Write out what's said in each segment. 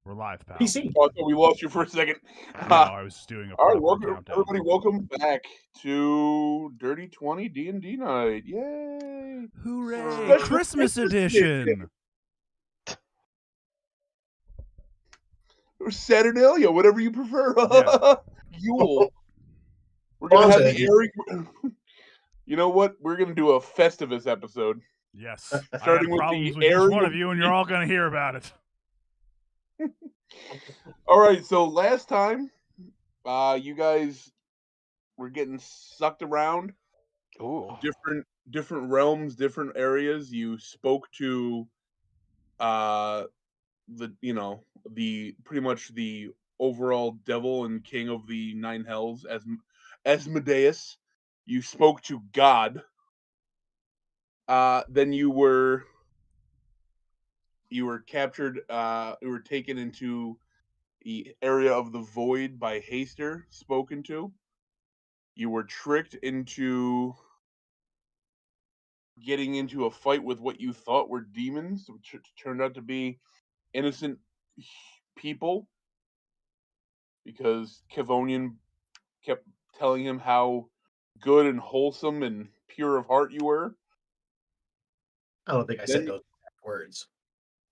We're live, pal. PC. Oh, I thought we lost you for a second. No, I was doing a All right, proper welcome countdown. everybody. Welcome back to Dirty 20 D&D night. Yay! Hooray! Special Christmas edition! Or Saturnalia, whatever you prefer. Yeah. Yule. We're gonna have the Bonzo. Eric. You know what? We're gonna do a Festivus episode. Yes. I Starting have with problems the with each airing one of of you, and you're all going to hear about it. All right, so last time, you guys were getting sucked around Ooh. different realms, different areas. You spoke to the pretty much the overall devil and king of the nine hells as Asmodeus. You spoke to God. Then you were captured. You were taken into the area of the void by Haster. Spoken to. You were tricked into getting into a fight with what you thought were demons, which turned out to be innocent people, because Kevonian kept telling him how good and wholesome and pure of heart you were. I don't think I Then said those exact words.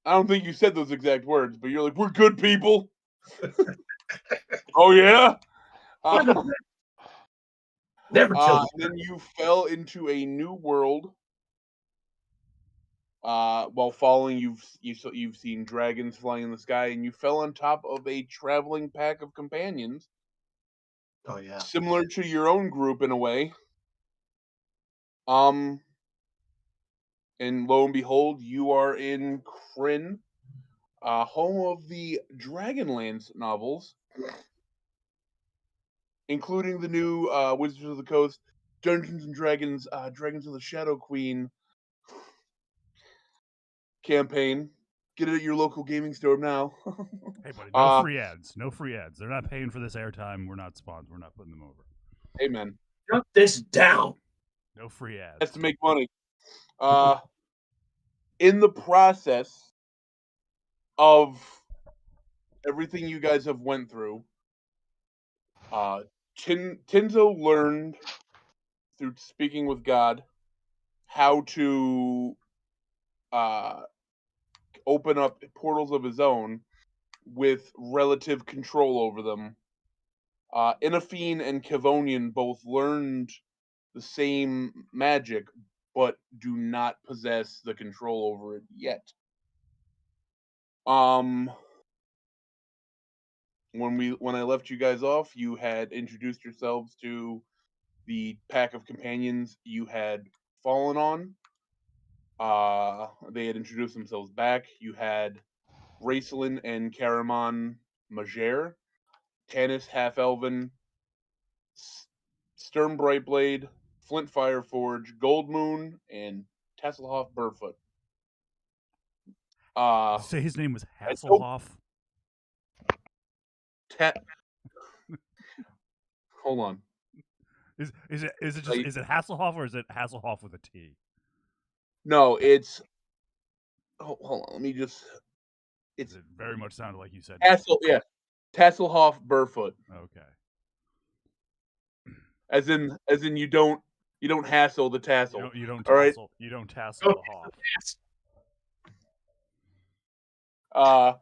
I don't think you said those exact words, but you're like, "We're good people." Oh yeah. Never killed And then you fell into a new world. While falling, you've seen dragons flying in the sky, and you fell on top of a traveling pack of companions, Oh yeah. similar to your own group in a way. And lo and behold, you are in Kryn, home of the Dragonlance novels, including the new Wizards of the Coast, Dungeons and Dragons, Dragons of the Shadow Queen campaign. Get it at your local gaming store now. Hey, buddy, no free ads. No free ads. They're not paying for this airtime. We're not sponsored. We're not putting them over. Amen. Shut this down. No free ads. Has to make money. In the process of everything you guys have went through, Tinzo learned through speaking with God how to open up portals of his own with relative control over them. Inafine and Kevonian both learned the same magic, but do not possess the control over it yet. When I left you guys off, you had introduced yourselves to the pack of companions you had fallen on. They had introduced themselves back. You had Racelin and Caramon Majere, Tanis Half Elven, Sturm Brightblade, Flint Fireforge, Goldmoon, and Tasselhoff Burfoot. Did you say his name was I don't- Hasselhoff? Hold on. Is it Hasselhoff, or is it Hasselhoff with a T? No, it's. Hold on. Let me just. It's It very much sounded like you said Yeah, Tasselhoff Burfoot. Okay. As in you don't hassle the tassel. You don't All right? tassel. You don't tassel the hoff.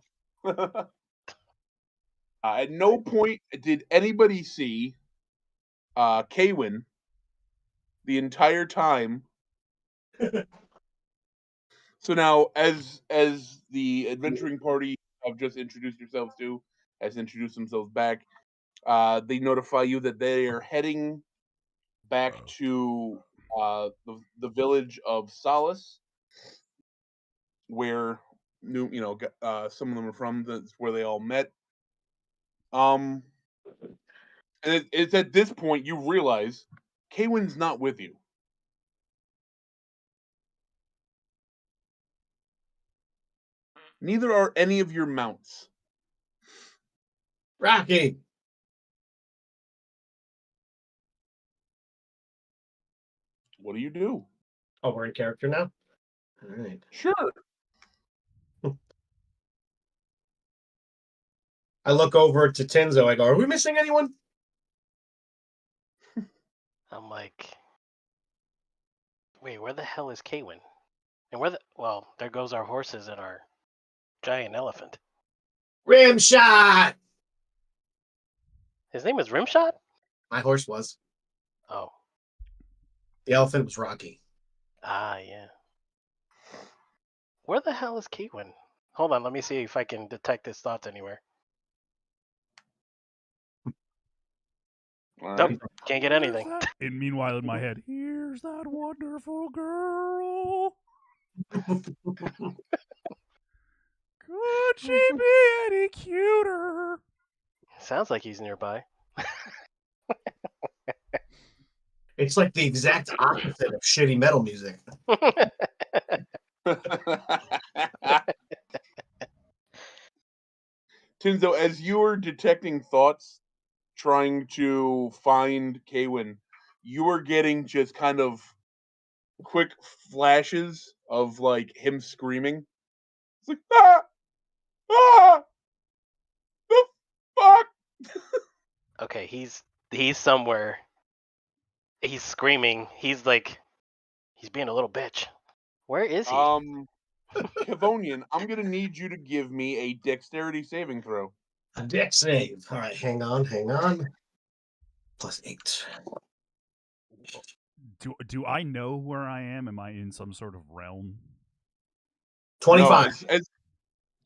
At no point did anybody see Kaywin the entire time. So now, as the adventuring party have just introduced yourselves to, has introduced themselves back, they notify you that they are heading back to the village of Solace, where some of them are from. That's where they all met. And it's at this point you realize Kaywin's not with you. Neither are any of your mounts. Rocky. What do you do? Oh, we're in character now? All right. Sure. I look over to Tenzo. I go, "Are we missing anyone?" I'm like, wait, where the hell is Kaywin? And well, there goes our horses and our giant elephant. Rim shot. His name is Rimshot? My horse was. Oh. The elephant was Rocky. Ah, yeah. Where the hell is Kaywin? Hold on, let me see if I can detect his thoughts anywhere. All Nope, right. can't get anything. And meanwhile, in my head, here's that wonderful girl. Could she be any cuter? Sounds like he's nearby. It's like the exact opposite of shitty metal music. Tinzo, as you were detecting thoughts, trying to find Kaywin, you were getting just kind of quick flashes of like him screaming. It's like the fuck. Okay, he's somewhere. He's screaming. He's being a little bitch. Where is he? Kevonian, I'm gonna need you to give me a dexterity saving throw. A dex save. All right, hang on. +8. Do I know where I am? Am I in some sort of realm? 25. No, as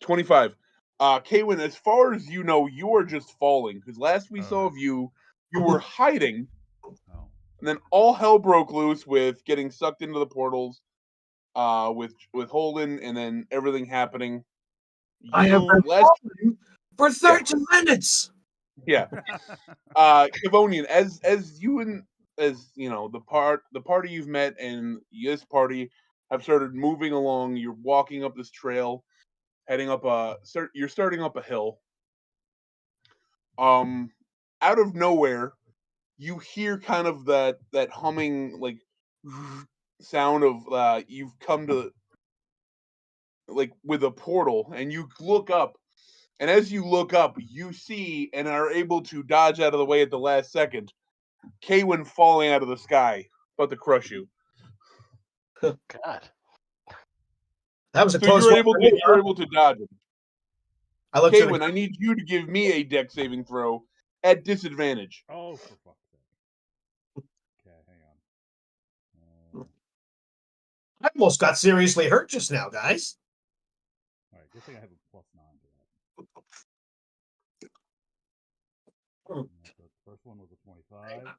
25. Kaywin, as far as you know, you are just falling because last we saw of you, you were hiding, and then all hell broke loose with getting sucked into the portals, with Holden, and then everything happening. I have been falling for 30 minutes. Yeah. Kevonian, as you and as you know, the party you've met and this party have started moving along. You're walking up this trail, heading up you're starting up a hill. Out of nowhere, you hear kind of that humming like sound of you've come to like with a portal, and you look up. And as you look up, you see and are able to dodge out of the way at the last second. Kaywin falling out of the sky, about to crush you. God. That was a So close you're one. able to dodge him. I looked at Kaywin, I need you to give me a dex saving throw at disadvantage. Oh, for fuck's sake. Okay, hang on. I almost got seriously hurt just now, guys. All right, good thing I have a +9 to that. The first one was a 25.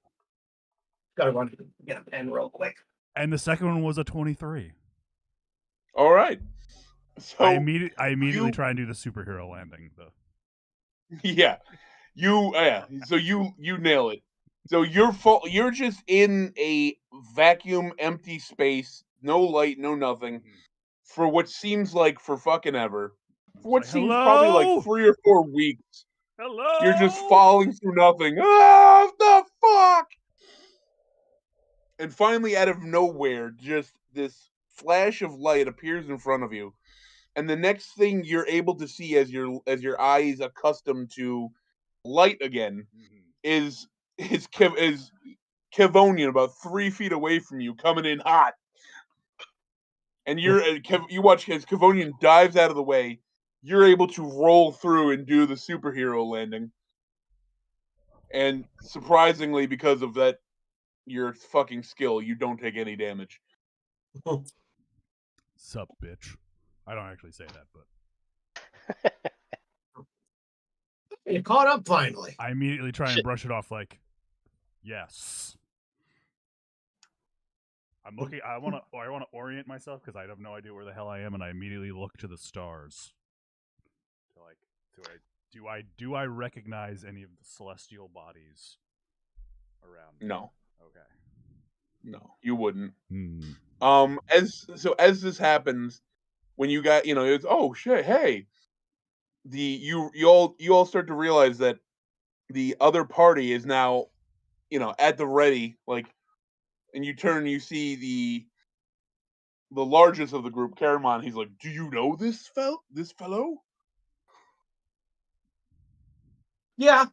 Gotta run get a pen real quick. And the second one was a 23. All right. So I immediately try and do the superhero landing, though. Yeah. So you nail it. So you're just in a vacuum, empty space, no light, no nothing, for what seems like for fucking ever. For what seems probably like 3 or 4 weeks. Hello. You're just falling through nothing. Ah, the fuck! And finally, out of nowhere, just this flash of light appears in front of you, and the next thing you're able to see as your eyes accustomed to light again is Kevonian about 3 feet away from you, coming in hot. And you watch as Kevonian dives out of the way. You're able to roll through and do the superhero landing. And surprisingly, because of that, your fucking skill, you don't take any damage. Sup, bitch. I don't actually say that, but You caught up finally. I immediately try and brush it off like, yes. I'm looking. I want to orient myself because I have no idea where the hell I am, and I immediately look to the stars. Do I recognize any of the celestial bodies around me? No. Okay. No, you wouldn't. Hmm. As this happens, when you got, it's oh shit, hey. You all start to realize that the other party is now, at the ready, like, and you turn, you see the largest of the group, Karamon. He's like, "Do you know this fellow?" Yeah,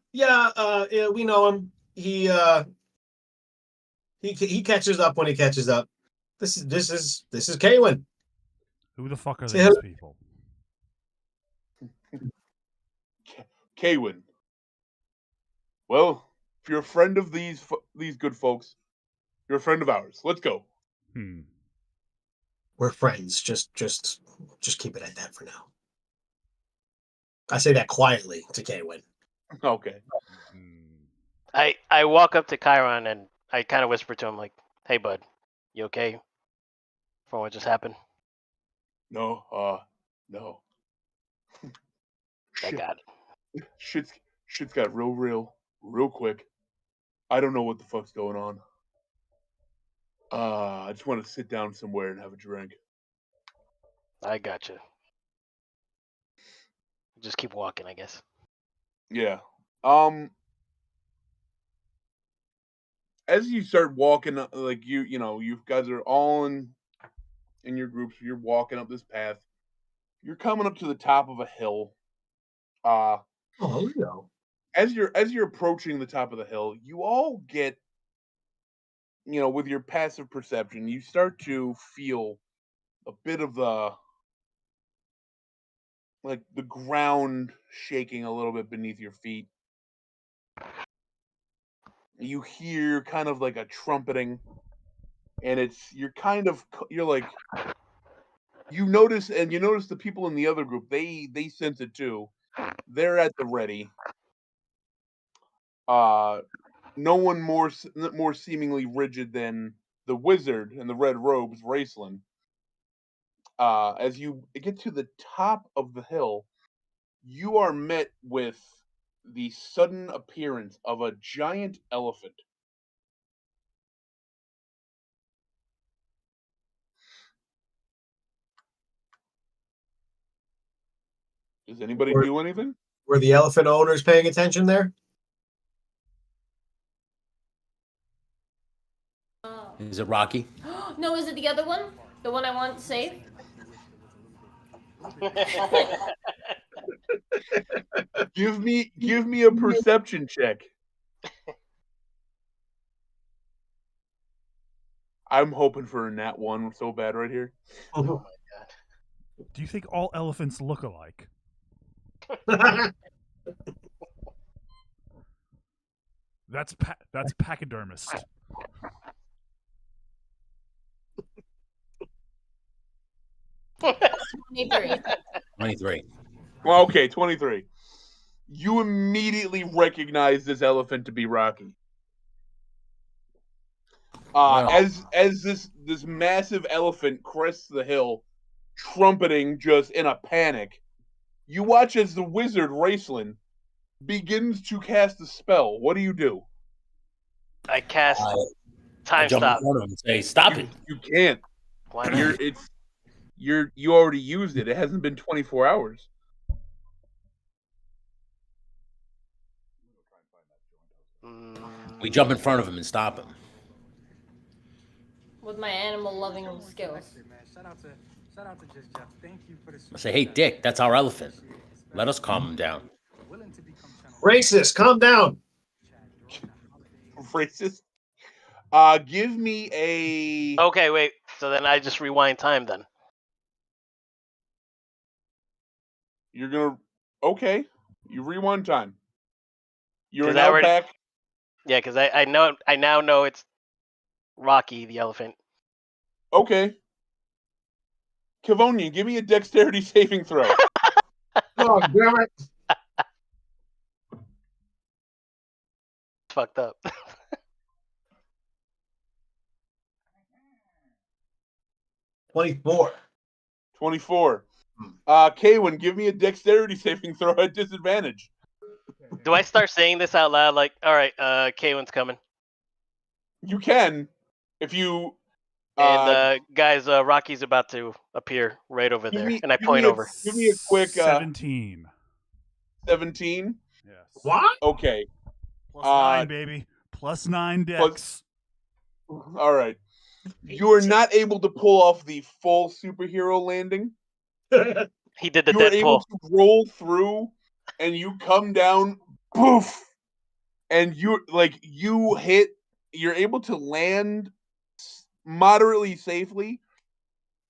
we know him. He catches up when he catches up. This is Kaywin. Who the fuck are Say these hello. people? Kaywin. Well, if you're a friend of these good folks, you're a friend of ours. Let's go. We're friends. Just keep it at that for now. I say that quietly to Kaywin. Okay. I walk up to Chiron and I kind of whisper to him like, "Hey, bud, you okay? From what just happened?" No. No. I got it. Shit's got real quick. I don't know what the fuck's going on. I just want to sit down somewhere and have a drink. I got you. Just keep walking, I guess. Yeah. As you start walking, like you guys are all in your groups. You're walking up this path. You're coming up to the top of a hill. Oh, no. As you're approaching the top of the hill, you all get, with your passive perception, you start to feel a bit of the ground shaking a little bit beneath your feet. You hear kind of like a trumpeting, and you're like, you notice the people in the other group, they sense it too. They're at the ready. No one more seemingly rigid than the wizard in the red robes, Raceland. As you get to the top of the hill, you are met with the sudden appearance of a giant elephant. Does anybody do anything? Were the elephant owners paying attention there? Is it Rocky? No, is it the other one? The one I want to save? Give me a perception check. I'm hoping for a nat 1 so bad right here. Oh my god. Do you think all elephants look alike? That's pachydermist. 23. 23. Well, okay, 23. You immediately recognize this elephant to be Rocky. As this massive elephant crests the hill, trumpeting just in a panic, you watch as the wizard Raceland begins to cast a spell. What do you do? I cast I time jump stop. in front of him and say, "Stop it!" You can't. Why not? You already used it. It hasn't been 24 hours. We jump in front of him and stop him. With my animal loving skills. Shout out to Just Jeff. Thank you for the I say, "Hey, Dick, that's our elephant. Let us calm him down." Racist, calm down. Racist. Give me a. Okay, wait. So then I just rewind time then. You're gonna. Okay. You rewind time. You're 'Cause now back. Yeah, because I now know it's Rocky the elephant. Okay. Kavonian, give me a dexterity saving throw. Oh, damn it. It's fucked up. 24. 24. Kaywin, give me a dexterity saving throw at disadvantage. Do I start saying this out loud? Like, all right, Kaywin's coming. You can, if you. And guys, Rocky's about to appear right over there, and I point over. Give me a quick 17. 17. Yes. What? Okay. Plus 9, baby. Plus 9 dex. All right. You are not able to pull off the full superhero landing. He did the You are able Deadpool. to roll through, and you come down poof, and you're able to land moderately safely,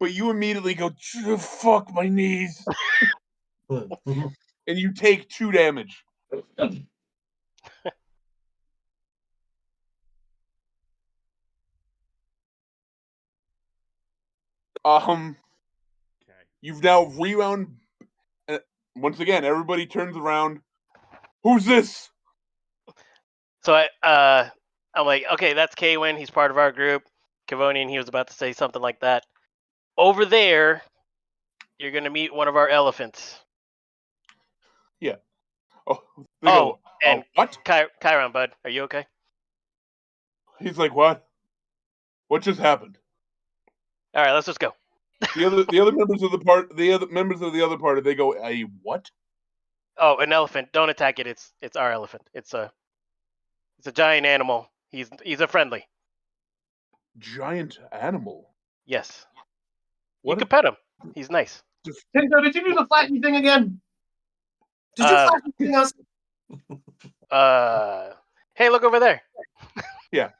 but you immediately go, fuck my knees, Mhm. and you take 2 damage. You've now rewound. Once again, everybody turns around. Who's this? So I'm like, okay, that's Kaywin. He's part of our group. Kavonian, he was about to say something like that. Over there, you're gonna meet one of our elephants. Oh, and what? Chiron, bud, are you okay? He's like, what? What just happened? All right, let's just go. The other members of the other party, they go, a what? Oh, an elephant. Don't attack it. It's our elephant. It's a giant animal. He's a friendly. Giant animal. Yes. What You can pet him. He's nice. Tinko, did you do the flashy thing again? Did you flash anything else? Hey, look over there. Yeah.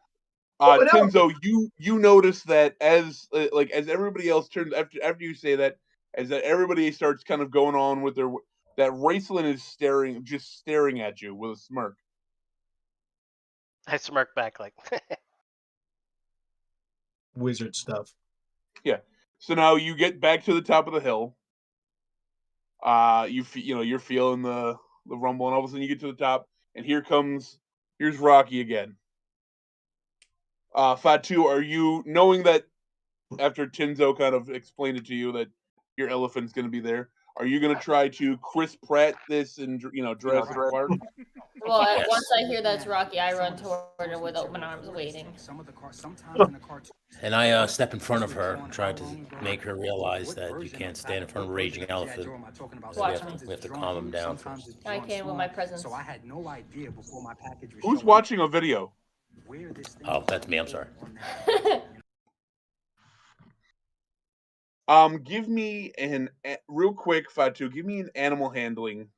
Oh, an Tinzo, you notice that as everybody else turns after you say that, as that everybody starts kind of going on with their that Raceland is staring at you with a smirk. I smirk back like. Wizard stuff. Yeah. So now you get back to the top of the hill. You're feeling the rumble, and all of a sudden you get to the top, and here's Rocky again. Fatu, are you knowing that after Tinzo kind of explained it to you that your elephant's going to be there? Are you going to try to Chris Pratt this and Jurassic Park? Well, Yes. once I hear that's Rocky, I run toward her with open arms, waiting. And I step in front of her and try to make her realize that you can't stand in front of a raging elephant. Watch We have to calm him down first. I can with my presence. So I had no idea before my package was Who's showing watching a video? where this thing Oh, that's me. I'm sorry. Give me real quick, Fatu. Give me an animal handling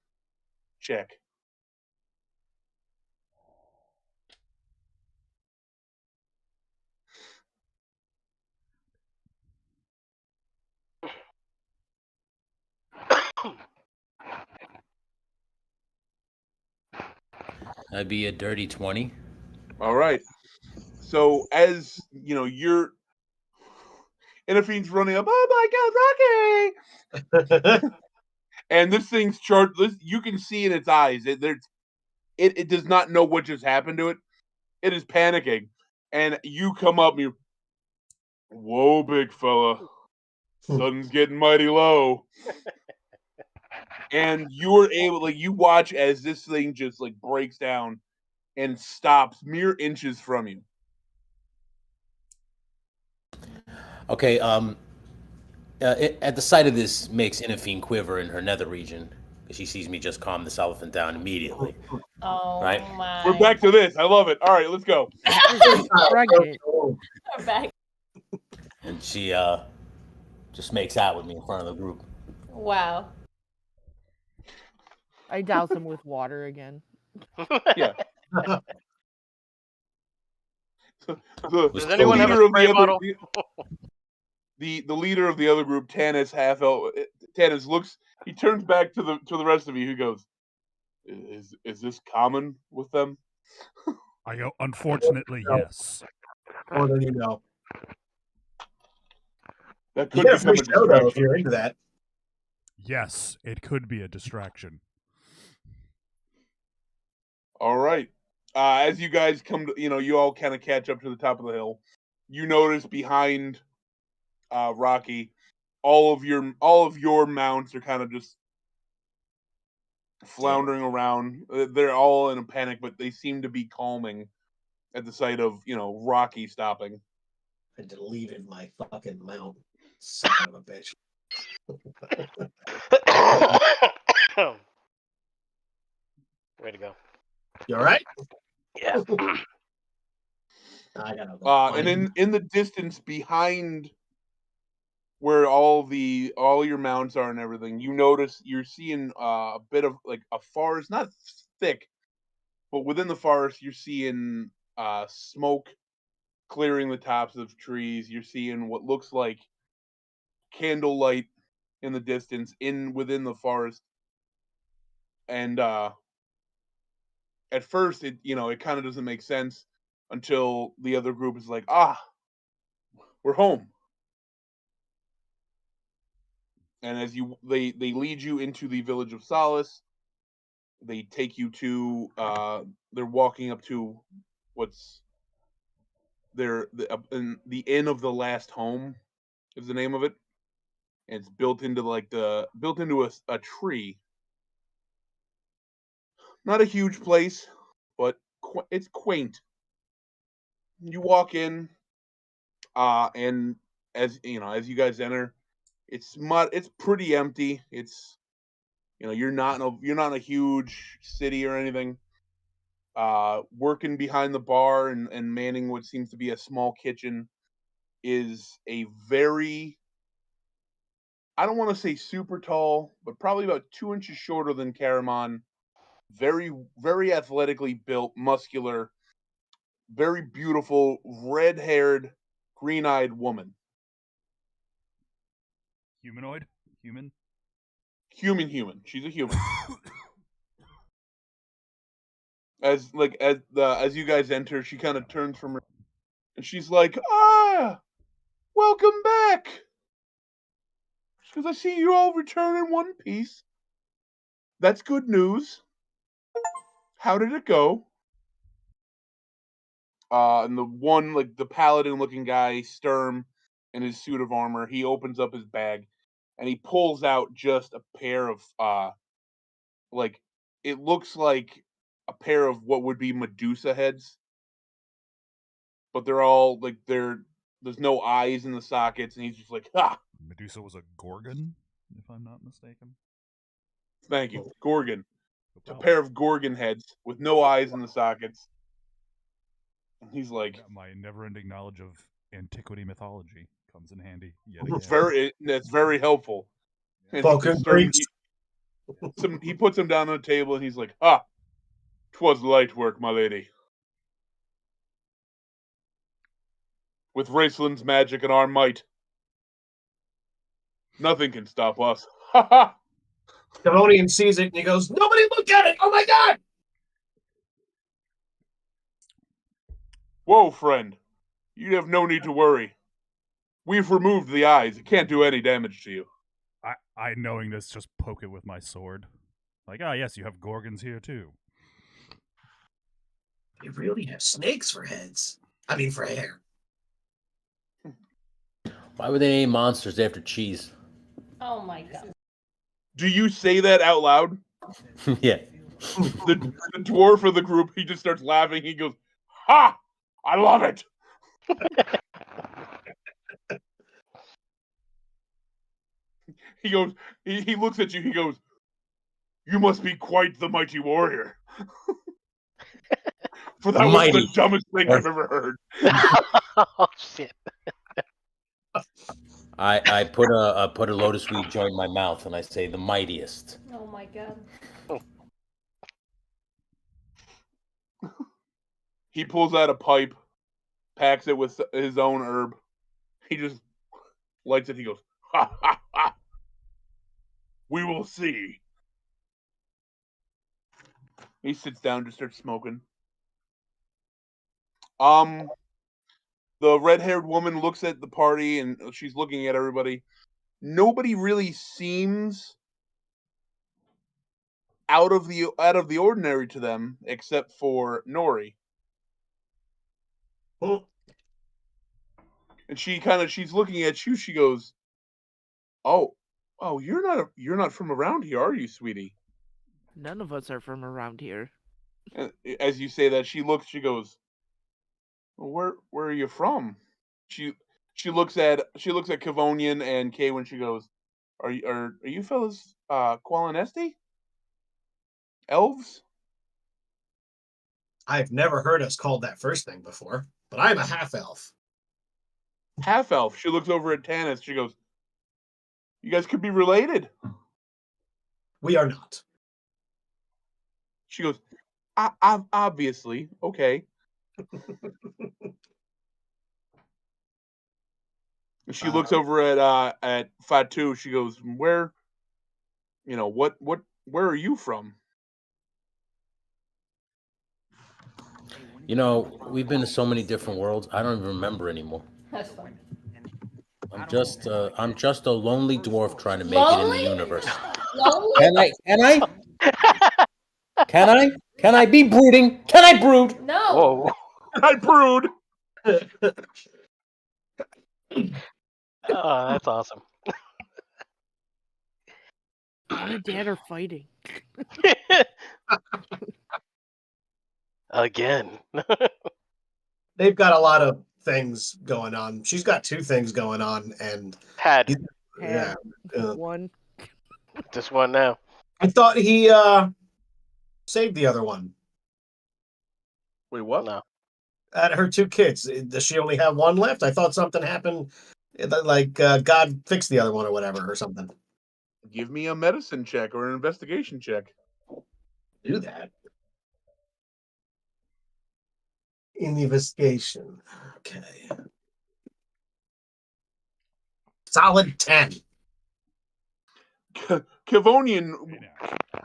check. That'd be a dirty 20. All right. So as you're Inaffine's running up. Oh my God, Rocky! And this thing's charged. You can see in its eyes. It does not know what just happened to it. It is panicking, and you come up and you. Whoa, big fella! Sun's getting mighty low. And you're able, you watch as this thing just breaks down and stops mere inches from you. Okay. At the sight of this, makes Inafine quiver in her nether region because she sees me just calm this elephant down immediately. Oh Right. my. We're back to this. I love it. All right, let's go. We're back. And she just makes out with me in front of the group. Wow. I douse him with water again. Yeah. Does anyone have a spray bottle? The leader of the other group, Tanis Tanis looks. He turns back to the rest of you. He goes, "Is this common with them?" I go, unfortunately, yes. More than you know. That You could get a become free a show though if distraction. you're into that. Yes, it could be a distraction. All right. As you guys come to, you all kind of catch up to the top of the hill. You notice behind Rocky, all of your mounts are kind of just floundering around. They're all in a panic, but they seem to be calming at the sight of Rocky stopping. I deleted my fucking mount. Son of a bitch. Way to go. You all right? Yeah. I gotta And in the distance behind where all your mounts are and everything, you notice you're seeing a bit of a forest, not thick, But within the forest, you're seeing smoke clearing the tops of trees. You're seeing what looks like candlelight in the distance within the forest. And at first, it kind of doesn't make sense until the other group is like, we're home. And as they lead you into the village of Solace, they take you to they're walking up to what's the Inn of the Last Home is the name of it. And it's built into a tree. Not a huge place, but it's quaint. You walk in, and as you guys enter, it's pretty empty. It's you're not in a huge city or anything. Working behind the bar and manning what seems to be a small kitchen is a very, I don't want to say super tall, but probably about 2 inches shorter than Caramon. Very, very athletically built, muscular, very beautiful, red-haired, green-eyed woman. Humanoid? Human? Human. She's a human. As you guys enter, she kind of turns from her, and she's like, welcome back. Because I see you all return in one piece. That's good news. How did it go? And the one, the paladin-looking guy, Sturm, in his suit of armor, he opens up his bag, and he pulls out just a pair of, it looks like a pair of what would be Medusa heads. But they're all, there's no eyes in the sockets, and he's just like, ha! Medusa was a Gorgon, if I'm not mistaken. Thank you. Gorgon. It's a pair of Gorgon heads with no eyes in the sockets. And he's like, my never-ending knowledge of antiquity mythology comes in handy yet again. That's very helpful. And he puts him down on the table, and he's like, 'twas light work, my lady. With Raceland's magic and our might, nothing can stop us. Ha ha! Devonian sees it and he goes, "Nobody look at it! Oh my god!" Whoa, friend. You have no need to worry. We've removed the eyes. It can't do any damage to you. I knowing this, just poke it with my sword. Like, yes, you have Gorgons here too. They really have snakes for heads. I mean, for hair. Why would they name monsters after cheese? Oh my god. Do you say that out loud? Yeah. The dwarf of the group, he just starts laughing. He goes, "Ha! I love it!" He goes, he looks at you, he goes, "You must be quite the mighty warrior." For that was the dumbest thing I've ever heard. Oh, shit. I put a lotus weed joint in my mouth and I say the mightiest. Oh my god. He pulls out a pipe, packs it with his own herb. He just lights it. He goes, "Ha ha ha! We will see." He sits down, just starts smoking. The red-haired woman looks at the party and she's looking at everybody. Nobody really seems out of the ordinary to them, except for Nori. Oh. And she's looking at you. She goes, "Oh, you're not from around here, are you, sweetie?" None of us are from around here. And as you say that, she goes, "Well, where are you from?" She looks at Kavonian and Kay when she goes, Are you fellas Qualinesti? Elves?" I've never heard us called that first thing before, but I'm a half-elf. Half-elf. She looks over at Tanis. She goes, "You guys could be related." We are not. She goes, Obviously, okay. She looks over at Fatu. She goes, "Where, where are you from?" We've been to so many different worlds. I don't even remember anymore. That's fine. I'm just a lonely dwarf trying to make it in Lonely? the universe. Lonely? Can I be brooding? Can I brood? No. Whoa. I brood. Oh, that's awesome. Mom and Dad are fighting. Again. They've got a lot of things going on. She's got 2 things going on, and Had yeah. One. just one now. I thought he saved the other one. Wait, what? No. Out of her 2 kids, does she only have one left? I thought something happened, like God fixed the other one or whatever or something. Give me a medicine check or an investigation check. Do that. Investigation. Okay. Solid 10. Kevonian,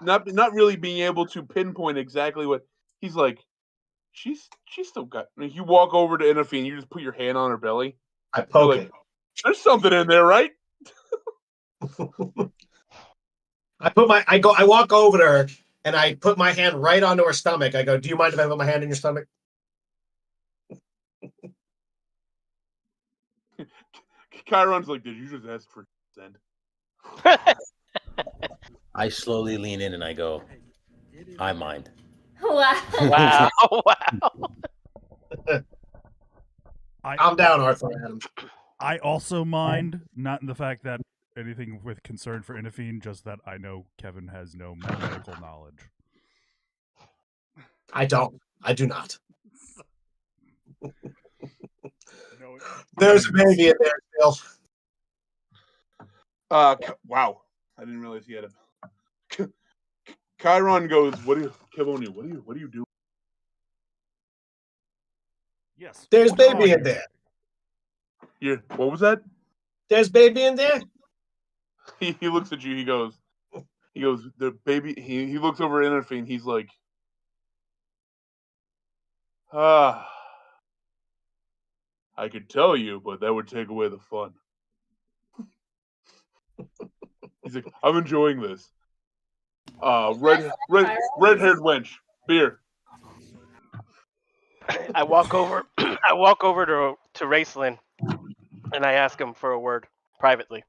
not really being able to pinpoint exactly what he's like. She's still got. You walk over to Inafine, you just put your hand on her belly. I poke like, There's something in there, right? it. I walk over to her and I put my hand right onto her stomach. I go, "Do you mind if I put my hand in your stomach?" Chiron's like, "Did you just ask for consent?" I slowly lean in and I go, I mind. Wow. Wow. Wow. Calm down, Arthur Adams. I also mind, not in the fact that anything with concern for Inafine, just that I know Kevin has no medical knowledge. I don't. I do not. No, There's a baby in there still. Wow. I didn't realize he had a. Chiron goes, Kevonia, what do you do? Yes. There's what's baby on in there. Yeah, what was that? There's baby in there. He looks at you. He goes, the baby. He looks over at Inafine. He's like, I could tell you, but that would take away the fun. He's like, I'm enjoying this. Red-haired wench, beer. I walk over to Raceland and I ask him for a word privately.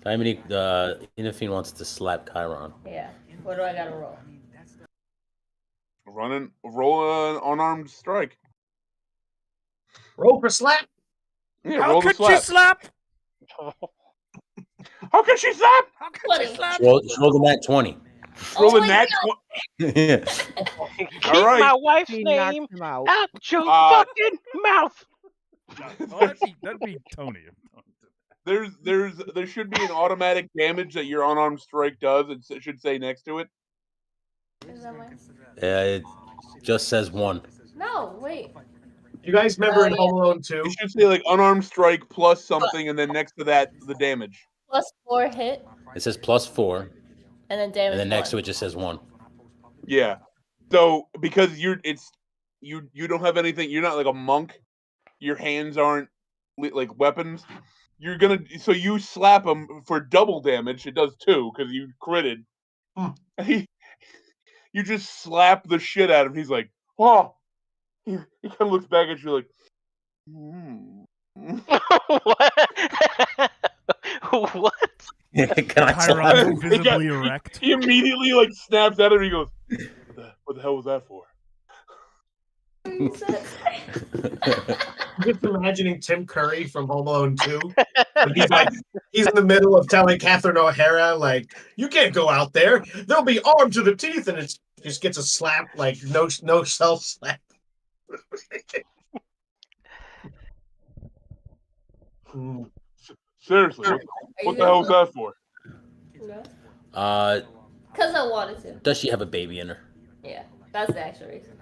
Dominique, Inafine wants to slap Chiron. Yeah. What do I gotta roll? Roll an unarmed strike. Roll for slap. Yeah, How roll the could slap. you slap? How can she slap? How could 20. you slap? Roll the nat 20. Roll Oh a my nat. Yeah. Keep All right. my wife's He name knocked him out. out your fucking mouth. Oh, that'd be Tony. There should be an automatic damage that your unarmed strike does. It should say next to it. Is that mine? It just says 1. No, wait. You guys remember in yeah. Home Alone 2? It should say like unarmed strike plus something, and then next to that the damage. Plus 4 hit, It says +4, and then damage. and then next to 1. it just says 1. Yeah. So because you don't have anything. You're not like a monk. Your hands aren't like weapons. So you slap him for double damage. It does 2 because you critted. You just slap the shit out of him. He's like, oh. He kind of looks back at you like, What? What? Can I Chiron slap? visibly erect. He immediately like snaps at him. And he goes, "What the hell was that for?" I'm just imagining Tim Curry from Home Alone 2. He's in the middle of telling Catherine O'Hara, like, you can't go out there. They'll be armed to the teeth, and it just gets a slap, like no self slap. Seriously, what the hell was that for? No. Because I wanted to. Does she have a baby in her? Yeah, that's the actual reason.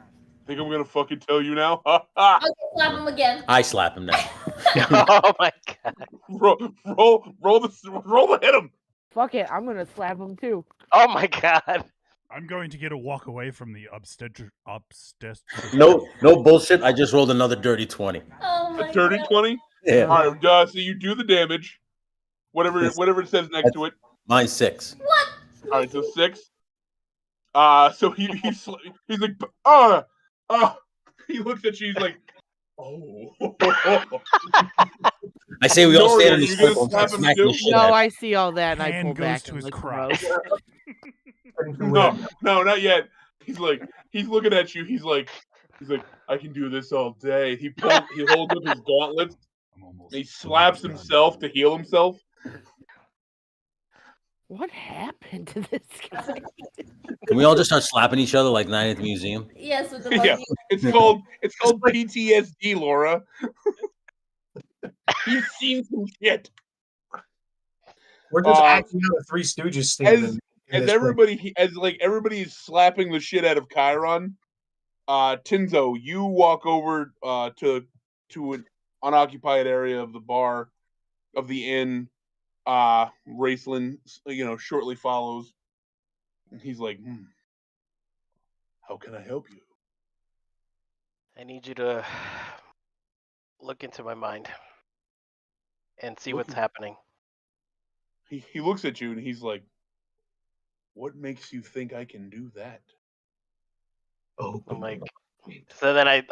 Think I'm gonna fucking tell you now? Okay, slap him again. I slap him now. Oh my god. roll the hit him. Fuck it, I'm gonna slap him too. Oh my god. I'm going to get a walk away from the obstetric. No bullshit. I just rolled another dirty 20. Oh my A dirty god. 20. Yeah. All right, so you do the damage. Whatever it says next to it. Mine's 6. What? All right, so 6. So he's like, he looks at you. He's like, oh. I say we all Nori, stand in are a you gonna circle and slap start him smacking too? the shit No, out of I see all that and I Hand pull goes back. to I'm his like, crotch. gross. No, not yet. He's looking at you. He's like, I can do this all day. He holds up his gauntlets. And he slaps himself to heal himself. What happened to this guy? Can we all just start slapping each other like Night at the Museum? Yes, with the Yeah, monkey. it's called PTSD, Laura. He's seen some shit. We're just acting out a Three Stooges scene. As everybody is slapping the shit out of Chiron, Tinzo, you walk over to an unoccupied area of the bar of the inn. Raceland, shortly follows. And he's like, how can I help you? I need you to look into my mind and see what's happening. He looks at you and he's like, what makes you think I can do that? Oh, I'm like, so then I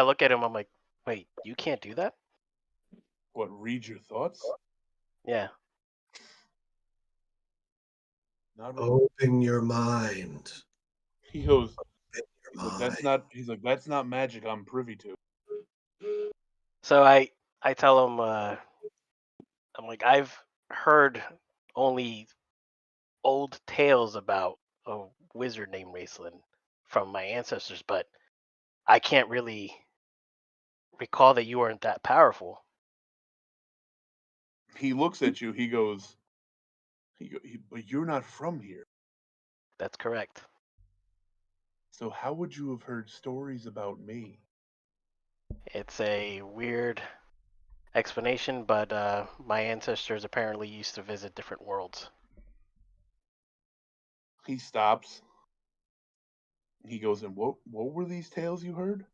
look at him. I'm like, wait, you can't do that? What, read your thoughts? Yeah. Not really. open your mind. He goes, Your that's mind. not. That's not magic I'm privy to. So I tell him, I'm like, I've heard only old tales about a wizard named Raceland from my ancestors, but I can't really recall that you weren't that powerful. He looks at you. He goes, but you're not from here. That's correct. So how would you have heard stories about me? It's a weird explanation, but my ancestors apparently used to visit different worlds. He stops. He goes, and what were these tales you heard?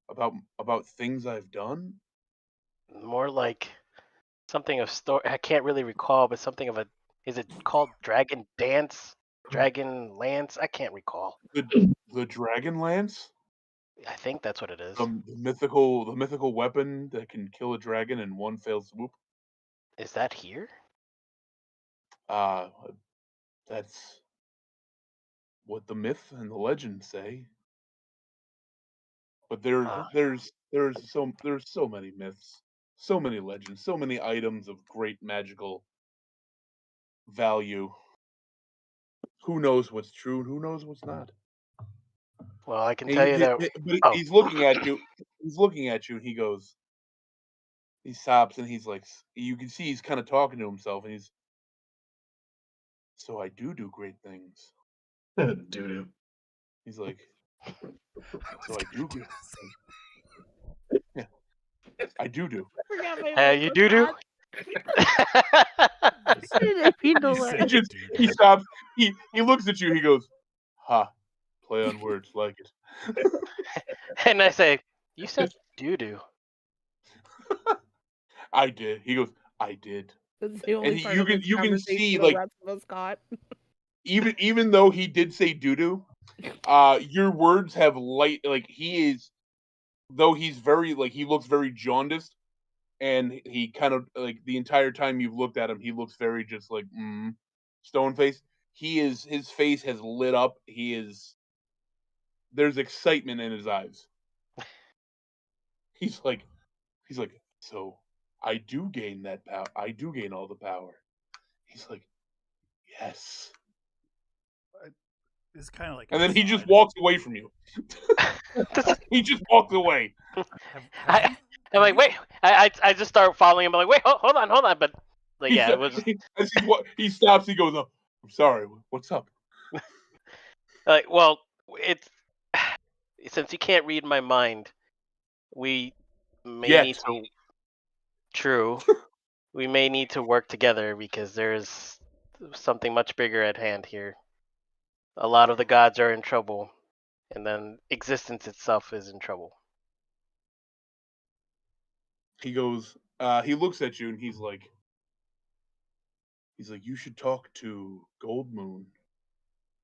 About things I've done? More like something of story. I can't really recall, but something of a. Is it called Dragon Dance? Dragon Lance? I can't recall. The Dragon Lance? I think that's what it is. The mythical weapon that can kill a dragon in one fell swoop. Is that here? That's what the myth and the legend say. But there's so many myths, so many legends, so many items of great magical value. Who knows what's true and who knows what's not? Well, I can tell you that. But he's looking at you. He's looking at you, and he goes. He stops, and he's like, you can see he's kind of talking to himself, and he's. So I do great things. Doo-doo. He's like. So I do. Yeah, I do. You do? He stops. He looks at you. He goes, "Ha, play on words, like it." And I say, "You said doo-doo." I did. He goes, "I did." That's the only And part you of can this you can conversation see the like rest of us got. even though he did say doo-doo, your words have light. Like he is, though he's very like he looks very jaundiced, and he kind of like the entire time you've looked at him, he looks very just like stone faced. His face has lit up. There's excitement in his eyes. He's like, so I do gain that power. I do gain all the power. He's like, yes. It's kind of like. And then he just walks away from you. He just walks away. I'm like, wait. I just start following him. I'm like, wait, hold on. But like, yeah, it was. He stops. He goes, "Oh, I'm sorry. What's up? Well, it's since you can't read my mind, we may Yet. need to. True. We may need to work together because there's something much bigger at hand here. A lot of the gods are in trouble, and then existence itself is in trouble. He goes, he looks at you and he's like, you should talk to Gold Moon.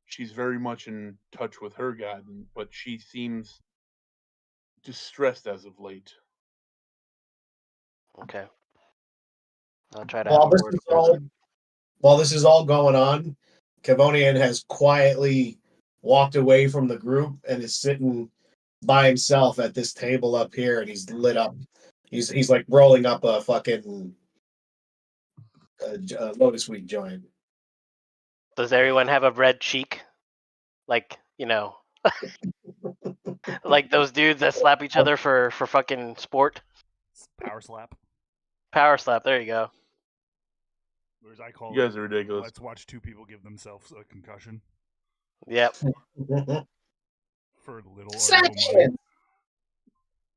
She's very much in touch with her god, but she seems distressed as of late. Okay. I'll try to have a word with her. While this is all going on, Cavonian has quietly walked away from the group and is sitting by himself at this table up here, and he's lit up. He's like rolling up a fucking Lotus Weed joint. Does everyone have a red cheek? Like, like those dudes that slap each other for fucking sport? Power slap. Power slap, there you go. Or as I call You guys it, are ridiculous. let's watch two people give themselves a concussion Yep. for little Slap or no money. hands.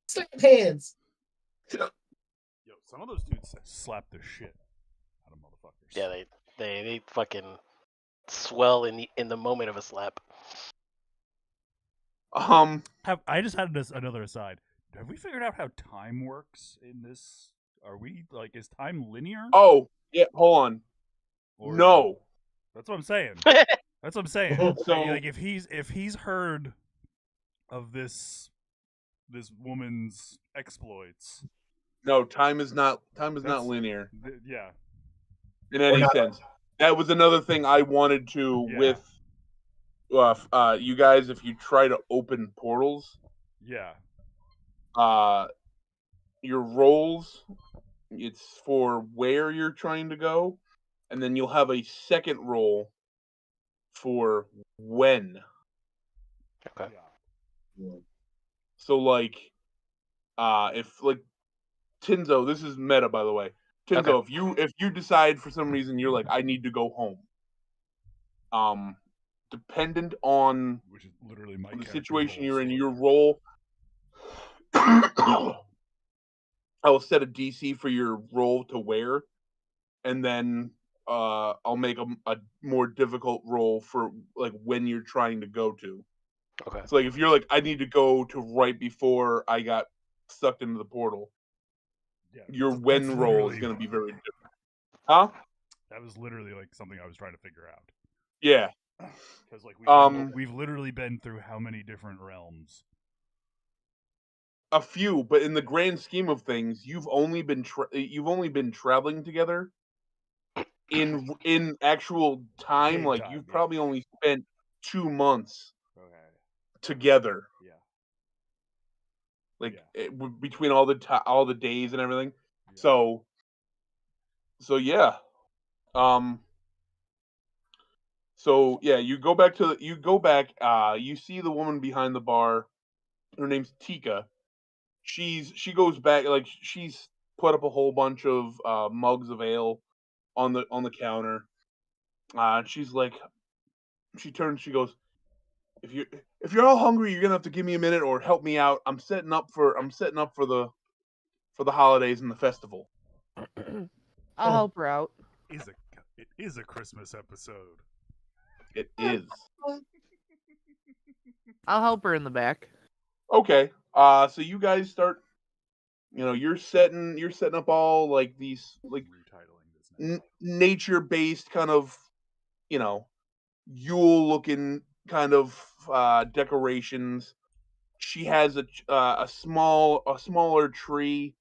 Slap hands. Yo, some of those dudes slap the shit out of motherfuckers. Yeah, they fucking swell in the moment of a slap. I just had another aside. Have we figured out how time works in this? Are we is time linear? Oh, yeah, hold on. Or- No. That's what I'm saying. That's what I'm saying. So- like if he's heard of this woman's exploits. No, time is not linear Yeah. in any sense. That was another thing I wanted to with you guys. If you try to open portals, Yeah. your rolls, it's for where you're trying to go, and then you'll have a second roll for when. Okay. Yeah. So if Tinzo, this is meta by the way. Tinzo, if you decide for some reason you're like, I need to go home. Dependent on Which is literally my the character's situation whole you're in, story. your roll. I will set a DC for your roll to where, and then I'll make a more difficult roll for when you're trying to go to. Okay. So if you're like, I need to go to right before I got sucked into the portal, your that's when roll is literally- going to be very different. Huh? That was literally something I was trying to figure out. Yeah. Because we've literally been through how many different realms? A few, but in the grand scheme of things, you've only been traveling together in actual time. Game time, You've yeah. probably only spent 2 months Okay. together. Yeah. Between all the days and everything. Yeah. So yeah. So yeah, you go back. You see the woman behind the bar. Her name's Tika. She goes back, she's put up a whole bunch of mugs of ale on the counter. She's like, she turns, she goes, if you're all hungry, you're gonna have to give me a minute or help me out. I'm setting up for the holidays and the festival. I'll help her out. It is a Christmas episode. It is. I'll help her in the back. Okay. So you guys start. You're setting up all these Retitling this now. nature-based kind of, Yule-looking kind of decorations. She has a smaller tree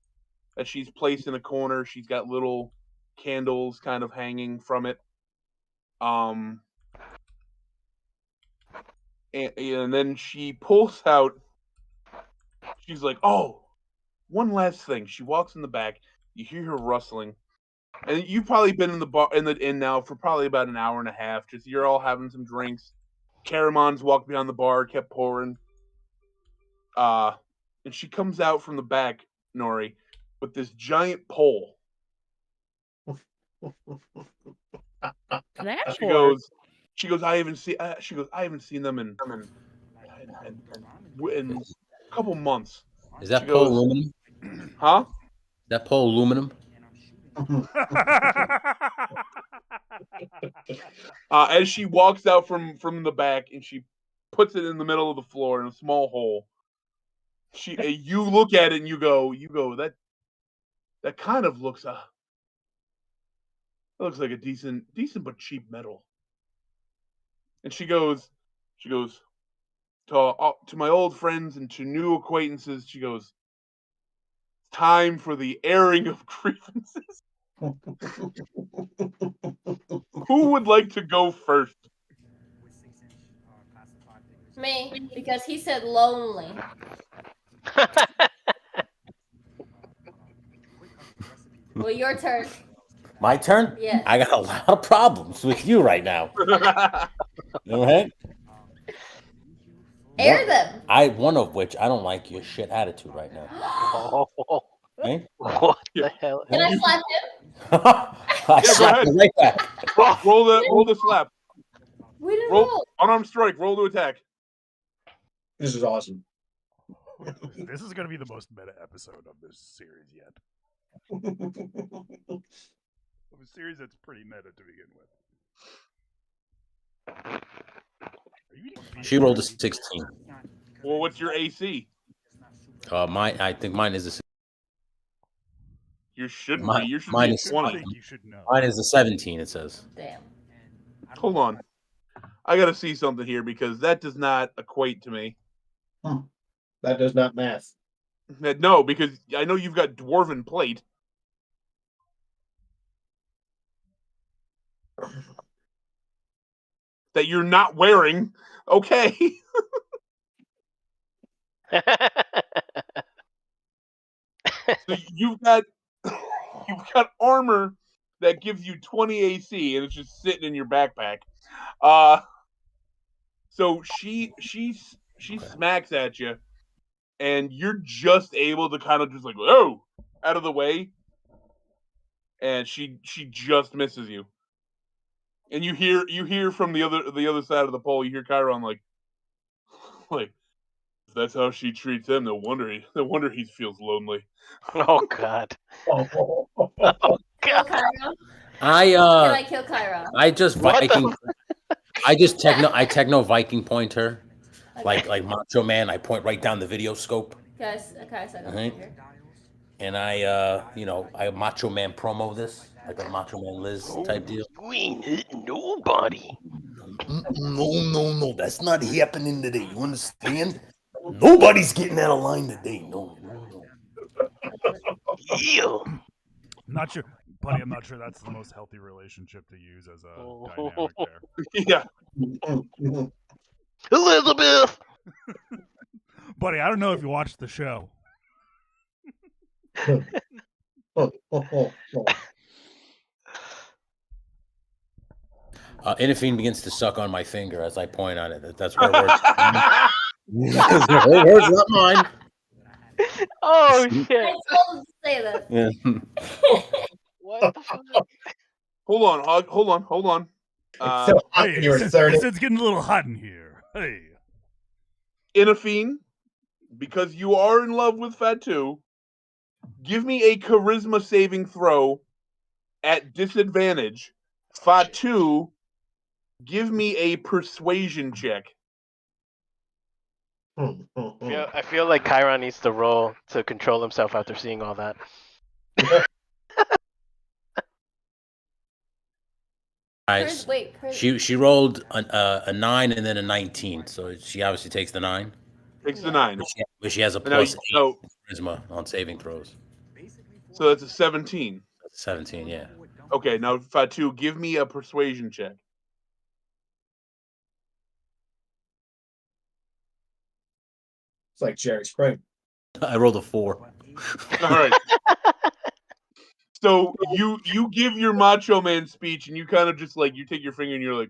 that she's placed in a corner. She's got little candles kind of hanging from it. And then she pulls out. She's like, "Oh, one last thing." She walks in the back. You hear her rustling, and you've probably been in the bar in the inn now for probably about an hour and a half. Just you're all having some drinks. Caramon's walked behind the bar, kept pouring. And she comes out from the back, Nori, with this giant pole. Can I ask She for? goes, She goes, I haven't seen. She goes, I haven't seen them in a couple months. Is that She pole goes- aluminum? Huh? That pole aluminum? As she walks out from the back and she puts it in the middle of the floor in a small hole. You look at it and you go that kind of looks like a decent but cheap metal. And she goes to my old friends and to new acquaintances. She goes, time for the airing of grievances. Who would like to go first? Me, because he said lonely. Well, your turn. My turn? Yes. I got a lot of problems with you right now. All right? Air them. One of which I don't like your shit attitude right now. Oh, Okay? what the hell? Can I slap him? I go slapped ahead. you right back. roll the slap. We didn't Roll roll. unarmed strike. Roll to attack. This is awesome. This is going to be the most meta episode of this series yet. Of a series that's pretty meta to begin with. Are you eating beef She rolled a jerky? 16. Well, what's your AC? I think mine is a You shouldn't Mine- be. You should mine be is- at I 20. think you should know. mine is a 17. It says. Damn. Hold on. I got to see something here because that does not equate to me. That does not math. No, because I know you've got dwarven plate. That you're not wearing. Okay. So you've got armor that gives you 20 AC and it's just sitting in your backpack. So she smacks at you and you're just able to kind of just like, oh, out of the way. And she just misses you. And you hear from the other side of the pole, you hear Chiron like if that's how she treats him, no wonder he feels lonely. Oh God. Oh, Kill Cairo. Can I I kill Cairo? I just What the Viking. I techno Viking point her, like Macho Man. I point right down the video scope, Guys, okay, so I don't Alright. here. and I Macho Man promo this like a Macho Man Liz type deal. You ain't hitting nobody. No, that's not happening today. You understand? Nobody's getting out of line today. No. Yeah. Not sure, buddy. I'm not sure that's the most healthy relationship to use as a dynamic there. Yeah. Elizabeth. Buddy, I don't know if you watched the show. Inafine begins to suck on my finger as I point on it. That's her words. Her words, not mine. Oh I shit. told him to say that. Yeah. What the fuck? Hold on, Hog. Hold on. It's so hot when you're it's 30. getting a little hot in here. Hey. Inafine, because you are in love with Fatu, give me a charisma saving throw at disadvantage. Fatu, give me a persuasion check. I feel like Chiron needs to roll to control himself after seeing all that. Guys, Wait, Chris. she rolled a 9 and then a 19, so she obviously takes the 9. Takes the Yeah. 9. But she has a And now plus you- 8 charisma on saving throws. so that's a 17. 17, yeah. Okay, now Fatu, give me a persuasion check. It's like Jerry Spring. I rolled a 4. All right. So you give your Macho Man speech, and you kind of just like you take your finger and you're like.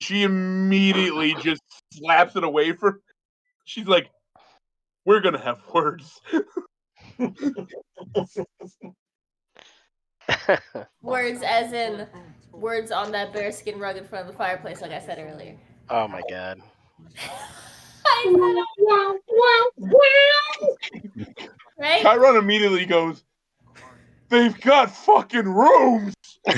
She immediately just slaps it away from. She's like, "We're gonna have words." Words as in words on that bearskin rug in front of the fireplace, like I said earlier. Oh my god. Right? Chiron immediately goes, "They've got fucking rooms." He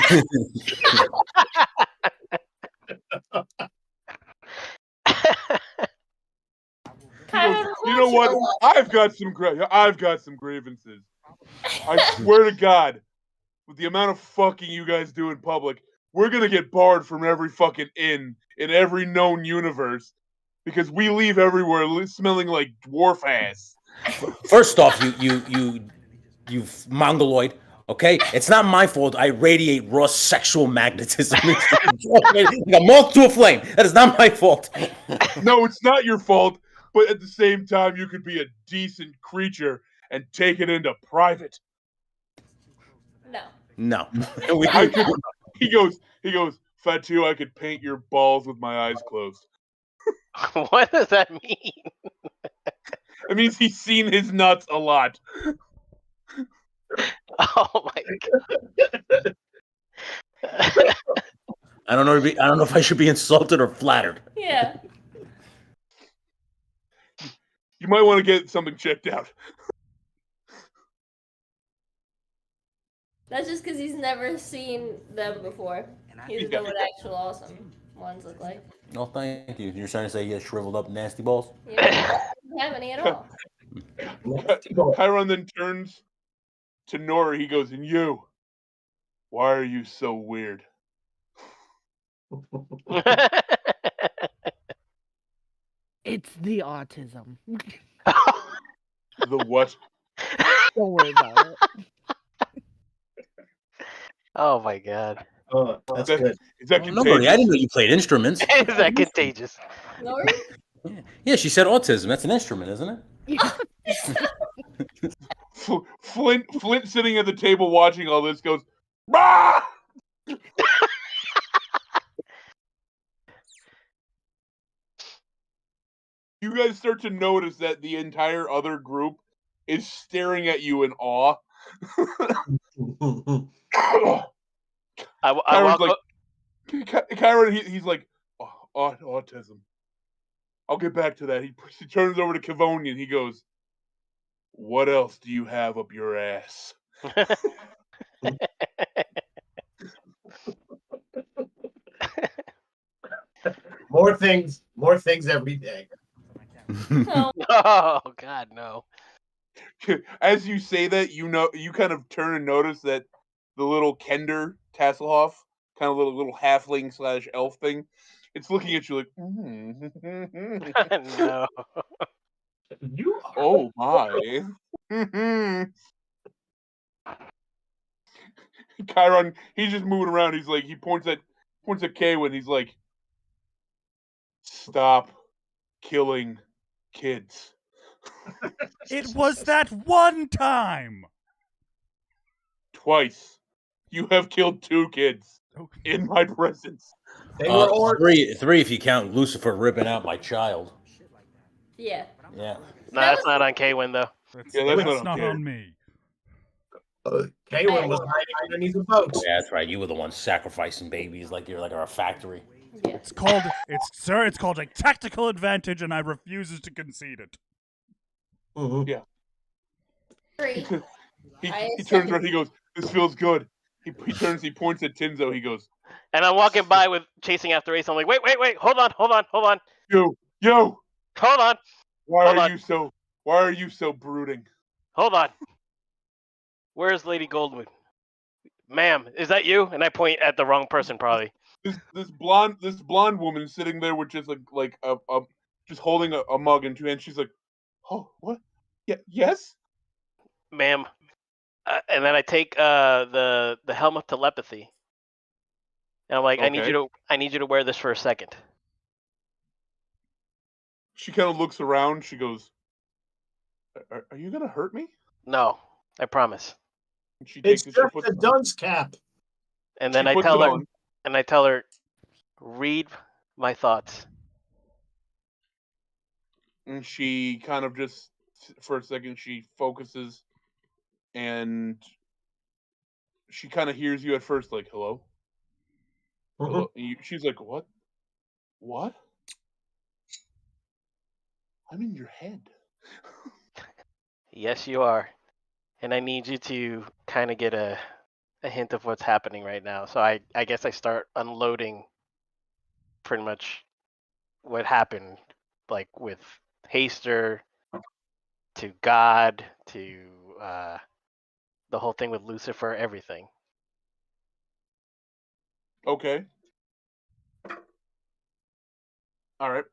goes, "You know what? I've got some grievances. I swear to God, with the amount of fucking you guys do in public, we're gonna get barred from every fucking inn in every known universe because we leave everywhere smelling like dwarf ass." First off, you mongoloid. Okay, it's not my fault. I radiate raw sexual magnetism. Like a moth to a flame. That is not my fault. No, it's not your fault, but at the same time, you could be a decent creature and take it into private. No. No. I could, he goes, Fatu, I could paint your balls with my eyes closed. What does that mean? It means he's seen his nuts a lot. Oh my god. I don't know if I should be insulted or flattered. Yeah. You might want to get something checked out. That's just because he's never seen them before. He doesn't know what actual awesome ones look like. Oh, thank you. You're trying to say you got shriveled up nasty balls? Yeah, he doesn't have any at all. Chiron then turns to Nora. He goes, "And you, why are you so weird?" It's the autism. The what? Don't worry about it. Oh my god. Oh, that's Is good. that Nobody, I contagious? didn't know you played instruments. Is that contagious? Nori? Yeah, she said autism. That's an instrument, isn't it? Flint sitting at the table watching all this goes, "Bah!" You guys start to notice that the entire other group is staring at you in awe. I Chiron's walk. like, Chiron, he's like, autism. I'll get back to that. He turns over to Kavonian. He goes, "What else do you have up your ass?" More things every day. No. Oh god, no. As you say that, you kind of turn and notice that the little Kender Tasselhoff, kind of little halfling / elf thing, it's looking at you like, No. You are. "Oh my." Chiron, he's just moving around. He's like, he points at Kaywin. He's like, "Stop killing kids." It was that one time. Twice. You have killed 2 kids in my presence. They were orcs. Three if you count Lucifer ripping out my child. Yeah. Yeah. No, that's not on K-Win though. That's, Yeah, that's that's not not okay. on me. Kaywin was hiding underneath the boats. Yeah, that's right. You were the one sacrificing babies like you're like a factory. Yeah. It's called a tactical advantage, and I refuses to concede it. Mhm. Three. He turns around. He goes, "This feels good." He turns. He points at Tinzo. He goes, And I'm walking by with chasing after Ace. I'm like, wait, hold on. "Yo, Hold on. why are you so brooding?" Hold on. Where's Lady Goldwood? Ma'am, is that you? And I point at the wrong person, probably. This blonde woman sitting there with just like a just holding a mug in 2 hands. She's like, "Oh, what? Yeah, yes." Ma'am. And then I take the helm of telepathy. And I'm like, I need you to wear this for a second. She kind of looks around. She goes, "Are you gonna hurt me?" No, I promise. And she It's takes it. just She puts a dunce cap. And then She puts it on. I tell her, read my thoughts. And she kind of just for a second she focuses, and she kind of hears you at first, like, "Hello." She's like, what? What? I'm in your head. Yes, you are. And I need you to kind of get a hint of what's happening right now. So I guess I start unloading pretty much what happened, like with Haster to God to the whole thing with Lucifer, everything. Okay. All right.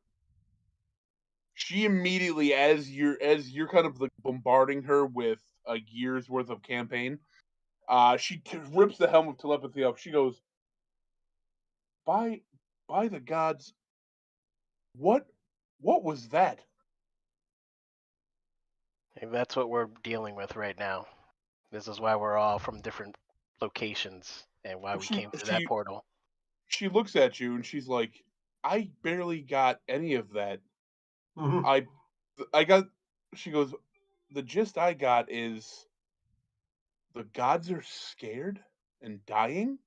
She immediately, as you're kind of like bombarding her with a year's worth of campaign, she rips the helm of telepathy off. She goes, by the gods, what was that? And that's what we're dealing with right now. This is why we're all from different locations and why we came through that portal. She looks at you and she's like, I barely got any of that. I got, she goes, the gist I got is the gods are scared and dying.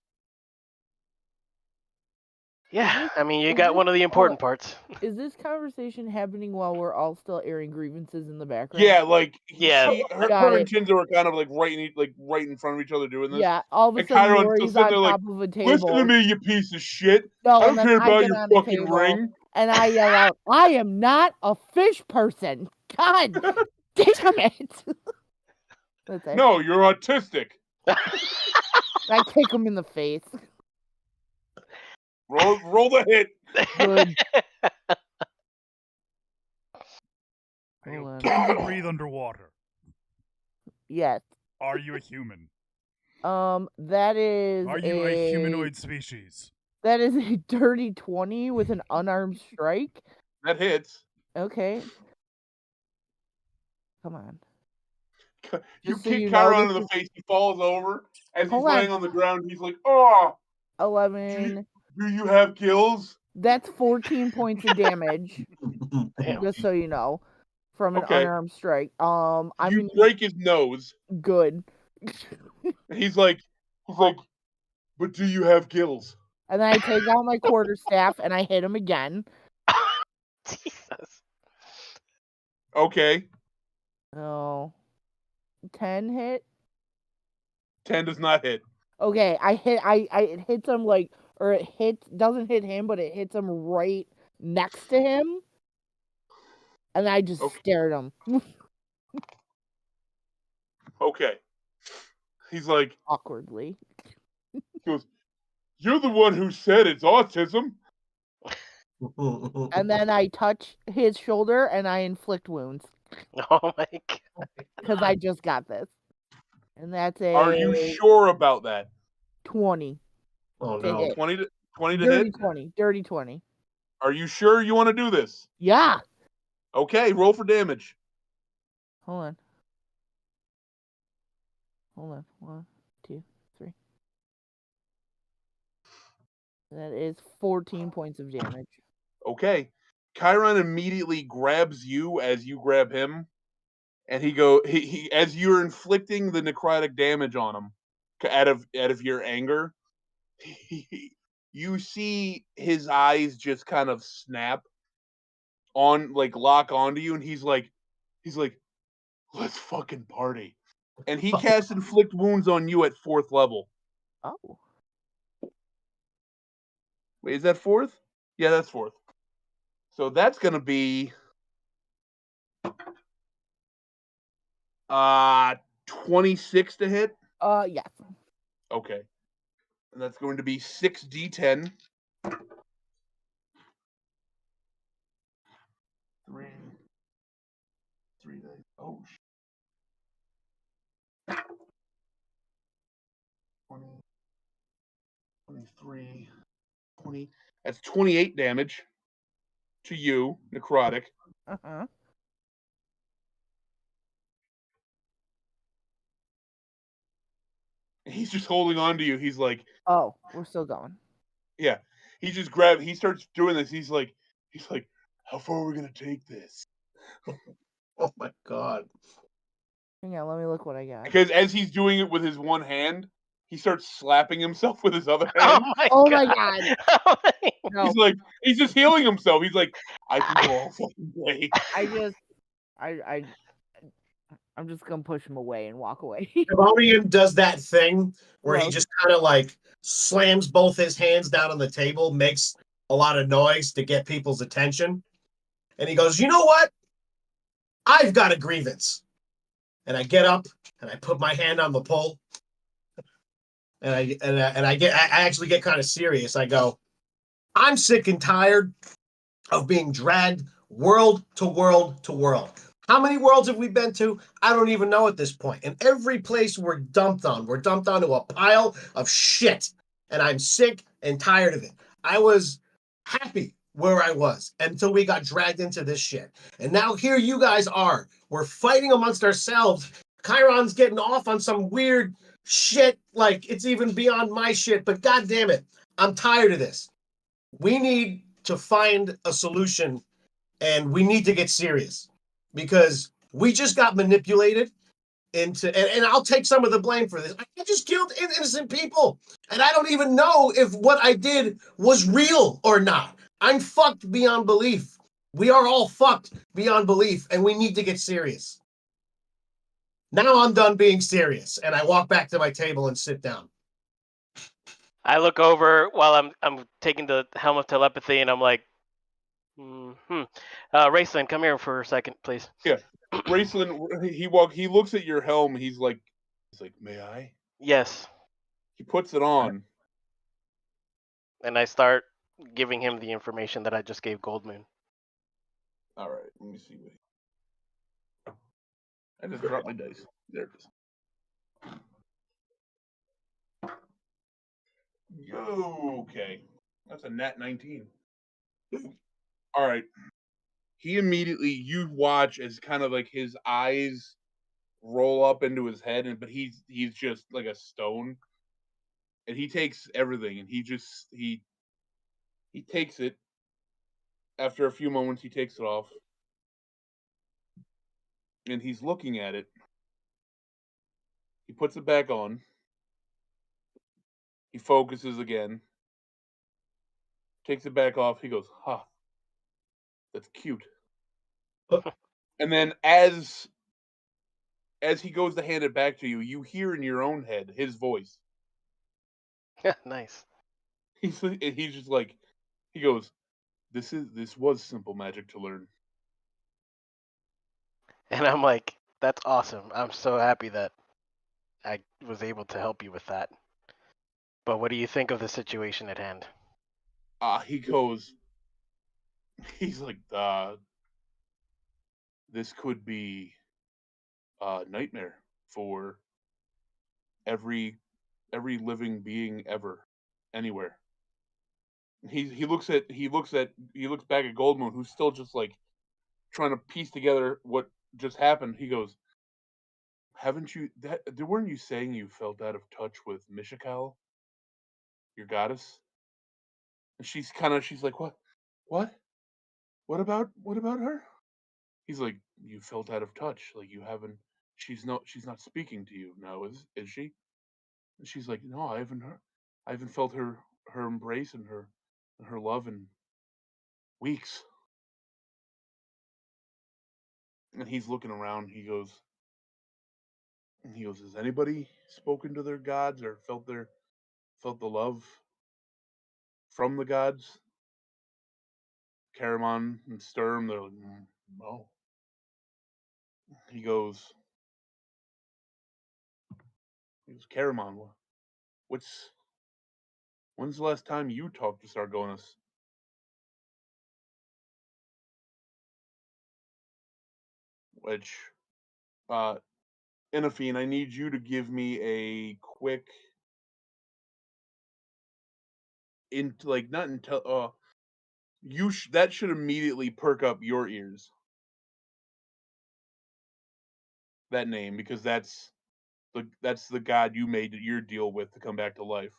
Yeah, I mean, you got one of the important parts. Is this conversation happening while we're all still airing grievances in the background? Yeah, like Yeah. her and Tinder are kind of like right in front of each other doing this. Yeah, all of a And sudden Chiron's Lori's still on sitting there top like, of a table. listen to me, you piece of shit. No, I don't and then care I about get your on the fucking table, ring. And I yell out, I am not a fish person. God damn it. That's it. No, you're autistic. I kick him in the face. Roll the hit. Good. Can you breathe underwater? Yes. Are you a human? That is Are you a humanoid species? That is a dirty 20 with an unarmed strike. That hits. Okay. Come on. You Just so kick you Chiron know, in the face. He falls over. As Hold he's on. laying on the ground, he's like, oh, 11. do you have gills? That's 14 points of damage. Damn. Just so you know. From an Okay. unarmed strike. You break his nose. Good. He's like, but do you have gills? And then I take out my quarterstaff and I hit him again. Jesus. Okay. Oh. 10 hit? 10 does not hit. Okay, it hits him doesn't hit him, but it hits him right next to him. And I just stared him. Okay. He's like, awkwardly. He goes, you're the one who said it's autism. And then I touch his shoulder and I inflict wounds. Oh my god. Because I just got this. And that's a... Are you sure about that? 20. Oh to no. hit. 20 to Dirty hit? 20. Dirty 20. Are you sure you want to do this? Yeah. Okay, roll for damage. Hold on. 1, 2, 3. That is 14 points of damage. Okay. Chiron immediately grabs you as you grab him. And he as you're inflicting the necrotic damage on him out of your anger, you see his eyes just kind of snap on, like lock onto you, and he's like, let's fucking party. And he casts inflict wounds on you at 4th level. Oh. Wait, is that 4th? Yeah, that's 4th. So that's gonna be 26 to hit. Yes. Okay. And that's going to be 6d10. 3. Oh, 20, 23, 20. That's 28 damage to you, necrotic. Uh-huh. He's just holding on to you. He's like, oh, we're still going. Yeah. He starts doing this. He's like, how far are we gonna take this? Oh my god. Hang on, let me look what I got. Because as he's doing it with his one hand, he starts slapping himself with his other Oh hand. my Oh god. my god. Oh my- No, He's like, he's just healing himself. He's like, I can go all fucking day. I'm just gonna push him away and walk away. Devonian does that thing where he Gross. just kind of like slams both his hands down on the table, makes a lot of noise to get people's attention. And he goes, you know what? I've got a grievance. And I get up and I put my hand on the pole. And I actually get kind of serious. I go, I'm sick and tired of being dragged world to world to world. How many worlds have we been to? I don't even know at this point. And every place we're dumped onto a pile of shit. And I'm sick and tired of it. I was happy where I was until we got dragged into this shit. And now here you guys are. We're fighting amongst ourselves. Chiron's getting off on some weird shit, like it's even beyond my shit, but god damn it, I'm tired of this. We need to find a solution, and we need to get serious because we just got manipulated into, and I'll take some of the blame for this. I just killed innocent people, and I don't even know if what I did was real or not. I'm fucked beyond belief. We are all fucked beyond belief, and we need to get serious. Now I'm done being serious, and I walk back to my table and sit down. I look over while I'm taking the helm of telepathy, and I'm like, Raceland, come here for a second, please. Yeah, Raceland, he looks at your helm. He's like, may I? Yes. He puts it on. And I start giving him the information that I just gave Goldmoon. All right, let me see what. I just dropped my dice. There it is. Okay. That's a nat 19. All right. He immediately, you watch as kind of like his eyes roll up into his head, but he's just like a stone. And he takes everything, and he takes it. After a few moments, he takes it off. And he's looking at it. He puts it back on. He focuses again. Takes it back off. He goes, that's cute. And then as he goes to hand it back to you, you hear in your own head his voice. Nice. He's just like, he goes, this was simple magic to learn. And I'm like, that's awesome. I'm so happy that I was able to help you with that. But what do you think of the situation at hand? He goes, he's like, this could be a nightmare for every living being ever, anywhere. He looks back at Goldmoon, who's still just like trying to piece together what just happened. He goes, weren't you saying you felt out of touch with Mishakal, your goddess? And she's like, what about her? He's like, you felt out of touch, like you haven't. She's not speaking to you now, is she? And she's like, no, I haven't felt her embrace and her love in weeks. And he's looking around. He goes, has anybody spoken to their gods or felt the love from the gods? Caramon and Sturm, they're like, no. He goes, Caramon, when's the last time you talked to Sargonis? Which, Inafine, I need you to give me a quick that should immediately perk up your ears. That name, because that's the god you made your deal with to come back to life.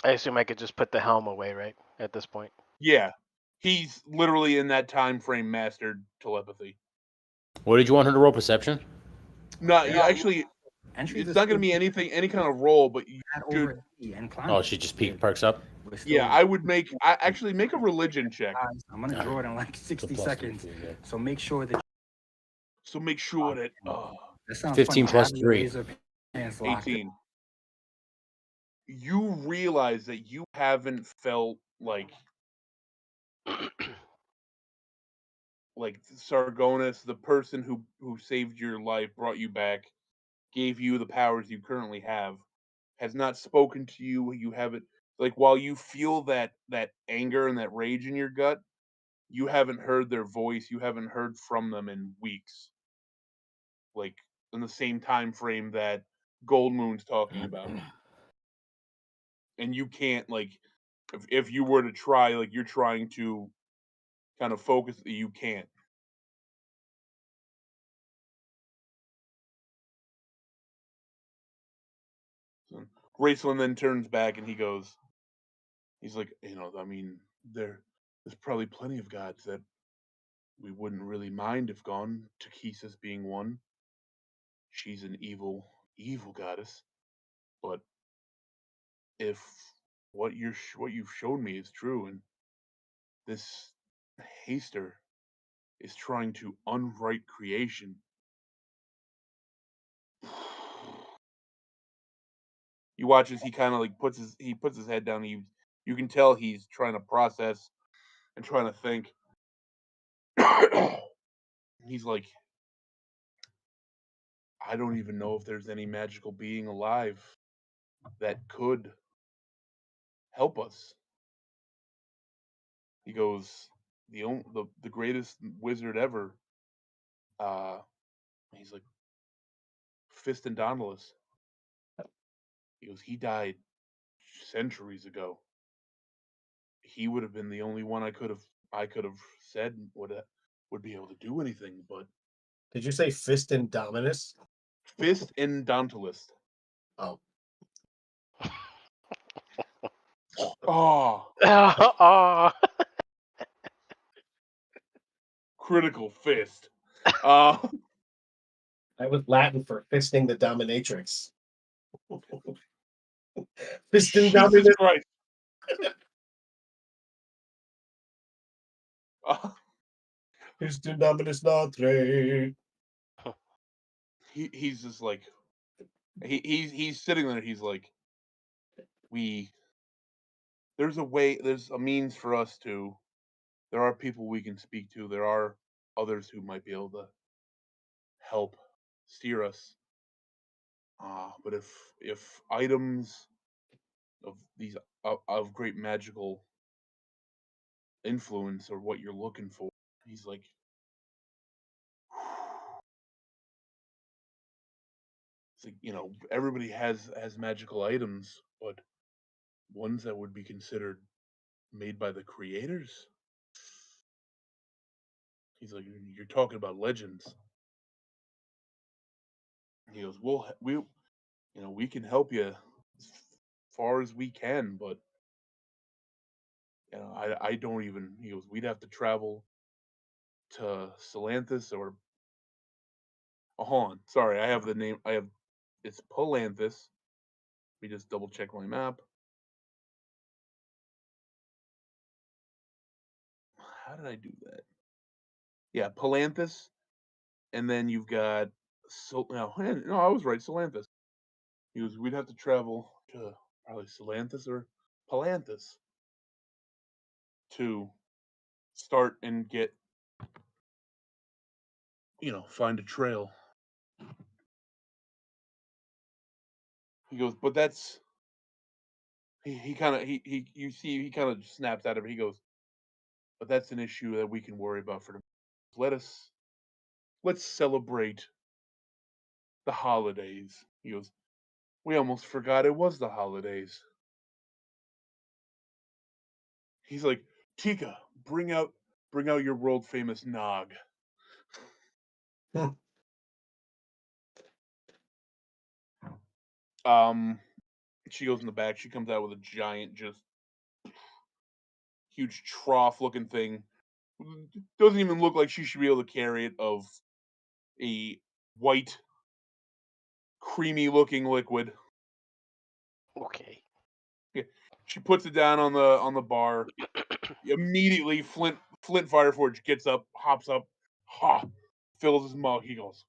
I assume I could just put the helm away, right? At this point. Yeah. He's literally in that time frame mastered telepathy. What did you want her to roll? Perception? No, you actually, Entry it's this not going to be anything, any kind of roll, but you had should. over 80 and climbed. Oh, she just perks up. We're still- Yeah, I would make. I actually make a religion check. Guys, I'm gonna draw it in like 60 plus seconds. 3, yeah. So make sure that. So make sure that That sounds 15 funny. plus Have your 3. laser pants locked. 18. You realize that you haven't felt like Sargonis, the person who saved your life, brought you back, gave you the powers you currently have, has not spoken to you. You haven't, like, while you feel that anger and that rage in your gut, you haven't heard their voice. You haven't heard from them in weeks, like in the same time frame that Gold Moon's talking about. And you can't, like, if you were to try, like, you're trying to kind of focus, you can't. So Graceland then turns back and he's like, I mean, there's probably plenty of gods that we wouldn't really mind if gone. Takisa's being one. She's an evil goddess. But if what you've shown me is true, and this Haster is trying to unwrite creation, you watch as he kind of like puts his head down. And you can tell he's trying to process and trying to think. He's like, I don't even know if there's any magical being alive that could help us. He goes, the greatest wizard ever. He's like, Fist and Dauntless. He goes, he died centuries ago. He would have been the only one I could have said would be able to do anything. But Did you say Fist and Dominus? Fist and Dauntless. Oh, Oh, Oh, critical fist. that was Latin for fisting the dominatrix. Fist and Jesus Dominus. Christ. Fist and Dominus Notre. He's just like, he's sitting there. He's like, there's a means for us to. There are people we can speak to. There are others who might be able to help steer us. But if items of these of great magical influence are what you're looking for, he's like, it's like, everybody has magical items, but ones that would be considered made by the creators. He's like, you're talking about legends. He goes, we can help you as far as we can, but I don't even. He goes, we'd have to travel to Salanthus or. Oh, hold on, sorry, I have the name. It's Palanthus. Let me just double check my map. How did I do that? Yeah, Palanthus, and then you've got no, I was right, Salanthus. He goes, we'd have to travel to probably Salanthus or Palanthus to start and get, find a trail. He goes, but that's he kind of you see he kind of snaps out of it. He goes, but that's an issue that we can worry about for the. Let's celebrate the holidays. He goes, we almost forgot it was the holidays. He's like, Tika, bring out your world famous Nog. She goes in the back. She comes out with a giant, just huge trough looking thing. Doesn't even look like she should be able to carry it. Of a white creamy-looking liquid. Okay. She puts it down on the bar. Immediately, Flint Fireforge gets up, hops up, fills his mug. He goes,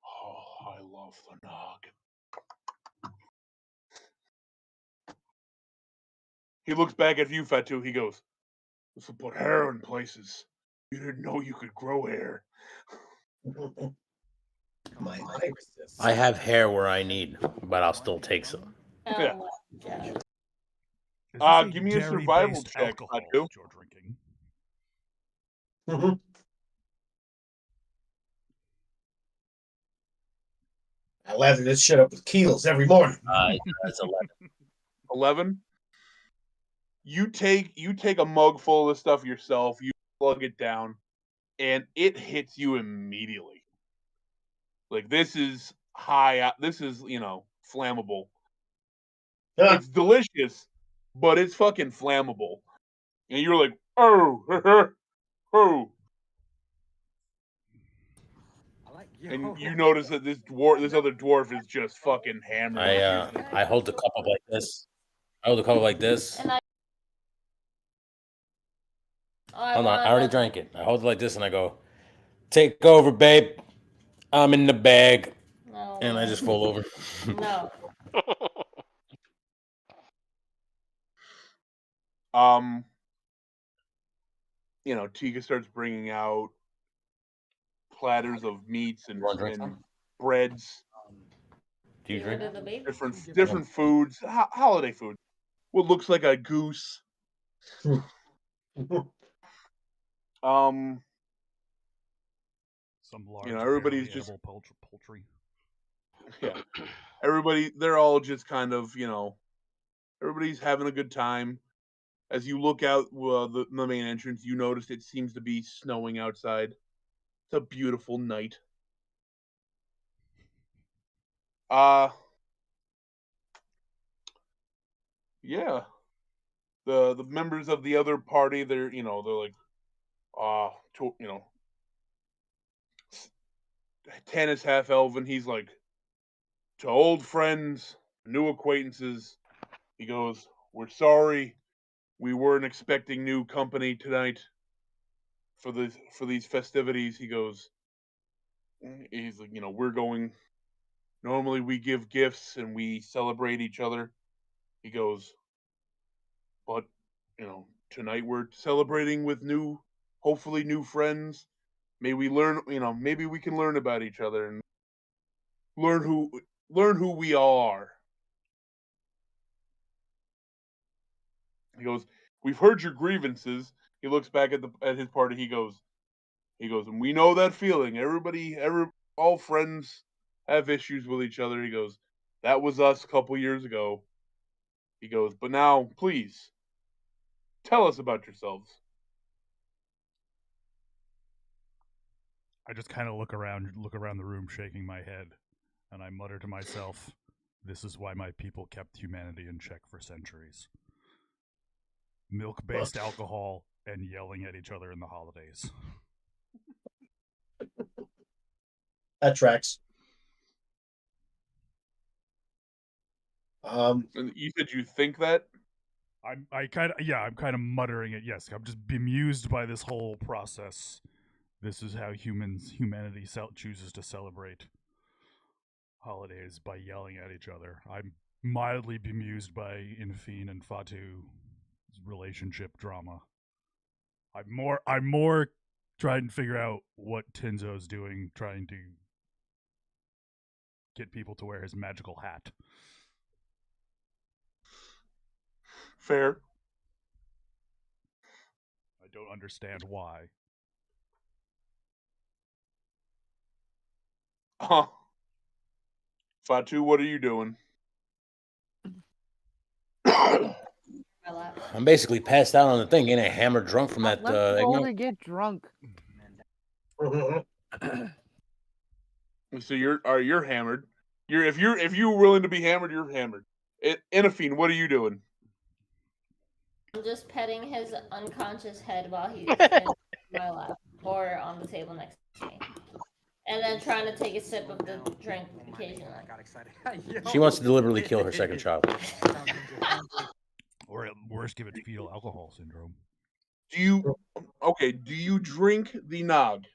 "Oh, I love the nog." He looks back at you, Fatu. He goes, "This will put hair in places. You didn't know you could grow hair." My Iris. I have hair where I need, but I'll still take some. Oh Yeah. my god. Is this Give me a survival dairy-based check, alcohol Fatu. that you're drinking? Mhm. I lather this shit up with Keels every morning. That's 11. 11. You take a mug full of this stuff yourself. You plug it down, and it hits you immediately. Like, this is high. This is flammable. Yeah. It's delicious, but it's fucking flammable. And you're like, oh, oh. And you notice that this other dwarf is just fucking hammered. I hold the cup up like this. Hold And Hold on, I already drank it. I hold it like this and I go, "Take over, babe. I'm in the bag." No. And I just fall over. No. Tika starts bringing out platters of meats and Wanna drink some? breads, Do you drink? different foods, holiday food. What looks like a goose. Some large, everybody's barely just edible poultry. yeah. They're all just kind of everybody's having a good time. As you look out the main entrance, you notice it seems to be snowing outside. It's a beautiful night. Yeah. The members of the other party, they're like, Tannis half elven. He's like, to old friends, new acquaintances. He goes, "We're sorry. We weren't expecting new company tonight for these festivities." He's like, we're going. Normally we give gifts and we celebrate each other. He goes, but tonight we're celebrating with hopefully new friends. Maybe we can learn about each other and learn who we are. He goes, "We've heard your grievances." He looks back at his party. He goes, and we know that feeling. All friends have issues with each other. He goes, that was us a couple years ago. He goes, but now, please, tell us about yourselves. I just kind of look around the room, shaking my head, and I mutter to myself, "This is why my people kept humanity in check for centuries. Milk-based alcohol and yelling at each other in the holidays." That tracks. And you said you think that? I'm kind of muttering it. Yes, I'm just bemused by this whole process. This is how humanity chooses to celebrate holidays, by yelling at each other. I'm mildly bemused by Infine and Fatu's relationship drama. I'm more trying to figure out what Tinzo's doing, trying to get people to wear his magical hat. Fair. I don't understand why. Fatu, what are you doing? I'm basically passed out on the thing, getting hammered drunk from that. Let's roll to get drunk. So you're hammered. If you're willing to be hammered, you're hammered. Inafine, what are you doing? I'm just petting his unconscious head while he's in my lap or on the table next to me. and then trying to take a sip of the drink occasionally. I got excited. She wants to deliberately kill her second child. Or at worst, give it fetal alcohol syndrome. Do you drink the nog?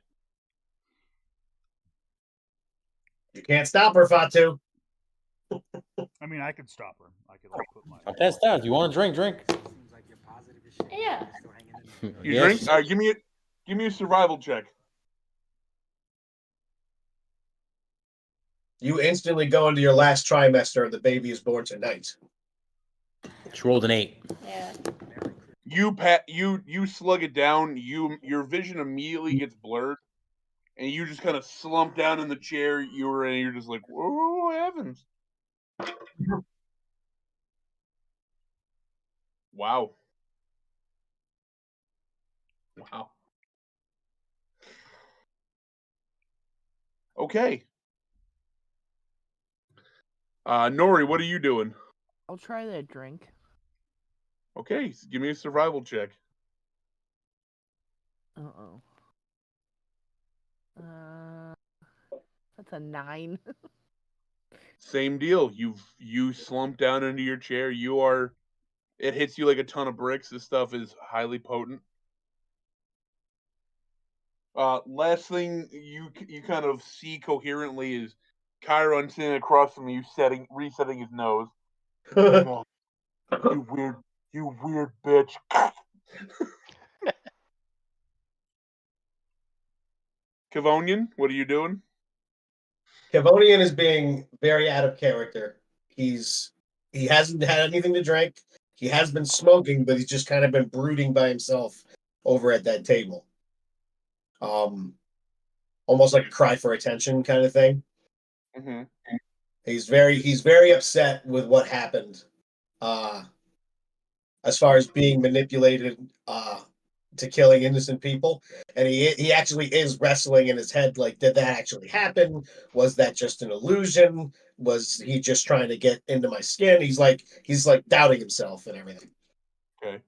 You can't stop her, Fatu. I mean, I could stop her. I could like put my. That's that. You want to drink? Drink. Yeah. You Yes. drink? All right, give me a survival check. You instantly go into your last trimester. The baby is born tonight. She rolled an 8. Yeah. You slug it down. Your vision immediately gets blurred, and you just kind of slump down in the chair you were in. You're just like, whoa, heavens! Wow. Wow. Okay. Nori, what are you doing? I'll try that drink. Okay, so give me a survival check. Uh-oh. That's a 9. Same deal. You slump down into your chair. It hits you like a ton of bricks. This stuff is highly potent. Last thing you kind of see coherently is Chiron sitting across from you, resetting his nose. Oh, you weird bitch. Kavonian, what are you doing? Kavonian is being very out of character. He hasn't had anything to drink. He has been smoking, but he's just kind of been brooding by himself over at that table. Almost like a cry for attention kind of thing. Mm-hmm. He's very upset with what happened. As far as being manipulated to killing innocent people, and he actually is wrestling in his head like, did that actually happen? Was that just an illusion? Was he just trying to get into my skin? He's like doubting himself and everything. Okay.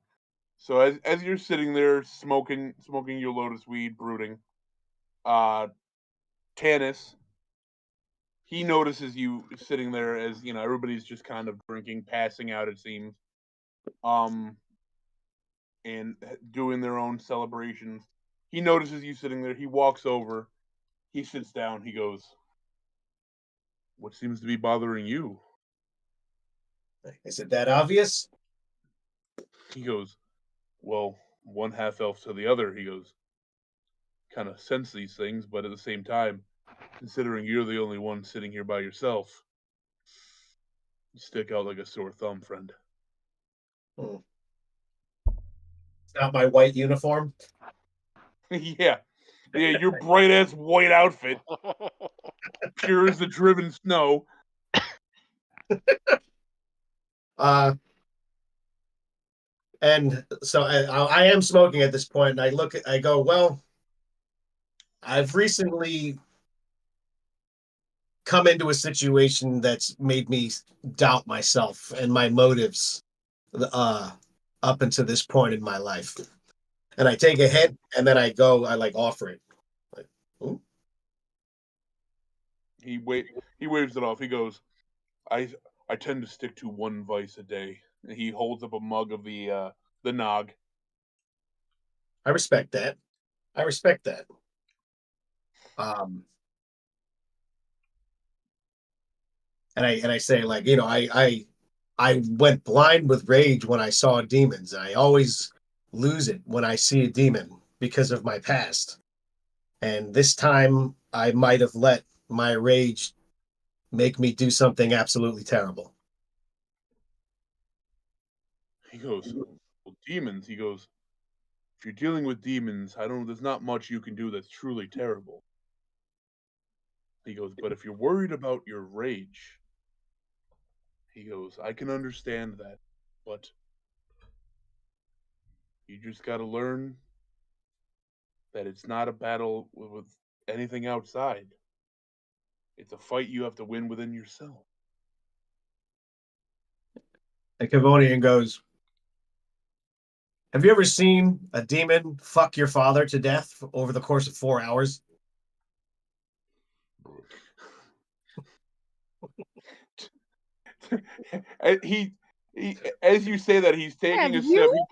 So as you're sitting there smoking your lotus weed, brooding, Tanis, he notices you sitting there as everybody's just kind of drinking, passing out, it seems, and doing their own celebrations. He notices you sitting there. He walks over. He sits down. He goes, "What seems to be bothering you?" Is it that obvious? He goes, "Well, one half elf to the other." He goes, "Kind of sense these things, but at the same time, considering you're the only one sitting here by yourself, you stick out like a sore thumb, friend." It's not my white uniform. Yeah, your bright ass white outfit, pure as the driven snow. And so I am smoking at this point, and I go, well, I've recently come into a situation that's made me doubt myself and my motives up until this point in my life. And I take a hit, and then I offer it. Like, ooh. He waves it off. He goes, I tend to stick to one vice a day. And he holds up a mug of the nog. I respect that. And I say, like, I went blind with rage when I saw demons. I always lose it when I see a demon because of my past. And this time I might have let my rage make me do something absolutely terrible. He goes, well, demons. He goes, if you're dealing with demons, there's not much you can do that's truly terrible. He goes, but if you're worried about your rage, he goes, I can understand that, but you just got to learn that it's not a battle with anything outside. It's a fight you have to win within yourself. And Kavonian goes, have you ever seen a demon fuck your father to death over the course of 4 hours? And he, as you say that, he's taking a Have sip, you?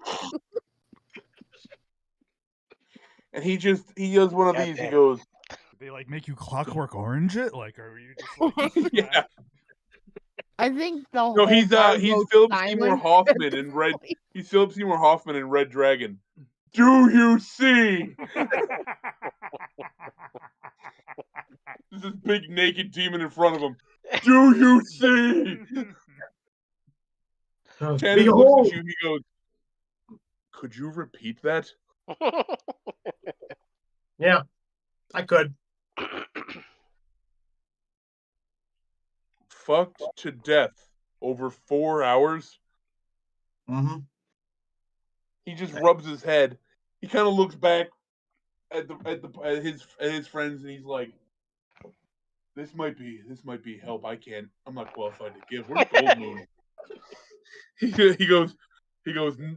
and he does one of these. He Goddamn. goes, Did they like make you Clockwork Orange it? Like, are you just like? yeah. I think the No, whole he's bar goes Philip Seymour silent Hoffman at in this Red. point. He's Philip Seymour Hoffman in Red Dragon. Do you see? There's this big naked demon in front of him. Do you see? Tanner looks Behold, at you. He goes, "Could you repeat that?" yeah, I could. Fucked to death over 4 hours. Mm-hmm. He just rubs his head. He kind of looks back at his friends, and he's like, "This might be help. I'm not qualified to give. Where's Gold Moon?" he goes,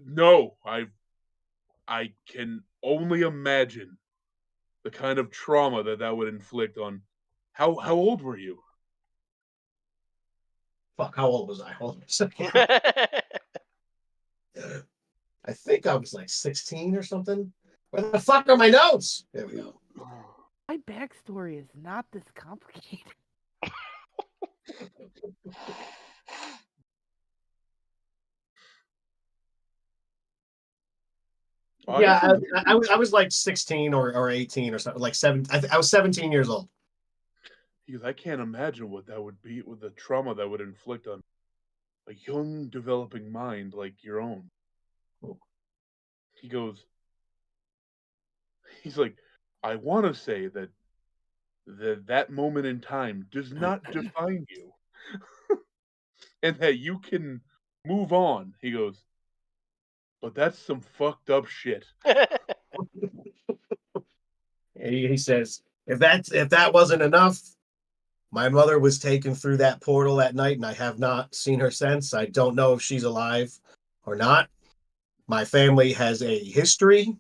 "No, I can only imagine the kind of trauma that would inflict on. How old were you?" Fuck, how old was I? Hold on a second. I think I was like 16 or something. Where the fuck are my notes? There we go. My backstory is not this complicated. Oh, Yeah, guess I was like 16 or 18 or something. Like seven. I was 17 years old. he goes, "I can't imagine what that would be with the trauma that would inflict on a young developing mind like your own." He goes, he's like, "I want to say that moment in time does not define you, and that you can move on." He goes, "But that's some fucked up shit." He says, if that wasn't enough, my mother was taken through that portal that night, and I have not seen her since. I don't know if she's alive or not. My family has a history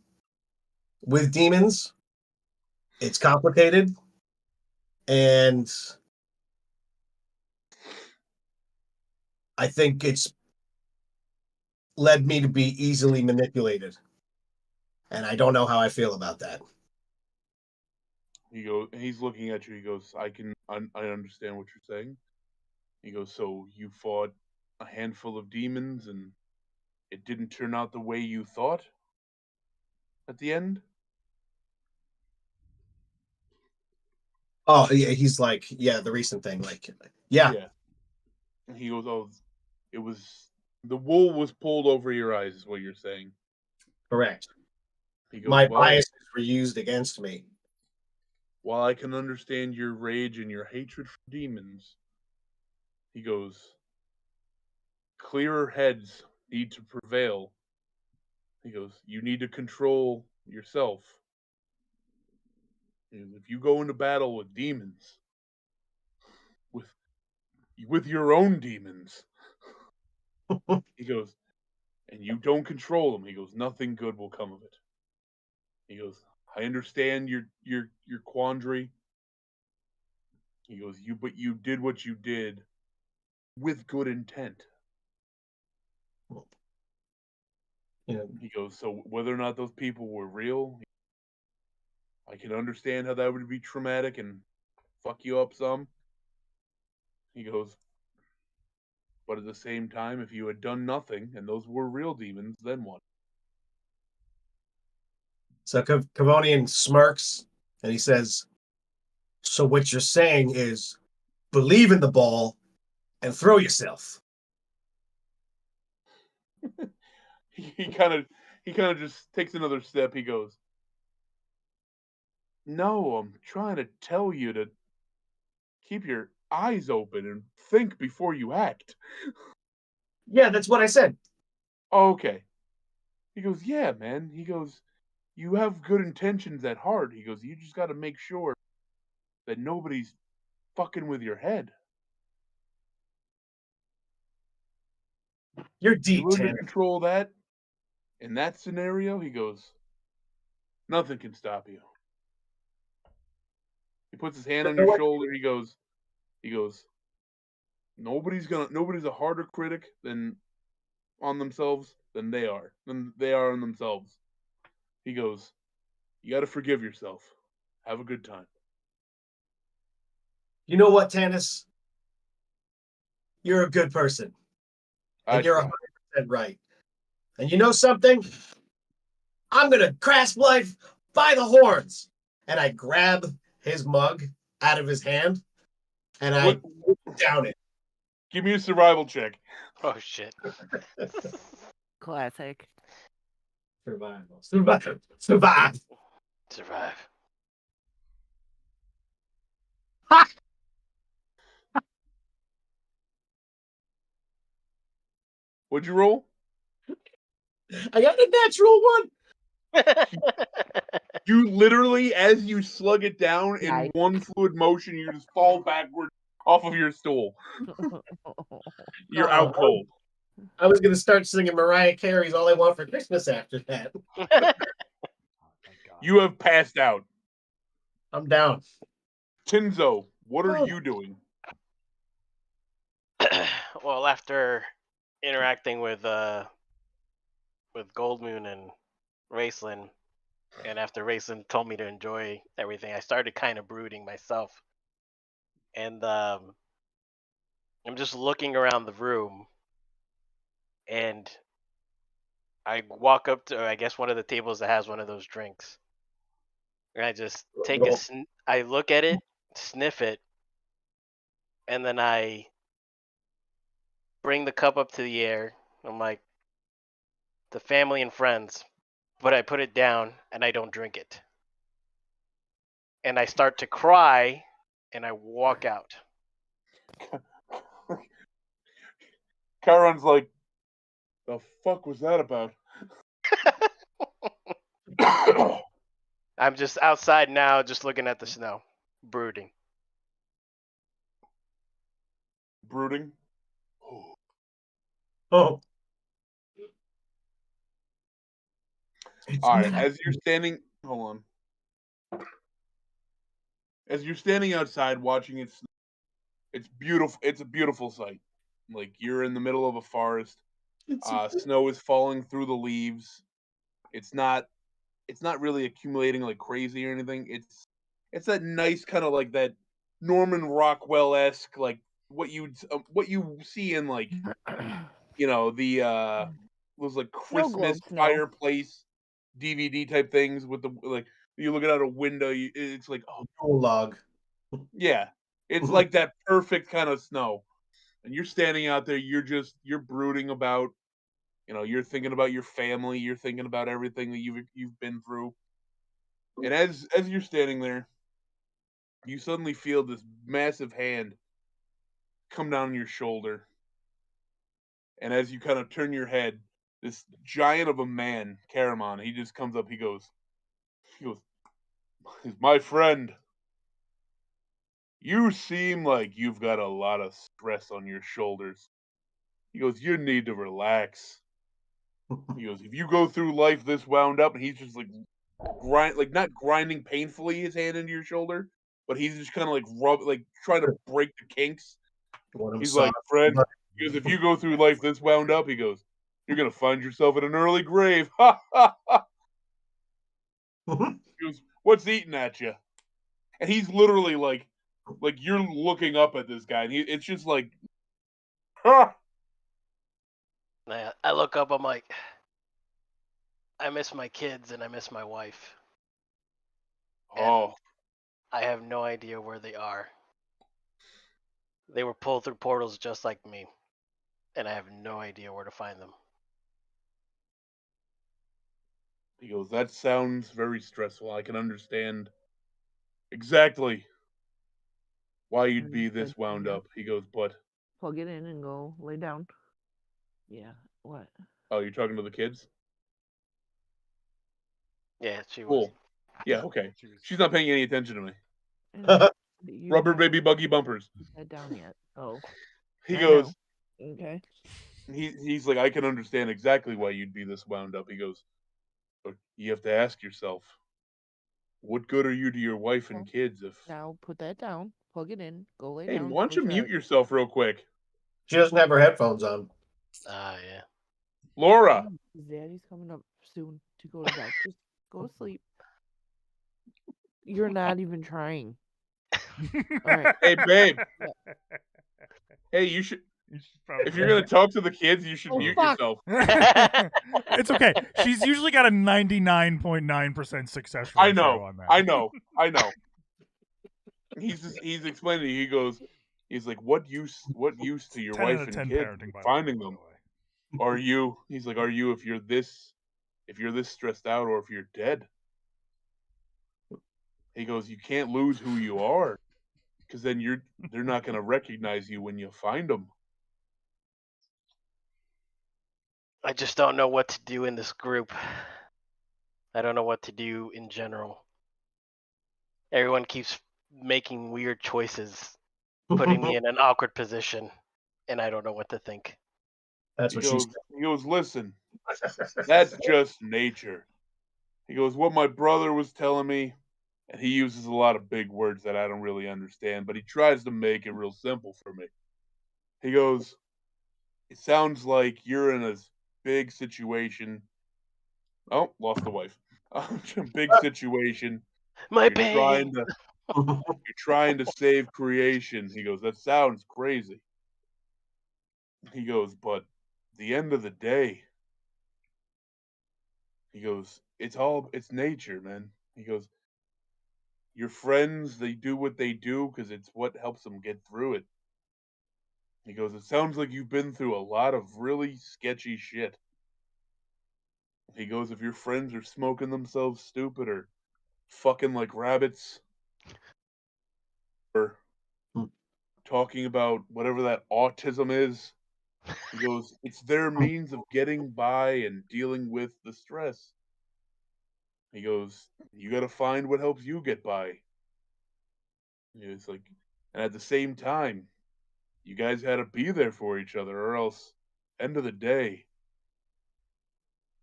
with demons. It's complicated, and I think it's led me to be easily manipulated. And I don't know how I feel about that. He's looking at you. He goes, I understand what you're saying." He goes, "So you fought a handful of demons and it didn't turn out the way you thought at the end?" Oh, yeah, he's like, yeah, the recent thing, like, yeah, Yeah. And he goes, "Oh, it was the wool was pulled over your eyes," is what you're saying. correct. He goes, My "Well, biases were used against me. while I can understand your rage and your hatred for demons," he goes, "clearer heads need to prevail." He goes, "You need to control yourself. And if you go into battle with demons, with your own demons," he goes, "and you don't control them," he goes, "nothing good will come of it." He goes, "I understand your quandary." He goes, but you did what you did with good intent." You know, He goes, "So whether or not those people were real, I can understand how that would be traumatic and fuck you up some." He goes, "But at the same time, if you had done nothing and those were real demons, then what?" so Cavonian smirks and he says, so what you're saying is believe in the ball and throw yourself. he kind of just takes another step. He goes, "No, I'm trying to tell you to keep your eyes open and think before you act." Yeah, that's what I said. "Oh, okay." He goes, "Yeah, man." He goes, "You have good intentions at heart." He goes, "You just got to make sure that nobody's fucking with your head." You're You deep, learn to Tanner. control that. In that scenario, he goes, nothing can stop you. He puts his hand on your shoulder. He goes, Nobody's a harder critic on themselves than they are on themselves. He goes, you got to forgive yourself. Have a good time. You know what, Tannis? You're a good person. And you're 100% right. And you know something? I'm going to grasp life by the horns. And I grab his mug out of his hand and I down it. Give me a survival check. Oh shit. Classic. Survival. Survive. Survive. Survive. What'd you roll? I got a natural one. You literally, as you slug it down in Nice. one fluid motion, you just fall backward off of your stool. You're out cold. I was going to start singing Mariah Carey's All I Want for Christmas after that. You have passed out. I'm down. Tinzo, what are you doing? Well, after interacting with Goldmoon and Raceland, and after Raceland told me to enjoy everything, I started kind of brooding myself. And I'm just looking around the room, and I walk up to, I guess, one of the tables that has one of those drinks. And I just take I look at it, sniff it, and then I bring the cup up to the air. I'm like, the family and friends, but I put it down and I don't drink it. And I start to cry and I walk out. Chiron's like, the fuck was that about? I'm just outside now, just looking at the snow, brooding. Brooding? Oh. All right, as you're standing, hold on. As you're standing outside watching it, it's beautiful. It's a beautiful sight. Like you're in the middle of a forest. Snow is falling through the leaves. It's not really accumulating like crazy or anything. It's that nice kind of like that Norman Rockwell-esque, like what you see in like the those like Christmas globe snow. fireplace DVD type things with the like you looking out a window. It's like, oh, log. Yeah, it's like that perfect kind of snow, and you're standing out there. You're brooding about, you're thinking about your family. You're thinking about everything that you've been through. And as you're standing there, you suddenly feel this massive hand come down on your shoulder. And as you kind of turn your head, this giant of a man, Caramon, he just comes up. He goes, my friend, you seem like you've got a lot of stress on your shoulders. He goes, you need to relax. He goes, if you go through life this wound up, and he's just like not grinding painfully his hand into your shoulder, but he's just kind of like trying to break the kinks. He's like, friend, he goes, if you go through life this wound up, he goes, you're gonna find yourself in an early grave. Ha ha ha. He goes, what's eating at you? And he's literally like you're looking up at this guy, and it's just like, ha. I look up, I'm like, I miss my kids and I miss my wife. Oh. And I have no idea where they are. They were pulled through portals just like me, and I have no idea where to find them. He goes, that sounds very stressful. I can understand exactly why you'd be this wound up. He goes, but... Plug it in and go lay down. Yeah, what? Oh, you're talking to the kids? Yeah, she was. Cool. Yeah, okay. She's not paying any attention to me. Rubber baby buggy bumpers. Head down yet? Oh. He goes, okay. He's like, I can understand exactly why you'd be this wound up. He goes, but you have to ask yourself, what good are you to your wife and kids if... Now put that down, plug it in, go lay Hey, down. why don't you mute yourself real quick? She doesn't have her headphones on. Ah, yeah. Laura. Daddy's coming up soon to go to bed. Just go to sleep. You're not even trying. Alright. Hey, babe. Hey, you should. If you're gonna talk to the kids, you should Oh, mute fuck. yourself. It's okay. She's usually got a 99.9% success I ratio know. on that. I know. He's explaining. He goes. He's like, what use to your 10 wife out of and 10 kids parenting, by the way, finding by them? the way. Are you? He's like, are you if you're this stressed out, or if you're dead? He goes, you can't lose who you are, because then they're not gonna recognize you when you find them. I just don't know what to do in this group. I don't know what to do in general. Everyone keeps making weird choices, putting me in an awkward position, and I don't know what to think. That's He what she goes, said. listen, that's just nature. He goes, what my brother was telling me, and he uses a lot of big words that I don't really understand, but he tries to make it real simple for me. He goes, it sounds like you're in a big situation. Oh, lost the wife. Big situation. My You're pain. trying to save creation. He goes, that sounds crazy. He goes, but the end of the day, he goes, it's nature, man. He goes, your friends, they do what they do because it's what helps them get through it. He goes, it sounds like you've been through a lot of really sketchy shit. He goes, if your friends are smoking themselves stupid or fucking like rabbits or talking about whatever that autism is, he goes, it's their means of getting by and dealing with the stress. He goes, you got to find what helps you get by. It's like, and at the same time, you guys had to be there for each other, or else, end of the day,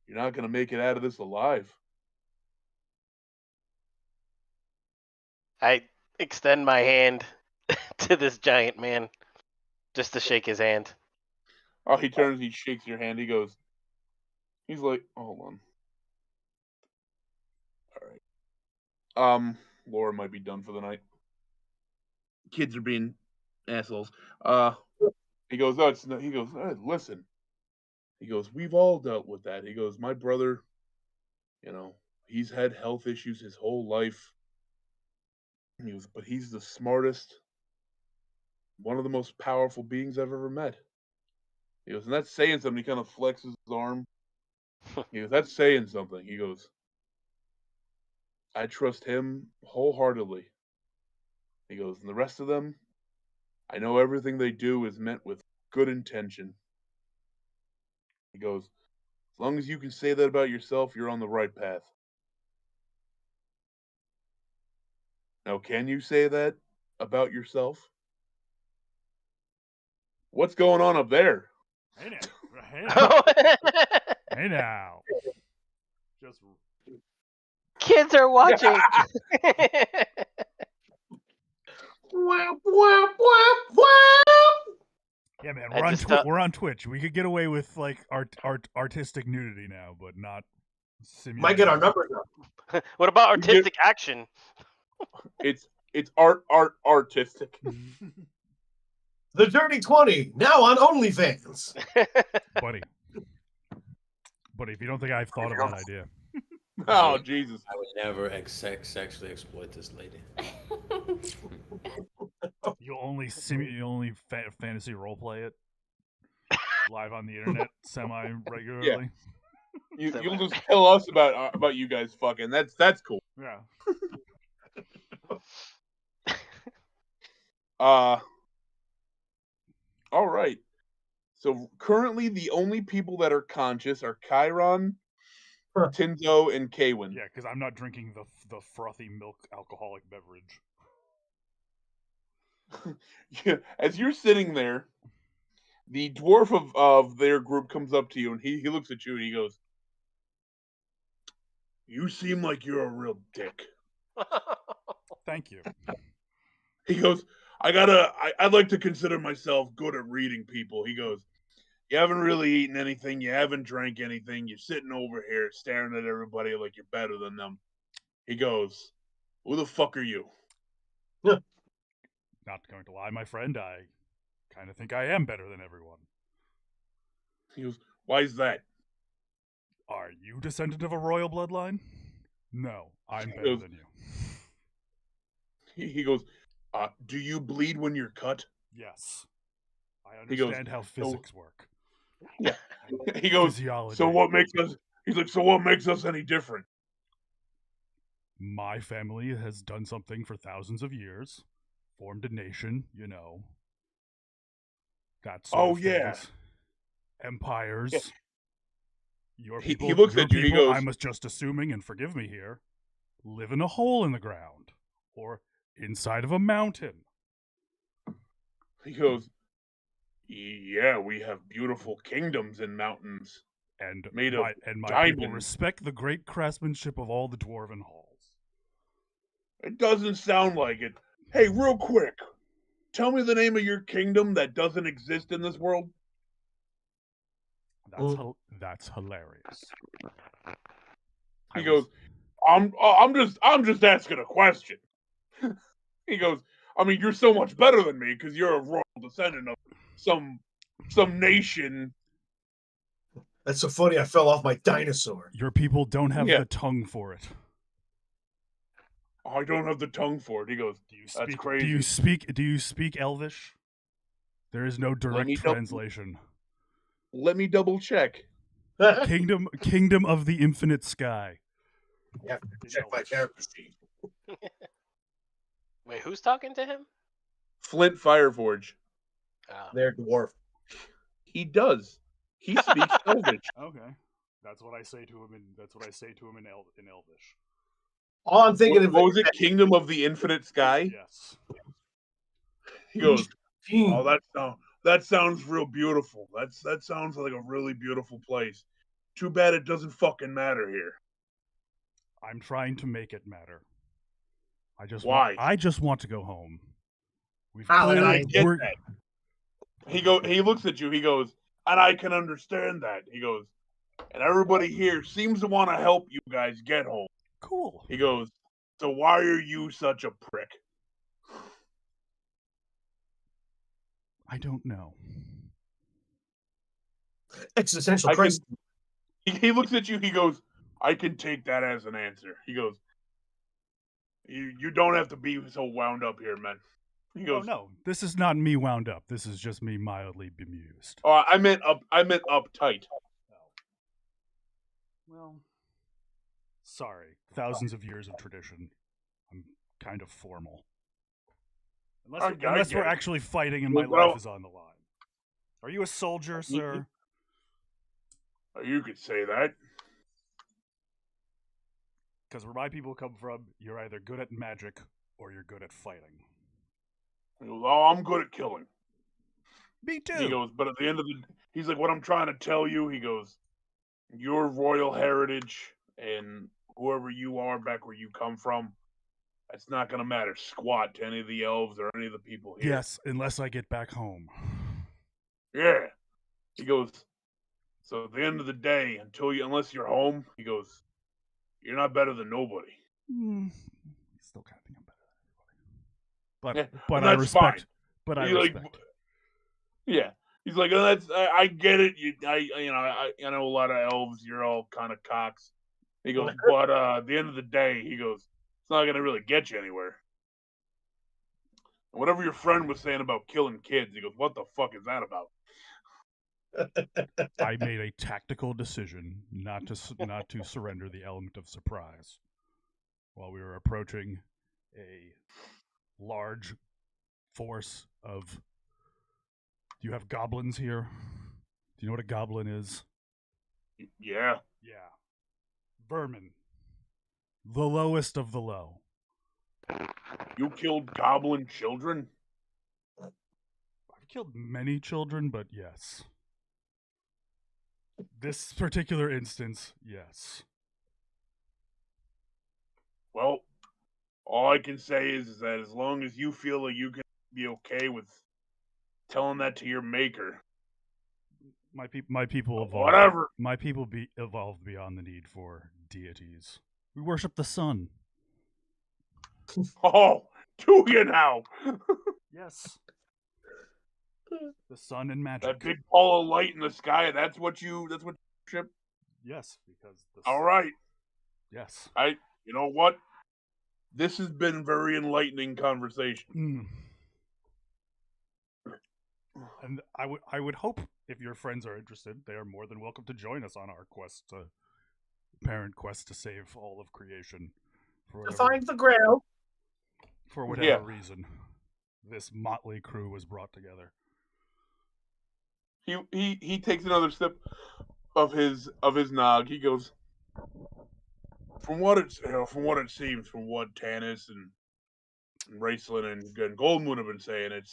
you're not going to make it out of this alive. I extend my hand to this giant man just to shake his hand. Oh, he turns, he shakes your hand. He goes, he's like, hold on. All right. Laura might be done for the night. Kids are being assholes. He goes, oh, it's no, he goes, listen. He goes, we've all dealt with that. He goes, my brother, he's had health issues his whole life. He goes, but he's the smartest, one of the most powerful beings I've ever met. He goes, and that's saying something. He kind of flexes his arm. He goes, that's saying something. He goes, I trust him wholeheartedly. He goes, and the rest of them, I know everything they do is meant with good intention. He goes, as long as you can say that about yourself, you're on the right path. Now, can you say that about yourself? What's going on up there? Hey now. Hey now. Hey now. Just Kids are watching. yeah, man. I just, We're on Twitch. We could get away with like artistic nudity now, but not simulated. Might get our numbers up. What about artistic action? It's artistic. The Dirty 20, now on OnlyFans. Buddy, if you don't think I've thought of that idea. Oh, Jesus. I would never sexually exploit this lady. You'll only fantasy roleplay it live on the internet semi-regularly. You'll just tell us about you guys fucking. That's cool. Yeah. All right. So currently the only people that are conscious are Chiron, Tinzo, and Kaywin. Yeah, because I'm not drinking the frothy milk alcoholic beverage. Yeah, as you're sitting there, the dwarf of their group comes up to you and he looks at you and he goes, you seem like you're a real dick. Thank you. He goes, I'd like to consider myself good at reading people. He goes, you haven't really eaten anything, you haven't drank anything, you're sitting over here staring at everybody like you're better than them. He goes, who the fuck are you? Not going to lie, my friend, I kind of think I am better than everyone. He goes, why is that? Are you descendant of a royal bloodline? No, I'm better goes- than you. He goes, do you bleed when you're cut? Yes. I He goes, understand how physics work. Yeah. He goes, Physiology. so what makes us, he's like, so what makes us any different? My family has done something for thousands of years. Formed a nation, you know. That sort Oh, of yeah. things. Empires. Yeah. Your He people, looks your at you, he people, goes- I'm just assuming, and forgive me here, live in a hole in the ground. Or inside of a mountain. He goes, yeah, we have beautiful kingdoms and mountains. And Made my, of and my people diamond. respect the great craftsmanship of all the dwarven halls. It doesn't sound like it. Hey, real quick, tell me the name of your kingdom that doesn't exist in this world. That's hilarious. He goes, I'm just asking a question. He goes, I mean, you're so much better than me because you're a royal descendant of some nation. That's so funny. I fell off my dinosaur. Your people don't have Yeah. the tongue for it. I don't have the tongue for it. He goes, Do you that's speak? crazy. Do you speak Elvish? There is no direct me double- translation. Let me double check. Kingdom of the Infinite Sky. You have to check my character sheet. Wait, who's talking to him? Flint Fireforge. Oh. They're dwarf. He does. He speaks Elvish. Okay, that's what I say to him in Elvish. All I'm thinking What of was it? Kingdom of the Infinite Sky? Yes. He goes, oh, that sounds real beautiful. That sounds like a really beautiful place. Too bad it doesn't fucking matter here. I'm trying to make it matter. Why? I just want to go home. We've How did clearly- I get we're- that? He looks at you. He goes, and I can understand that. He goes, and everybody here seems to want to help you guys get home. Cool. He goes, so why are you such a prick? I don't know. Existential I can- crisis. He looks at you. He goes, I can take that as an answer. He goes, you don't have to be so wound up here, man. He Oh goes, no, this is not me wound up. This is just me mildly bemused. oh, I meant uptight. Well, sorry. Thousands of years of tradition. I'm kind of formal. Unless, I unless get we're it. actually fighting and my Well, life is on the line. Are you a soldier, sir? You could say that. Because where my people come from, you're either good at magic or you're good at fighting. He goes, oh, I'm good at killing. Me too. He goes, but at the end of the, he's like, what I'm trying to tell you, he goes, your royal heritage and whoever you are back where you come from, it's not going to matter squat to any of the elves or any of the people here. Yes, unless I get back home. Yeah. He goes, so at the end of the day, unless you're home, he goes, you're not better than nobody. Still kind of think I'm better than everybody. Yeah, But and I that's respect. fine. But I He's like, respect. yeah. He's like, oh, I get it. I know a lot of elves. You're all kind of cocks. He goes, but at the end of the day, he goes, it's not gonna really get you anywhere. And whatever your friend was saying about killing kids, he goes, what the fuck is that about? I made a tactical decision not to surrender the element of surprise while we were approaching a large force of. Do you have goblins here? Do you know what a goblin is? Yeah. Yeah. Vermin. The lowest of the low. You killed goblin children? I've killed many children, but yes. This particular instance, yes. Well, all I can say is that as long as you feel like you can be okay with telling that to your maker. My people evolved. Whatever. My people evolved beyond the need for deities. We worship the sun. Oh, do you now? Yes. The sun and magic. That big ball of light in the sky. That's what you worship. Yes, because All right. Yes. You know what? This has been very enlightening conversation. And I would hope if your friends are interested, they are more than welcome to join us on our parent quest to save all of creation. To find the Grail. For whatever reason, this motley crew was brought together. He takes another sip of his nog. He goes, from what it seems, from what Tanis and Raceland and Goldenwood have been saying, it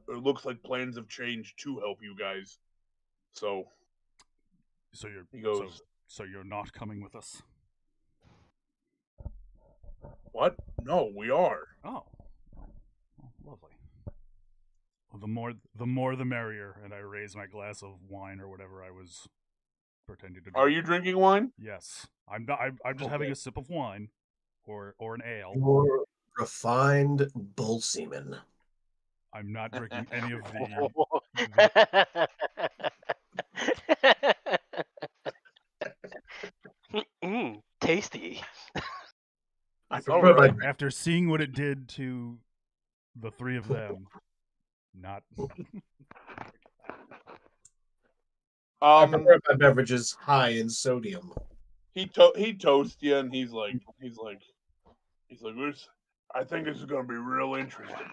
looks like plans have changed to help you guys. So you're not coming with us? What? No, we are. Oh, lovely. Well, the more the merrier. And I raise my glass of wine or whatever I was pretending to drink. Are you drinking wine? Yes, I'm not. I'm just having a sip of wine, or an ale. You're refined bull semen. I'm not drinking any of the. Tasty. After seeing what it did to the three of them, not. I prefer my beverages high in sodium. He toasts you, and he's like, I think this is gonna be real interesting.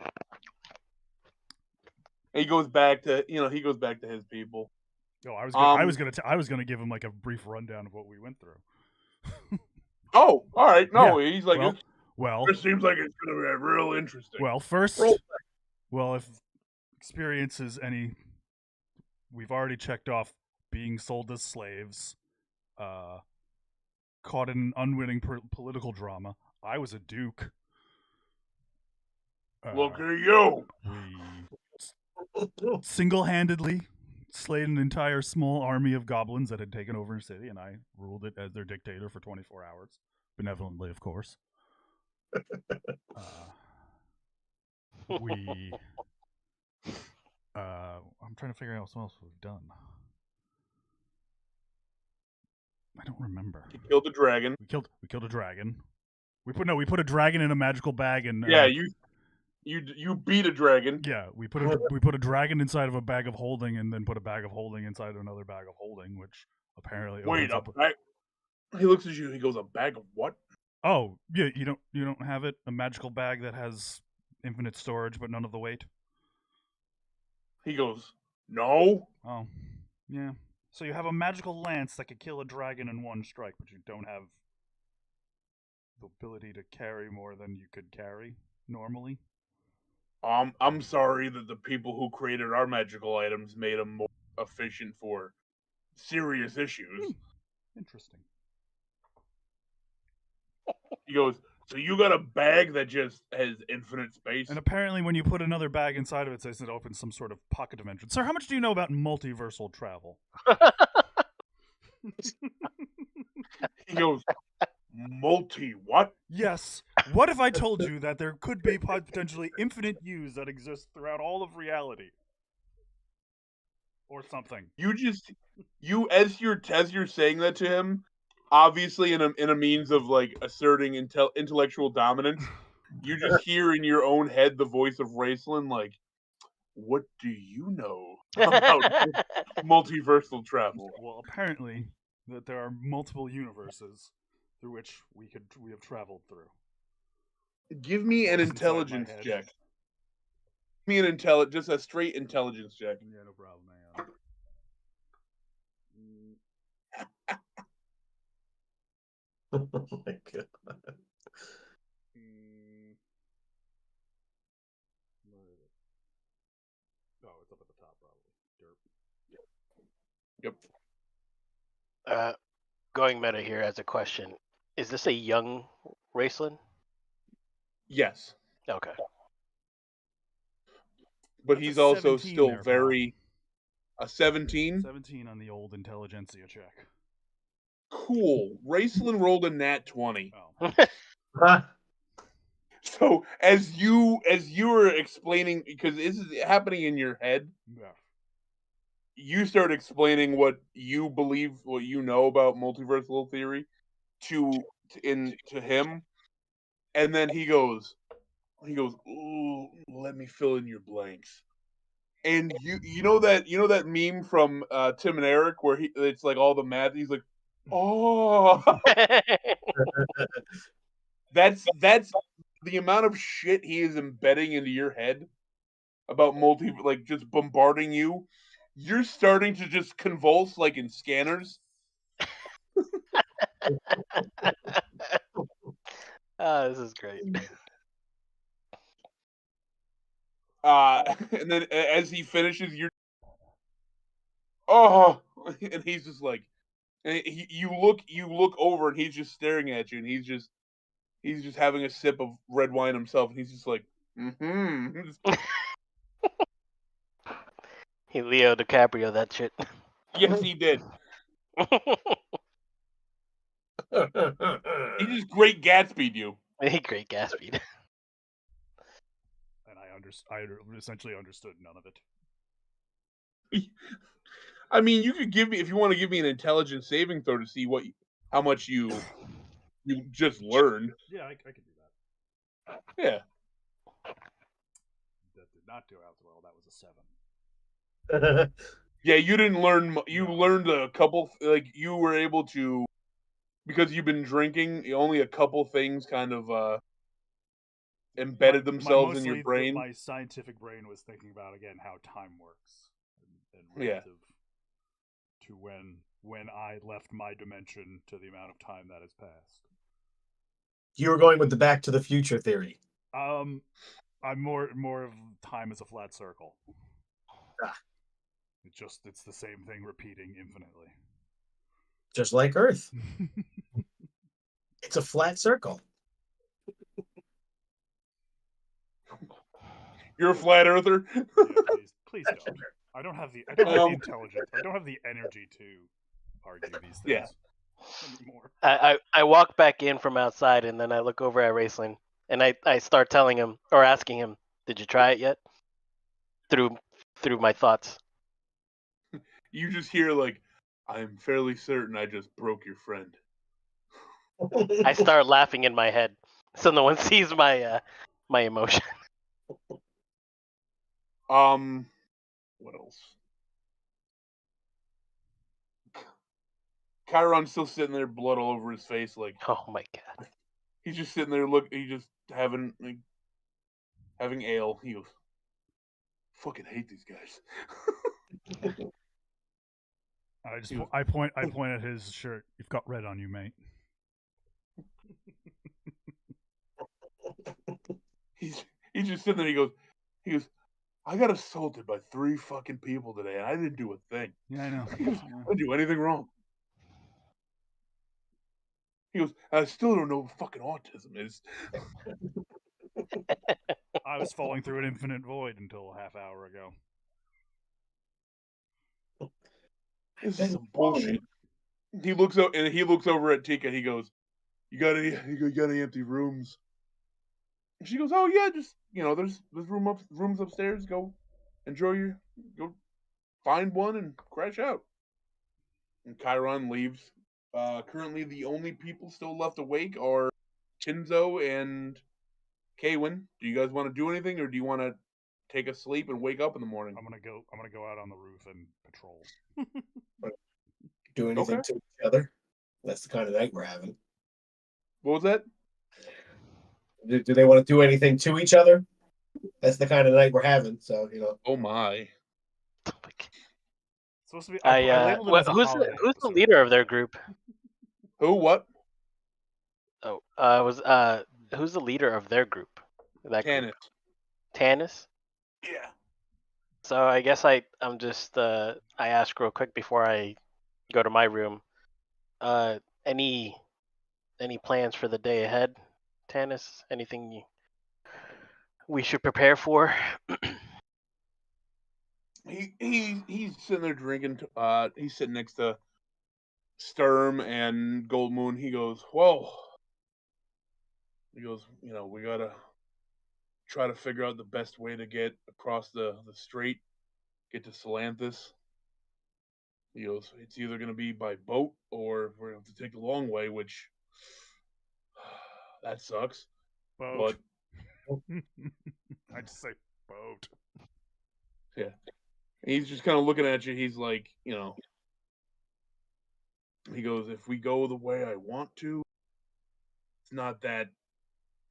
He goes back to his people. Oh, I was gonna give him like a brief rundown of what we went through. Oh, all right. No, Yeah. he's like, well, it seems like it's gonna be real interesting. Well, first, if experience is any, we've already checked off being sold as slaves, caught in an unwitting political drama. I was a duke. Look at you! We single-handedly slayed an entire small army of goblins that had taken over a city, and I ruled it as their dictator for 24 hours. Benevolently, of course. I'm trying to figure out what else we've done. I don't remember. You killed a dragon. We killed a dragon. We put a dragon in a magical bag and you beat a dragon. Yeah, we put a dragon inside of a bag of holding and then put a bag of holding inside of another bag of holding, which apparently he looks at you. He goes, "A bag of what?" Oh, yeah, you don't have it? A magical bag that has infinite storage but none of the weight? He goes, "No." Oh, yeah. So you have a magical lance that could kill a dragon in one strike, but you don't have the ability to carry more than you could carry normally? I'm sorry that the people who created our magical items made them more efficient for serious issues. Interesting. He goes, so you got a bag that just has infinite space? And apparently when you put another bag inside of it, it says it opens some sort of pocket dimension. Sir, how much do you know about multiversal travel? He goes, what? Yes. What if I told you that there could be potentially infinite U's that exist throughout all of reality? Or something. As you're saying that to him, obviously in a means of like asserting intellectual dominance, you just hear in your own head the voice of Raceland like, what do you know about multiversal travel? Well, apparently that there are multiple universes through which we have traveled through. Give me an intelligence check. Give me just a straight intelligence check. Yeah, no problem, man. Oh my god. Oh, it's up at the top, probably. Derp. Yep. Going meta here as a question. Is this a young Raceland? Yes. Okay. but That's he's a also 17 still there, pal. very a 17. 17 on the old intelligentsia check. Cool. Raceland rolled a nat 20. Oh. Huh? So as you were explaining, because this is happening in your head, Yeah. you start explaining what you believe, what you know about multiversal theory to him, and then he goes, "Ooh, let me fill in your blanks." And you know that meme from Tim and Eric where it's like all the math. He's like, "Oh." That's the amount of shit he is embedding into your head about like just bombarding you. You're starting to just convulse like in Scanners. Oh, this is great. And then as he finishes, and he's just like, and you look over, and he's just staring at you, and he's just having a sip of red wine himself, and he's just like, He Leo DiCaprio that shit. Yes, he did. He just great Gatsby'd you. He great gas speed. And I essentially understood none of it. I mean, you could give me, if you want to give me an intelligence saving throw to see how much you just learned. Yeah, I could do that. Yeah. That did not do out well. That was a 7. Yeah, you didn't learn. You No. learned a couple. Like you were able to, because you've been drinking. Only a couple things kind of embedded themselves in your brain. My scientific brain was thinking about again how time works, and Yeah. relative to when I left my dimension to the amount of time that has passed. You were going with the Back to the Future theory. I'm more of time as a flat circle. Ah. It's the same thing repeating infinitely. Just like Earth. It's a flat circle. You're a flat earther. Yeah, please don't. I don't have the intelligence. I don't have the energy to argue these things Yeah. anymore. I walk back in from outside, and then I look over at Raceland, and I start telling him or asking him, "Did you try it yet?" Through my thoughts. You just hear like, "I'm fairly certain I just broke your friend." I start laughing in my head, so no one sees my my emotion. What else? Chiron's still sitting there, blood all over his face, like Oh my god. he's just sitting there. He's just having ale. He goes, "Fucking hate these guys." I point at his shirt. You've got red on you, mate. He's just sitting there. He goes, "I got assaulted by 3 fucking people today, and I didn't do a thing. Yeah, I know. I didn't do anything wrong." He goes, "I still don't know what fucking autism is." I was falling through an infinite void until a half hour ago. This is some bullshit. He looks over at Tika. He goes, "You got any empty rooms?" And she goes, "Oh yeah, just there's rooms upstairs. Go find one and crash out." And Chiron leaves. Currently, the only people still left awake are Chinzo and Kaywin. Do you guys want to do anything, or do you want to take a sleep and wake up in the morning? I'm gonna go out on the roof and patrol. Do anything to each other? That's the kind of night we're having. What was that? Do they want to do anything to each other? That's the kind of night we're having. So Oh my! It's supposed to be. I labeled it as a who's holiday the episode. leader of their group? Who? What? Oh, who's the leader of their group? That Tannis. group? Tannis? Yeah. So I guess I'm just I ask real quick before I go to my room. Any plans for the day ahead, Tannis? Anything we should prepare for? he's sitting there drinking. He's sitting next to Sturm and Gold Moon. He goes, "Well," he goes, we gotta try to figure out the best way to get across the strait, get to Salanthus. He goes, it's either gonna be by boat or we're gonna have to take the long way, which that sucks. Boat. I just say boat. Yeah. He's just kind of looking at you. He's like, he goes, if we go the way I want to, it's not that.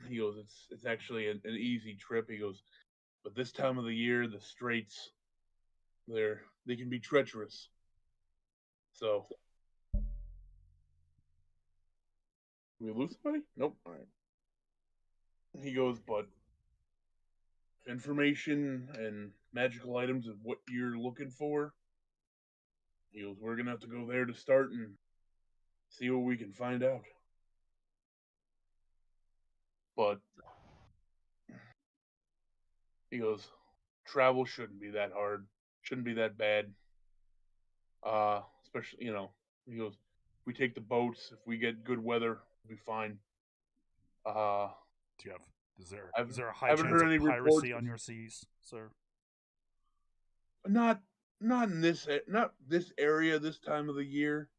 He goes, it's actually an easy trip. He goes, but this time of the year, the straits, they can be treacherous. So, we lose somebody? Nope. All right. He goes, but information and magical items of what you're looking for. He goes, we're gonna have to go there to start and see what we can find out. But he goes, travel shouldn't be that hard, shouldn't be that bad. Especially, he goes, if we take the boats, if we get good weather, we'll be fine. Is there a high chance heard of any piracy reports on your seas, sir? Not in this area this time of the year.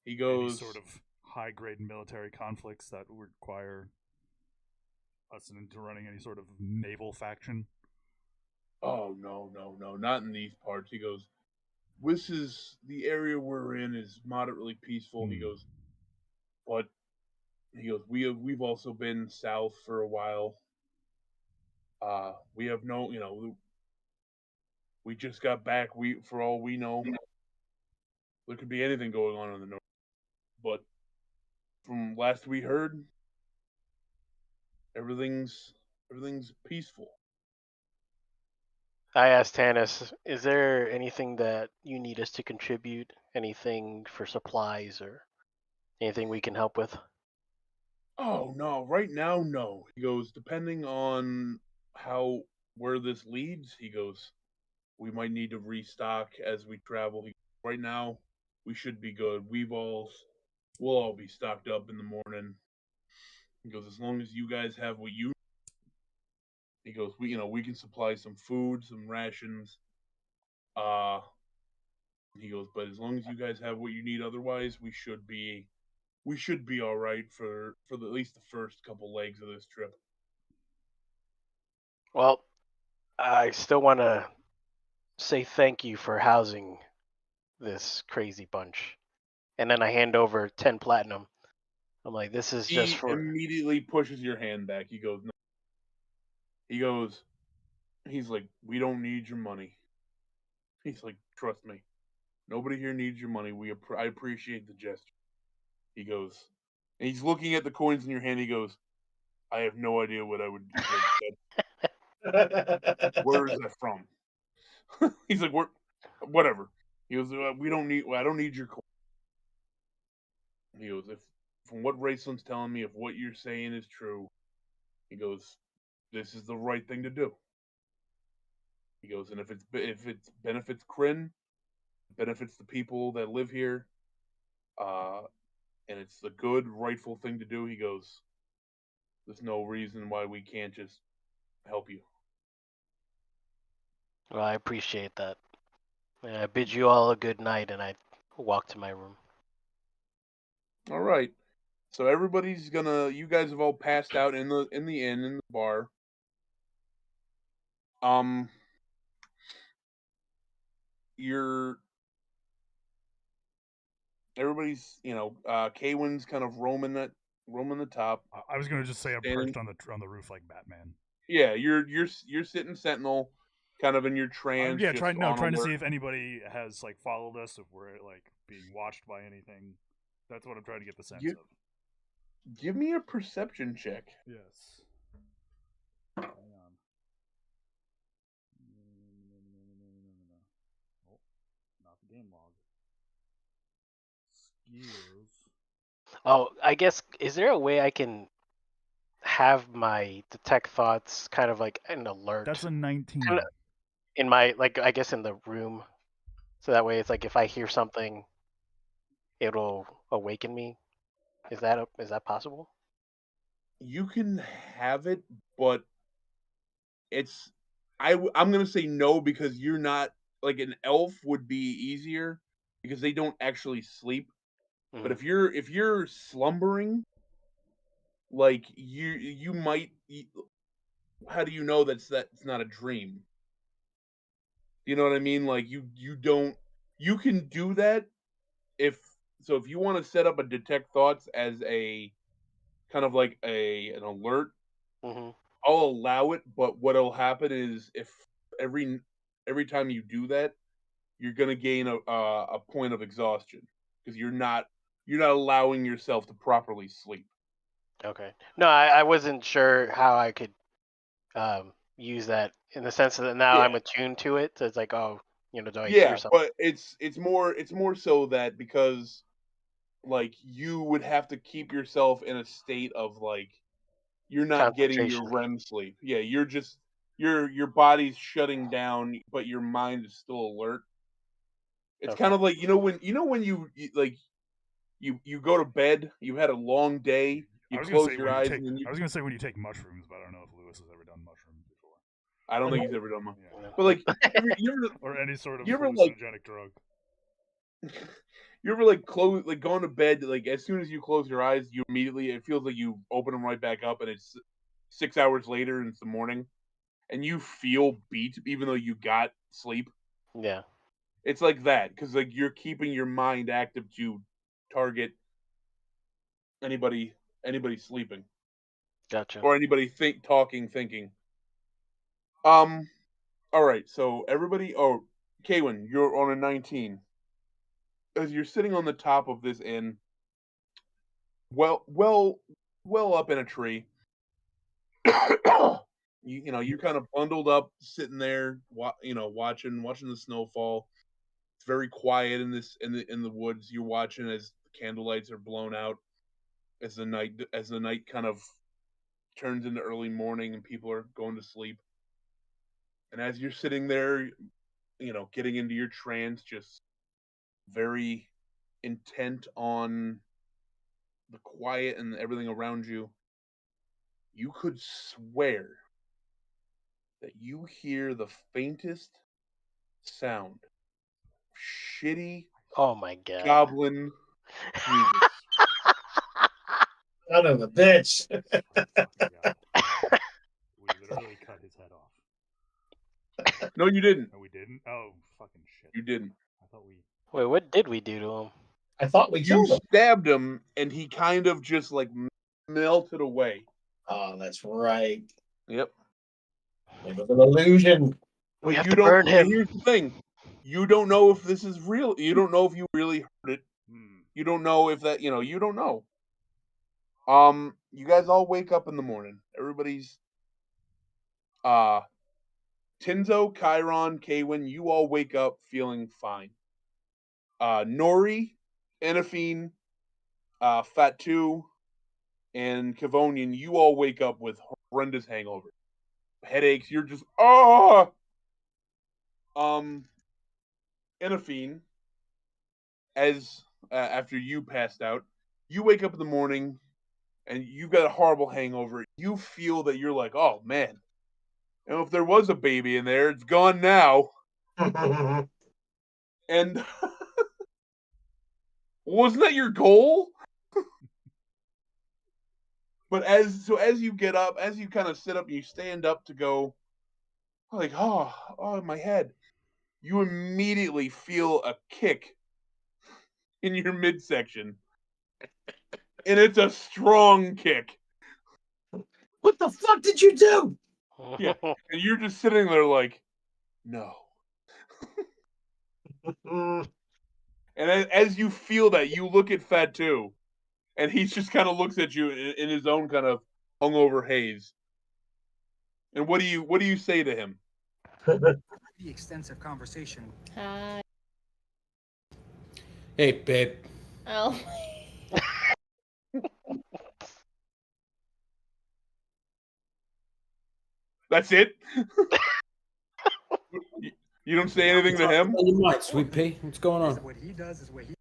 He goes, any sort of high grade military conflicts that would require us into running any sort of naval faction? Oh no, not in these parts. He goes, this is the area we're in is moderately peaceful. He goes, but he goes, we've also been south for a while. We have no, we just got back. For all we know, there could be anything going on in the north. But from last we heard, everything's peaceful. I asked Tanis, is there anything that you need us to contribute? Anything for supplies or anything we can help with? Oh no, right now no. He goes, depending on where this leads, he goes, we might need to restock as we travel. Right now, we should be good. We'll all be stocked up in the morning. He goes, as long as you guys have what you. He goes, we can supply some food, some rations. He goes, but as long as you guys have what you need, otherwise we should be all right for at least the first couple legs of this trip. Well, I still want to say thank you for housing this crazy bunch. And then I hand over 10 platinum. I'm like, this is just for. He immediately pushes your hand back. He goes, no. He's like, we don't need your money. He's like, trust me. Nobody here needs your money. I appreciate the gesture. He goes, and he's looking at the coins in your hand. He goes, I have no idea what I would do. Where is that from? He's like, whatever. He goes, I don't need your coin. He goes, if from what Raceland's telling me, if what you're saying is true, he goes, this is the right thing to do. He goes, and if it benefits Kryn, benefits the people that live here, and it's the good, rightful thing to do, he goes, there's no reason why we can't just help you. Well, I appreciate that. And I bid you all a good night, and I walk to my room. All right. So everybody's you guys have all passed out in the inn, in the bar. Everybody's, Kaywin's kind of roaming the top. I was gonna just say I'm perched on the roof like Batman. Yeah, you're sitting sentinel, kind of in your trance. Trying to see if anybody has like followed us, if we're like being watched by anything. That's what I'm trying to get the sense of. Give me a perception check. Yes. Hang on. Oh, not the game log. Skills. Oh, I guess, is there a way I can have my detect thoughts kind of like an alert? That's a 19. in my I guess in the room, so that way it's like if I hear something, it'll awaken me. Is that possible? You can have it, but it's I'm gonna say no because you're not like an elf would be easier because they don't actually sleep. But if you're slumbering, like you might. How do you know that's not a dream? You know what I mean? Like you don't you can do that if you want to set up a detect thoughts as a kind of like an alert, Mm-hmm. I'll allow it, but what'll happen is if every time you do that, you're gonna gain a point of exhaustion because you're not allowing yourself to properly sleep. Okay. No, I wasn't sure how I could use that in the sense that now I'm Yeah. attuned to it. So it's like, oh, do I hear Yeah, something? but it's more so that because like you would have to keep yourself in a state of like you're not getting your Concentration. REM sleep. Yeah, you're just your body's shutting down, but your mind is still alert. It's Okay. kind of like when you go to bed, you had a long day, I you was gonna close say your when you eyes, take. and then I was gonna say when you take mushrooms, but I don't know if Lewis has ever done mushrooms before. I don't think he's ever done one. Yeah. But like Or any sort of you ever like hallucinogenic drug. you ever like close like going to bed like as soon as you close your eyes, you immediately it feels like you open them right back up, and it's 6 hours later and it's the morning, and you feel beat even though you got sleep. Yeah. It's like that because like you're keeping your mind active to target anybody sleeping Gotcha. or anybody thinking. All right, so everybody. Oh, Kaywin, you're on a 19. As you're sitting on the top of this inn, well up in a tree. You're kind of bundled up, sitting there, watching the snowfall. It's very quiet in the woods. You're watching as the candlelights are blown out, as the night kind of turns into early morning and people are going to sleep. And as you're sitting there, getting into your trance, just very intent on the quiet and everything around you, you could swear that you hear the faintest sound of shitty Oh my god. goblin music. Son of a bitch. We literally cut his head off. No, you didn't. No, we didn't. Oh, fucking shit! You didn't. I thought we. Wait, what did we do to him? I thought we You killed him. stabbed him, and he kind of just like melted away. Oh, that's right. Yep. It was an illusion. We have You to don't. burn him. And here's the thing: you don't know if this is real. You don't know if you really heard it. You don't know if that. You don't know. You guys all wake up in the morning. Everybody's. Tinzo, Chiron, Kaywin, you all wake up feeling fine. Nori, Enophine, Fatu, and Kavonian, you all wake up with horrendous hangover. Headaches, you're just Enophine, as after you passed out, you wake up in the morning and you've got a horrible hangover. You feel that you're like, oh man, if there was a baby in there, it's gone now. And wasn't that your goal? But as you get up, as you kind of sit up, you stand up to go, like, oh, my head. You immediately feel a kick in your midsection, and it's a strong kick. What the fuck did you do? Yeah, and you're just sitting there like, no. And as you feel that, you look at Fatu, and he just kind of looks at you in his own kind of hungover haze. And what do you say to him? The extensive conversation. Hi. Hey, babe. Oh. That's it? You don't say anything to him? On your mind, Sweet Pea. What's going on? What he does is what he.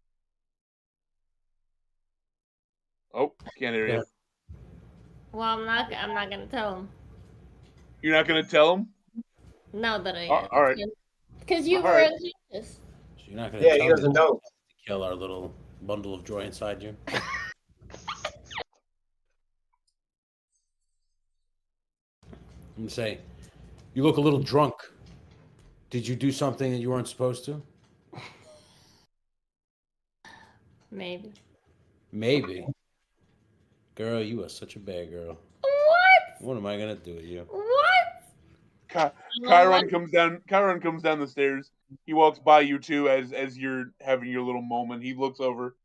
Oh, can't hear you. Well, I'm not gonna tell him. You're not gonna tell him? No, that I. All right. Because you All were right. unconscious. So you're not gonna Yeah, tell he me doesn't to know. kill our little bundle of joy inside you? I'm gonna say, you look a little drunk. Did you do something that you weren't supposed to? Maybe. Maybe. Girl, you are such a bad girl. What? What am I gonna do with you? What? Chiron comes down. Chiron comes down the stairs. He walks by you two as you're having your little moment. He looks over.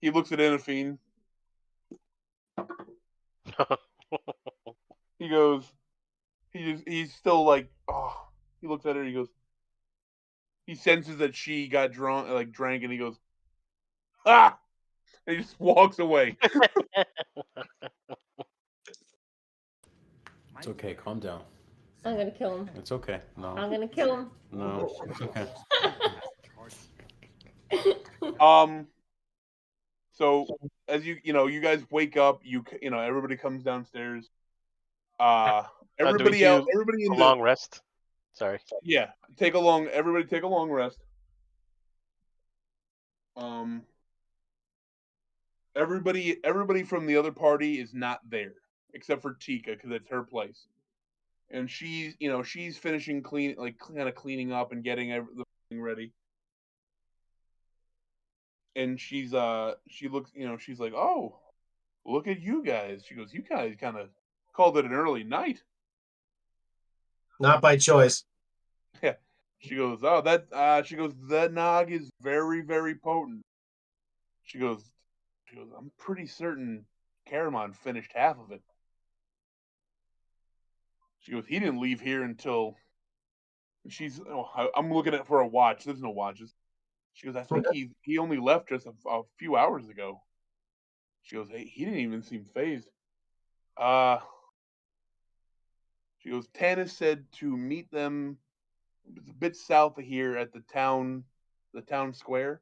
He looks at Enophine. He goes. He's still like. Oh. He looks at her. He goes. He senses that she got drank, and he goes, ah! And he just walks away. It's okay. Calm down. I'm gonna kill him. It's okay. No. I'm gonna kill him. No. It's okay. So as you guys wake up, everybody comes downstairs. Everybody else, everybody in a the long rest. Sorry. Yeah, everybody take a long rest. Everybody from the other party is not there except for Tika because it's her place, and she's finishing kind of cleaning up and getting everything ready. And she looks, she's like, oh, look at you guys. She goes, you guys kind of called it an early night. Not by choice. Yeah. She goes, oh, that nog is very, very potent. She goes, I'm pretty certain Caramon finished half of it. She goes, he didn't leave here until I'm looking for a watch. There's no watches. She goes, I think he only left just a few hours ago. She goes, hey, he didn't even seem phased. She goes, Tanis said to meet them a bit south of here at the town square.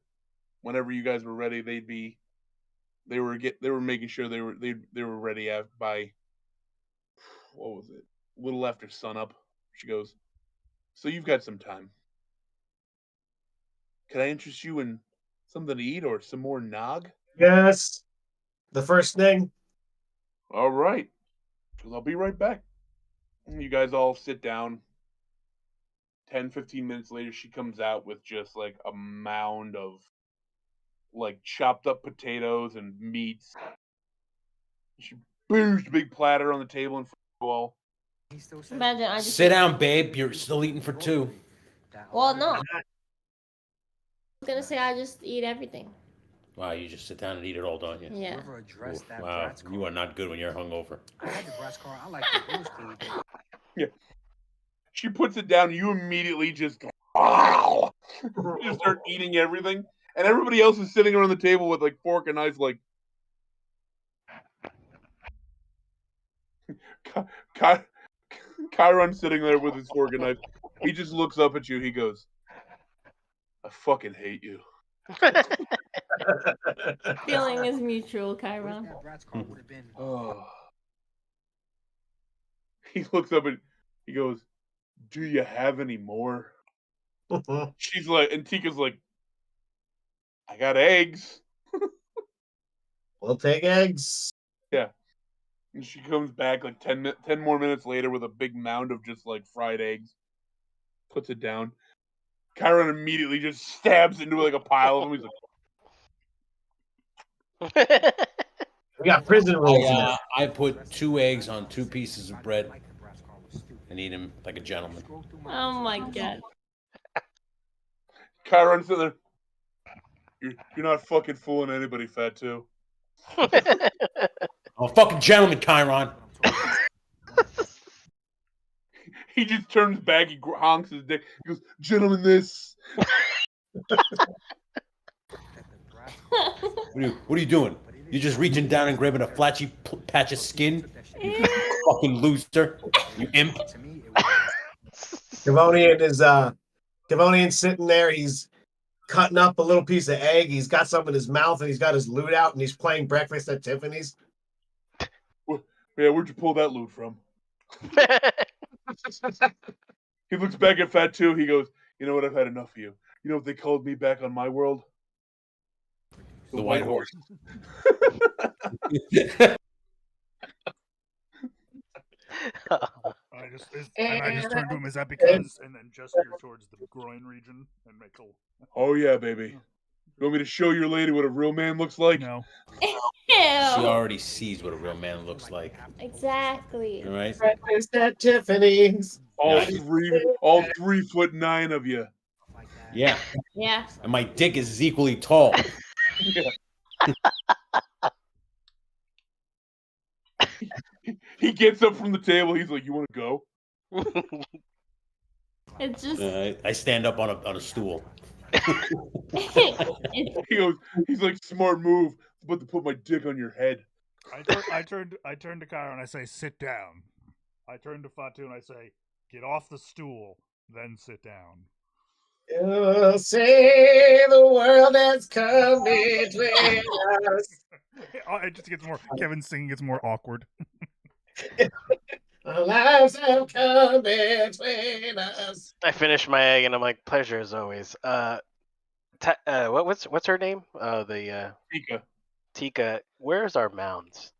Whenever you guys were ready, they were making sure they were ready by, what was it? A little after sunup. She goes, so you've got some time. Can I interest you in something to eat or some more nog? Yes. The first thing. All right. I'll be right back. You guys all sit down. 10-15 minutes later, she comes out with just like a mound of like chopped up potatoes and meats. She boost a big platter on the table in front of you all. Imagine I just Sit down, babe. You're still eating for two. Well, no. I was gonna say I just eat everything. Wow, you just sit down and eat it all, don't you? Yeah. Oof, wow, you are not good when you're hungover. I had the brass car. I like the blues clues. Yeah. She puts it down. You immediately just wow. You start eating everything, and everybody else is sitting around the table with like fork and knife, like. Chiron's sitting there with his fork and knife. He just looks up at you. He goes, "I fucking hate you." Feeling is mutual, Chiron. Oh. He looks up and he goes, "Do you have any more?" She's like, and Tika's like, "I got eggs." We'll take eggs. Yeah. And she comes back like 10 more minutes later with a big mound of just like fried eggs. Puts it down. Chiron immediately just stabs into like a pile of them. He's like, We got prison rules. I put 2 eggs on 2 pieces of bread and eat them like a gentleman. Oh my god. Chiron's sitting there. You're not fucking fooling anybody, Fat Two. I'm a fucking gentleman, Chiron. He just turns back. He honks his dick. He goes, "Gentlemen, this." What are you doing? You just reaching down and grabbing a flashy patch of skin? You fucking loser. You imp. Devonian's sitting there. He's cutting up a little piece of egg. He's got some in his mouth, and he's got his loot out, and he's playing Breakfast at Tiffany's. Yeah, where'd you pull that loot from? He looks back at Fat Two. He goes, "You know what? I've had enough of you. You know what they called me back on my world? The White Horse. I just turn to him. Is that because? And then gesture towards the groin region and make a. Oh yeah, baby. You want me to show your lady what a real man looks like? No. She already sees what a real man looks like. Exactly. All right. Breakfast at Tiffany's. All 3'9" of you. Yeah. Yeah. And my dick is equally tall. He gets up from the table. He's like, "You want to go?" It's just. I stand up on a stool. He goes. He's like, "Smart move. I'm about to put my dick on your head." I turn to Kyra and I say, "Sit down." I turn to Fatu and I say, "Get off the stool, then sit down." You say the world has come between us. It just gets more. Kevin's singing gets more awkward. Our lives have come between us. I finish my egg and I'm like, pleasure as always. What's her name? Tika. Tika. Where's our mounds?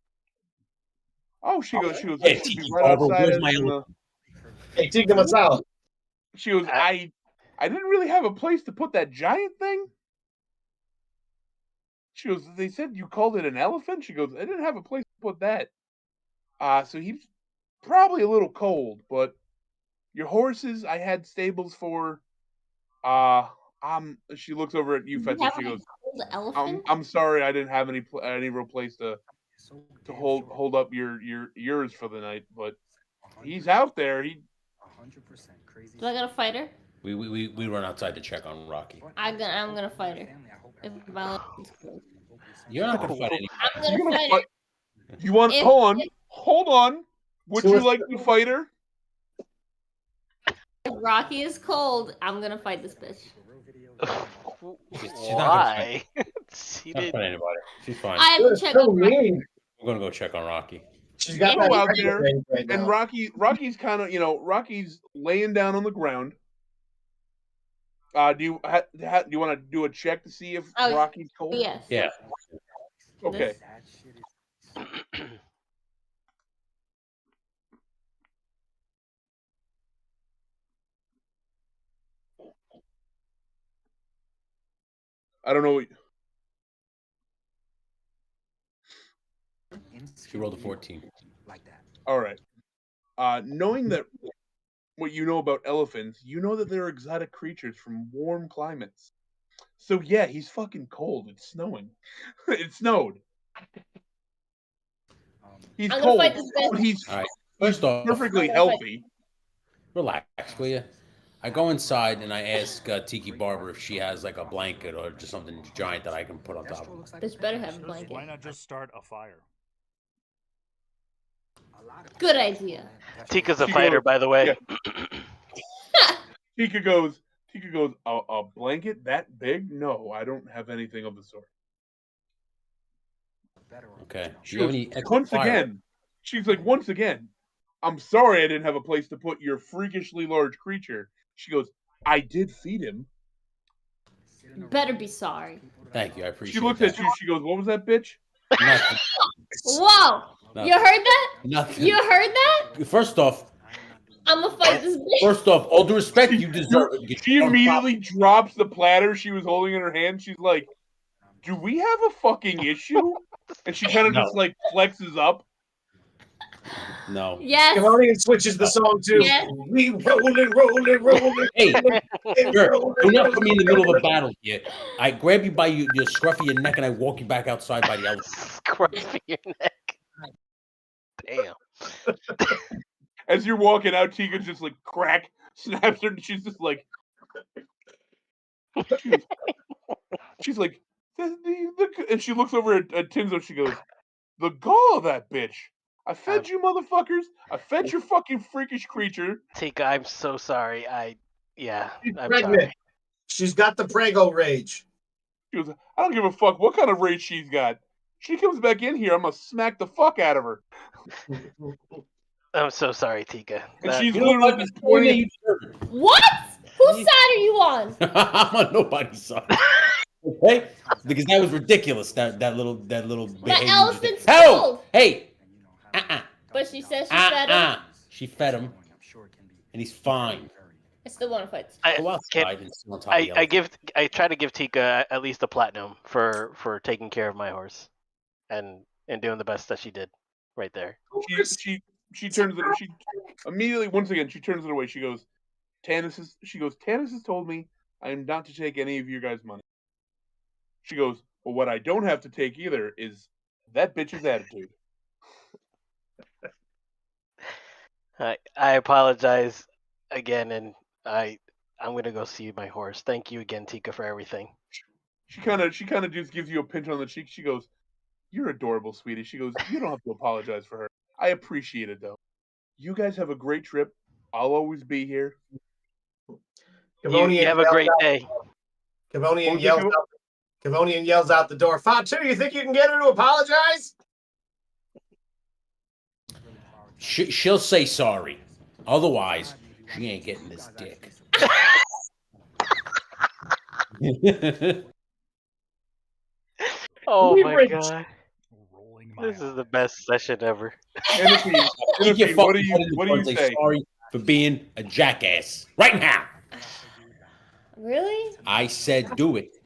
Oh, she goes. Hey, "They should be Tiki right Barber, outside where's us my in the-" elephant? Hey, Tika Masala. She goes, I didn't really have a place to put that giant thing. She goes, "They said you called it an elephant." She goes, "I didn't have a place to put that. So he's probably a little cold, but your horses I had stables for. She looks over at you, You Fetzer. have She a goes, cold elephant? I'm sorry, I didn't have any real place to hold up yours for the night, but he's out there. He 100% crazy. Do I gotta fight her? We run outside to check on Rocky. I'm gonna fight her. If my elephant's cold. You're not gonna fight anyone. I'm You're gonna gonna fight fight. her. You want? If- Hold on. Would you like to fight her? If Rocky is cold, I'm gonna fight this bitch. She's not gonna Why? She Not did. fight anybody. She's fine. I have to check on Rocky. We're gonna go check on Rocky. She's got Go that out tiger there, thing right and now. Rocky's kind of, Rocky's laying down on the ground. Do you want to do a check to see if Oh, Rocky's cold? Yes. Yeah. Okay. I don't know. She rolled a 14. Like that. All right. Knowing that what you know about elephants, you know that they're exotic creatures from warm climates. So yeah, he's fucking cold. It's snowing. It snowed. He's I'm gonna cold, fight this bitch. but he's All right. First off, perfectly I'm gonna fight- healthy. relax, will you? I go inside and I ask Tiki Barber if she has like a blanket or just something giant that I can put on top of. Bitch better have a Why blanket. not just start a fire? Good idea. Tika's a She fighter, goes- by the way. Tika goes, a blanket that big? No, I don't have anything of the sort. Okay. Do She you have goes, any extra once fire? again, she's like, once again, I'm sorry I didn't have a place to put your freakishly large creature. She goes, I did feed him. You better be sorry. Thank you. I appreciate She looks that. at you. She goes, what was that, bitch? Nothing. Whoa! No. You heard that? Nothing. You heard that? First off, I'm gonna fight this bitch. First off, all due respect, you deserve it. She immediately drops the platter she was holding in her hand. She's like, do we have a fucking issue? And she kind of just like flexes up. No. Yes. Cavonian switches the song to Yes. "We rollin'." Hey, sir, rollin', do not put me in the middle of a rollin'. battle here. I grab you by your scruff of your neck and I walk you back outside by the elevator. Scruff your neck. Damn. As you're walking out, Tika just like crack snaps her, and she's just like, she's like, and she looks over at Tinzo. She goes, the gall of that bitch. I fed you motherfuckers. I fed your fucking freakish creature. Tika, I'm so sorry. She's I'm pregnant. sorry. She's got the prego rage. She goes, I don't give a fuck what kind of rage she's got. She comes back in here, I'm gonna smack the fuck out of her. I'm so sorry, Tika. And That- she's You know literally what? just Before pointing. you deserve it. What? Whose side are you on? I'm on nobody's side. Okay? Because that was ridiculous. That little behavior. you just elephant's did. Oh, cold. hey. But she says she fed him. She fed him, and he's fine. I still want to fight. Go outside and sit on top of the I try to give Tika at least a platinum for taking care of my horse, and doing the best that she did, right there. She turns it. She immediately, once again, she turns it away. She goes, Tannis has told me I am not to take any of your guys' money. She goes, but what I don't have to take either is that bitch's attitude. I apologize again, and I'm gonna go see my horse. Thank you again, Tika, for everything. She kind of just gives you a pinch on the cheek. She goes, "You're adorable, sweetie." She goes, "You don't have to apologize for her. I appreciate it though. You guys have a great trip. I'll always be here." You have a great day. Cavonian yells out the door. Fatu, you think you can get her to apologize? She'll say sorry. Otherwise, she ain't getting this dick. Oh my Leverage. god, Rolling my this is the best session ever. Ennifine, Keep your what do fucking you head in the what do front you and say say? sorry for being a jackass right now. Really? I said do it.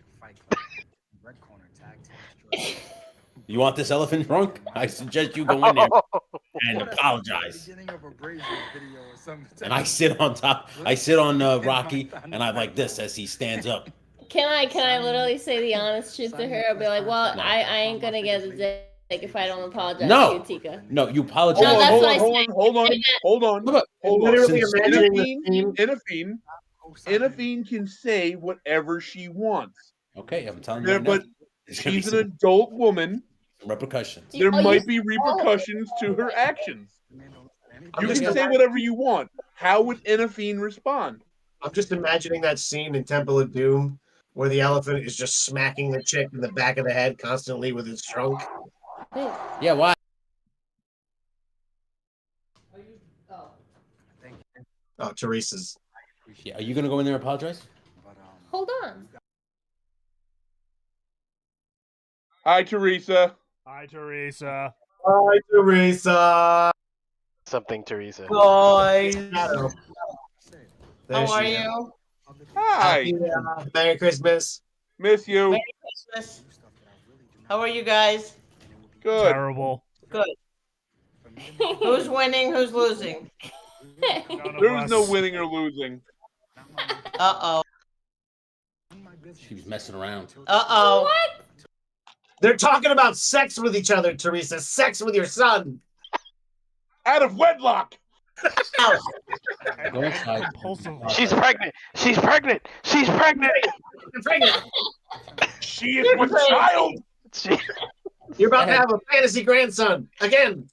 You want this elephant drunk? I suggest you go in there and apologize. And I sit on top. I sit on Rocky, and I like this as he stands up. Can I literally say the honest truth to her? I'll be like, well, No. I ain't gonna get the dick if I don't apologize No. to you, Tika. No, you apologize. No, that's hold what I on, hold on. Literally Since- imagining the scene. Ennifine can say whatever she wants. Okay, I'm telling you. There, right now, but there's gonna be she's an some adult woman. repercussions. Do you- There oh, you might be said- repercussions to her actions. I'm You just can say imagine- whatever you want. How would Ennifine respond? I'm just imagining that scene in Temple of Doom where the elephant is just smacking the chick in the back of the head constantly with its trunk. Wait, Yeah, why? oh. Oh, Teresa's. Yeah, are you gonna go in there and apologize? Hold on. Hi, Teresa. Hi, Teresa. Hi, Teresa. Something, Teresa. Shadow. There How are she is. you? Hi. Merry Christmas. Miss you. Merry Christmas. How are you guys? Good. Terrible. Good. Who's winning? Who's losing? None of There's us. no winning or losing. Uh-oh. She was messing around. Uh-oh. What? They're talking about sex with each other, Teresa. Sex with your son. Out of wedlock. Go inside. Compulsive. She's pregnant. She's pregnant. She's pregnant. You're pregnant. She is with child. She- You're about to have a fantasy grandson again.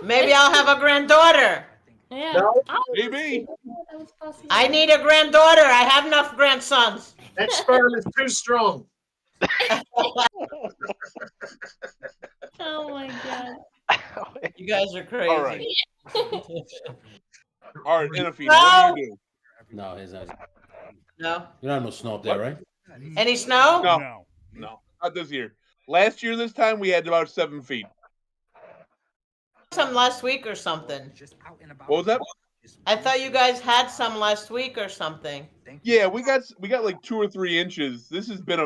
Maybe I'll have a granddaughter. Yeah. No. Oh, Maybe. that was possible. I need a granddaughter. I have enough grandsons. That sperm is too strong. Oh my god. You guys are crazy. All right. All right, Ennifine, No. what do you do? No, he's not. No. You don't have no snow up there, right? Any snow? No. No. No, not this year. Last year, this time, we had about 7 feet. Some last week or something. What was that? I thought you guys had some last week or something. Yeah, we got like 2 or 3 inches. This has been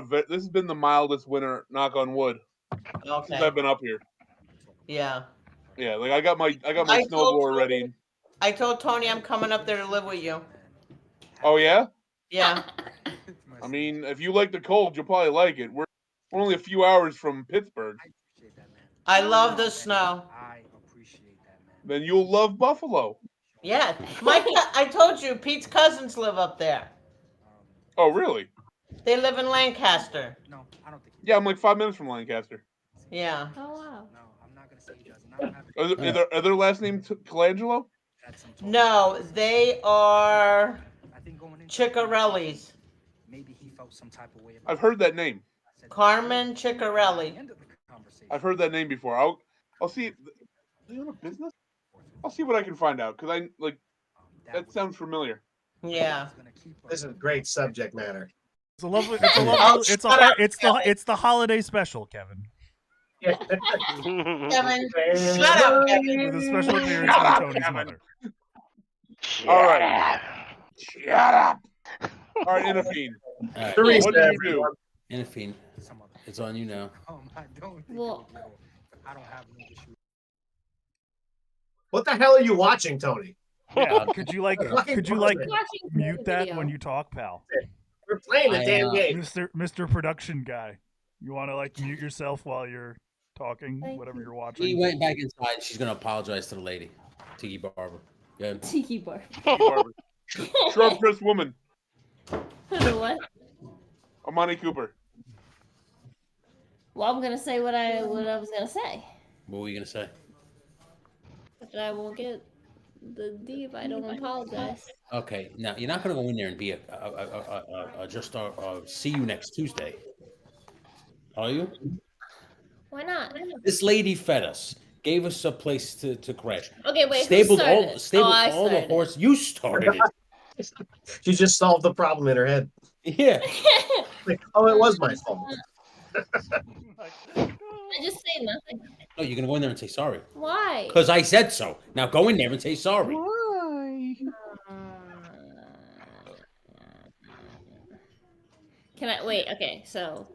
the mildest winter. Knock on wood. Since Okay. I've been up here. Yeah. Yeah, like I got my I told snowblower ready. I told Tony I'm coming up there to live with you. Oh yeah. Yeah. I mean, if you like the cold, you'll probably like it. We're only a few hours from Pittsburgh. I love the snow. Then you'll love Buffalo. Yeah. I told you, Pete's cousins live up there. Oh really? They live in Lancaster. Yeah, I'm like 5 minutes from Lancaster. Yeah. Oh wow. Are their last name Colangelo? No, they are Ciccarellis. Maybe he felt some type of way about I've heard that name. Carmen Ciccarelli. I've heard that name before. I'll see. Do they own a business? I'll see what I can find out because that sounds familiar. Yeah. This is great subject matter. It's a lovely. It's the holiday special, Kevin. Kevin, shut up, Kevin. With a special appearance by Tony's mother. All right. Shut up. All right, Inafine. All Three What did steps. you do? Inafine, it's on you now. I don't think Well, I don't have no issue. What the hell are you watching, Tony? Yeah, could you watching mute the that video. when you talk, pal? We're playing the I, damn game. Mr. Production Guy. You want to mute yourself while you're talking, Thank whatever you. you're watching? He went back inside. She's gonna apologize to the lady, Tiki Barber. Good. Tiki bar. Sharp dressed woman. What? Amani Cooper. Well, I'm gonna say what I was gonna say, What were you gonna say? but I won't get the D if I don't apologize. Okay, now you're not gonna go in there and be see you next Tuesday, are you? Why not? This lady fed us, gave us a place to crash. Okay, wait. Stabled who all started? all the started. horse. You started it. She just solved the problem in her head. Yeah. Like, oh, it was my fault. I just say nothing. No, you're gonna go in there and say sorry. Why? Because I said so. Now go in there and say sorry. Can I wait? Okay, so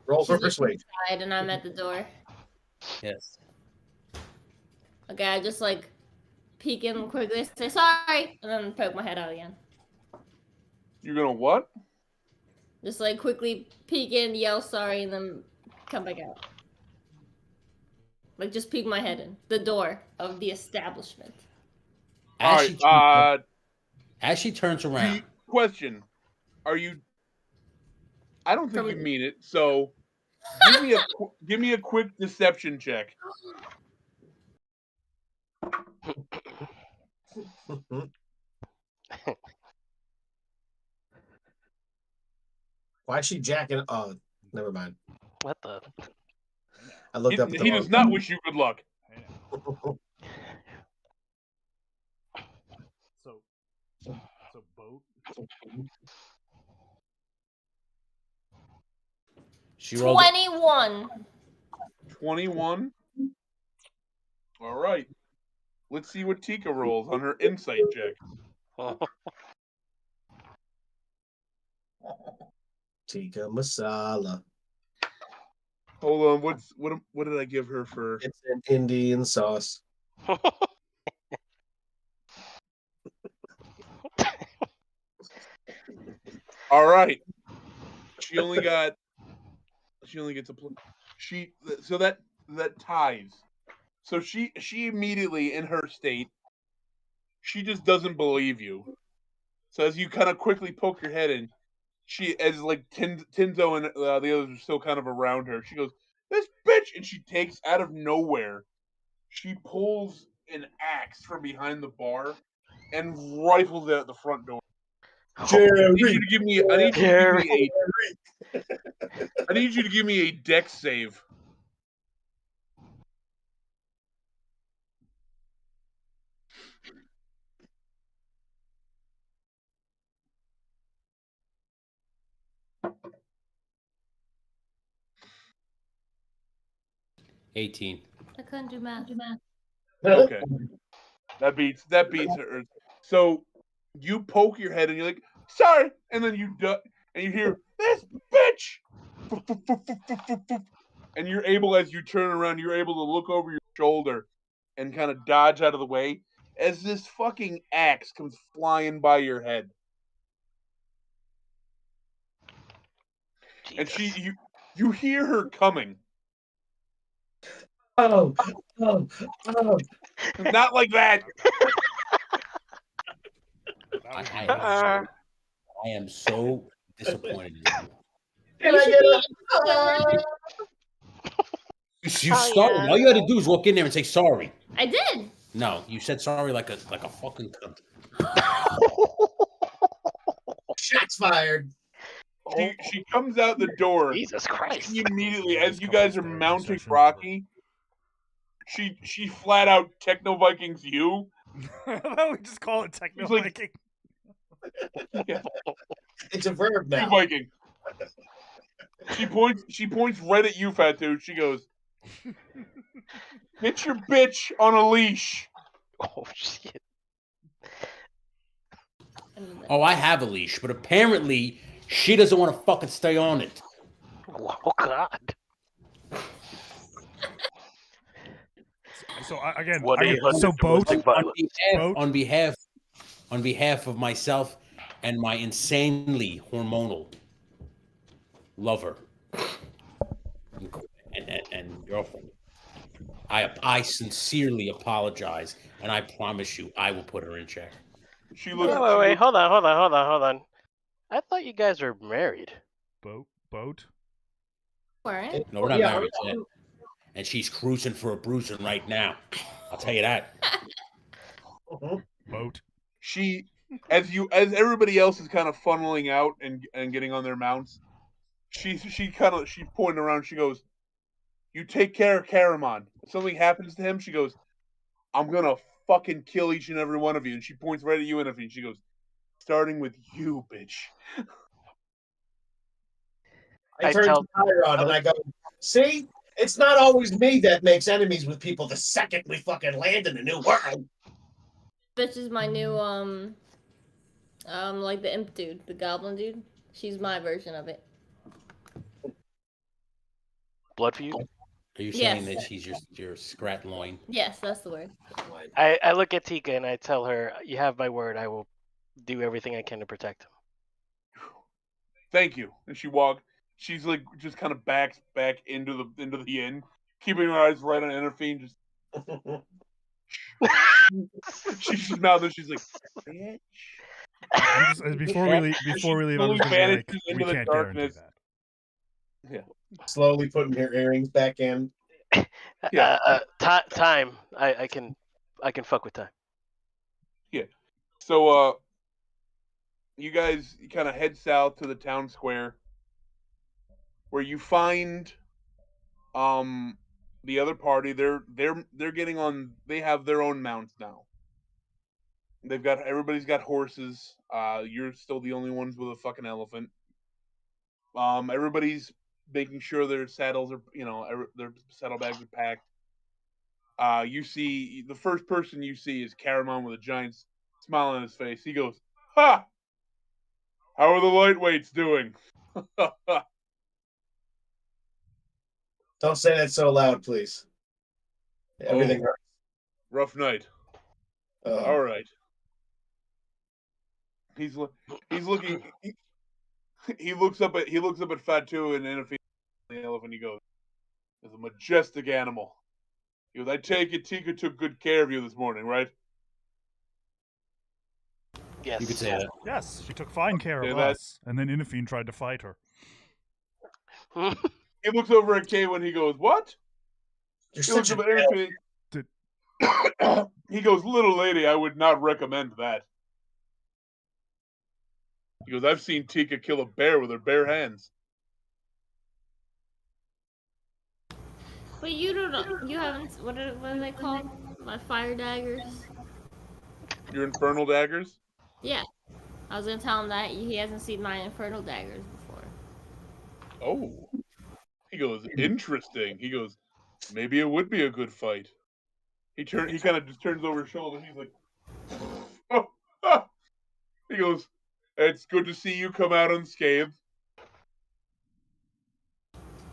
Roll for she's just persuasion. inside and I'm at the door. Yes. Okay, I just peek in quickly, say sorry, and then poke my head out again. You're gonna what? Just quickly peek in, yell sorry, and then come back out. Just peek my head in the door of the establishment. All As, right. as she turns around, Question: Are you? I don't think From- you mean it. So, give me a quick deception check. Why is she jacking? Oh, never mind. What the? I looked up. At the He wrong does not wish you good luck. So boat. she rolled. 21. 21. All right. Let's see what Tika rolls on her insight check. Tikka masala. Hold on. What did I give her for? It's an Indian sauce. All right. She only gets a so that ties. So she immediately in her state, she just doesn't believe you. So as you kind of quickly poke your head in, she as Tinzo and the others are still kind of around her. She goes, "This bitch!" And she takes out of nowhere. She pulls an axe from behind the bar and rifles it at the front door. I need you to give me. I need you to give me a dex save. $18. I couldn't do math. Okay, that beats her. So you poke your head and you're like, "Sorry," and then you duck and you hear this bitch, and you're able, as you turn around, you're able to look over your shoulder and kind of dodge out of the way as this fucking axe comes flying by your head. And you hear her coming. Oh. Not like that. I am so disappointed in you. Can I get a? You Oh, started. yeah. All you had to do is walk in there and say sorry. I did. No, you said sorry like a fucking cunt. Shots fired. She comes out the door. Jesus Christ. She immediately, Yeah, as this you guys are couple's therapy mounting session. Rocky, she flat out Techno Vikings you. we just call it Techno He's like- Viking. Yeah, It's a verb you now. Viking. She points right at you, Fat Dude. She goes, "Get your bitch on a leash." Oh shit. Oh, I have a leash, but apparently she doesn't want to fucking stay on it. Oh God. So again, What I, do you so boat. domestic violence? Boat? On behalf of myself and my insanely hormonal lover and girlfriend, I sincerely apologize, and I promise you I will put her in check. She looks. Wait, hold on. I thought you guys were married. Boat. Weren't. No, we're not Yeah. married yet. And she's cruising for a bruising right now. I'll tell you that. Boat. She, as everybody else is kind of funneling out and getting on their mounts, she's pointing around. She goes, "You take care of Caramon. If something happens to him," she goes, "I'm gonna fucking kill each and every one of you." And she points right at you, and she goes, "Starting with you, bitch." I turn to Tyron and I go, see? It's not always me that makes enemies with people the second we fucking land in the new world. Bitch is my new like the imp dude, the goblin dude. She's my version of it. Blood feud? Are you saying Yes. that she's your scrat loin? Yes, that's the word. I look at Tika and I tell her, "You have my word. I will do everything I can to protect him." Thank you. And she's like just kind of backs back into the inn, keeping her eyes right on Enerphine. Just she's just mouthing. She's like, "Bitch." I'm just, before we leave, I'm just slowly gonna be like, vanishes we into the can't guarantee darkness. that. Slowly putting her earrings back in. Yeah. Time. I can fuck with time. So you guys kind of head south to the town square, where you find the other party. They're getting on. They have their own mounts now. Everybody's got horses. You're still the only ones with a fucking elephant. Everybody's making sure their saddles are, their saddlebags are packed. You see the first person you see is Caramon with a giant smile on his face. He goes, "Ha! How are the lightweights doing?" Don't say that so loud, please. Everything hurts. Rough night. All right. He's looking. He looks up at Fatu and Enerphine, the elephant. He goes, "It's a majestic animal." He goes, "I take it Tika took good care of you this morning, right?" Yes. You could say that. Yes, she took fine care of Yeah, us, and then Inafine tried to fight her. He looks over at Kay when he goes, "What?" You're He looks such up a at Enerphine. He goes, "Little lady, I would not recommend that." He goes, "I've seen Tika kill a bear with her bare hands." But you don't know. You haven't. What are they called? My fire daggers. Your infernal daggers? Yeah. I was gonna tell him that he hasn't seen my infernal daggers before. Oh. He goes, "Interesting." He goes, "Maybe it would be a good fight." He kind of just turns over his shoulder. He's like, "Oh, ah." He goes, "It's good to see you come out unscathed."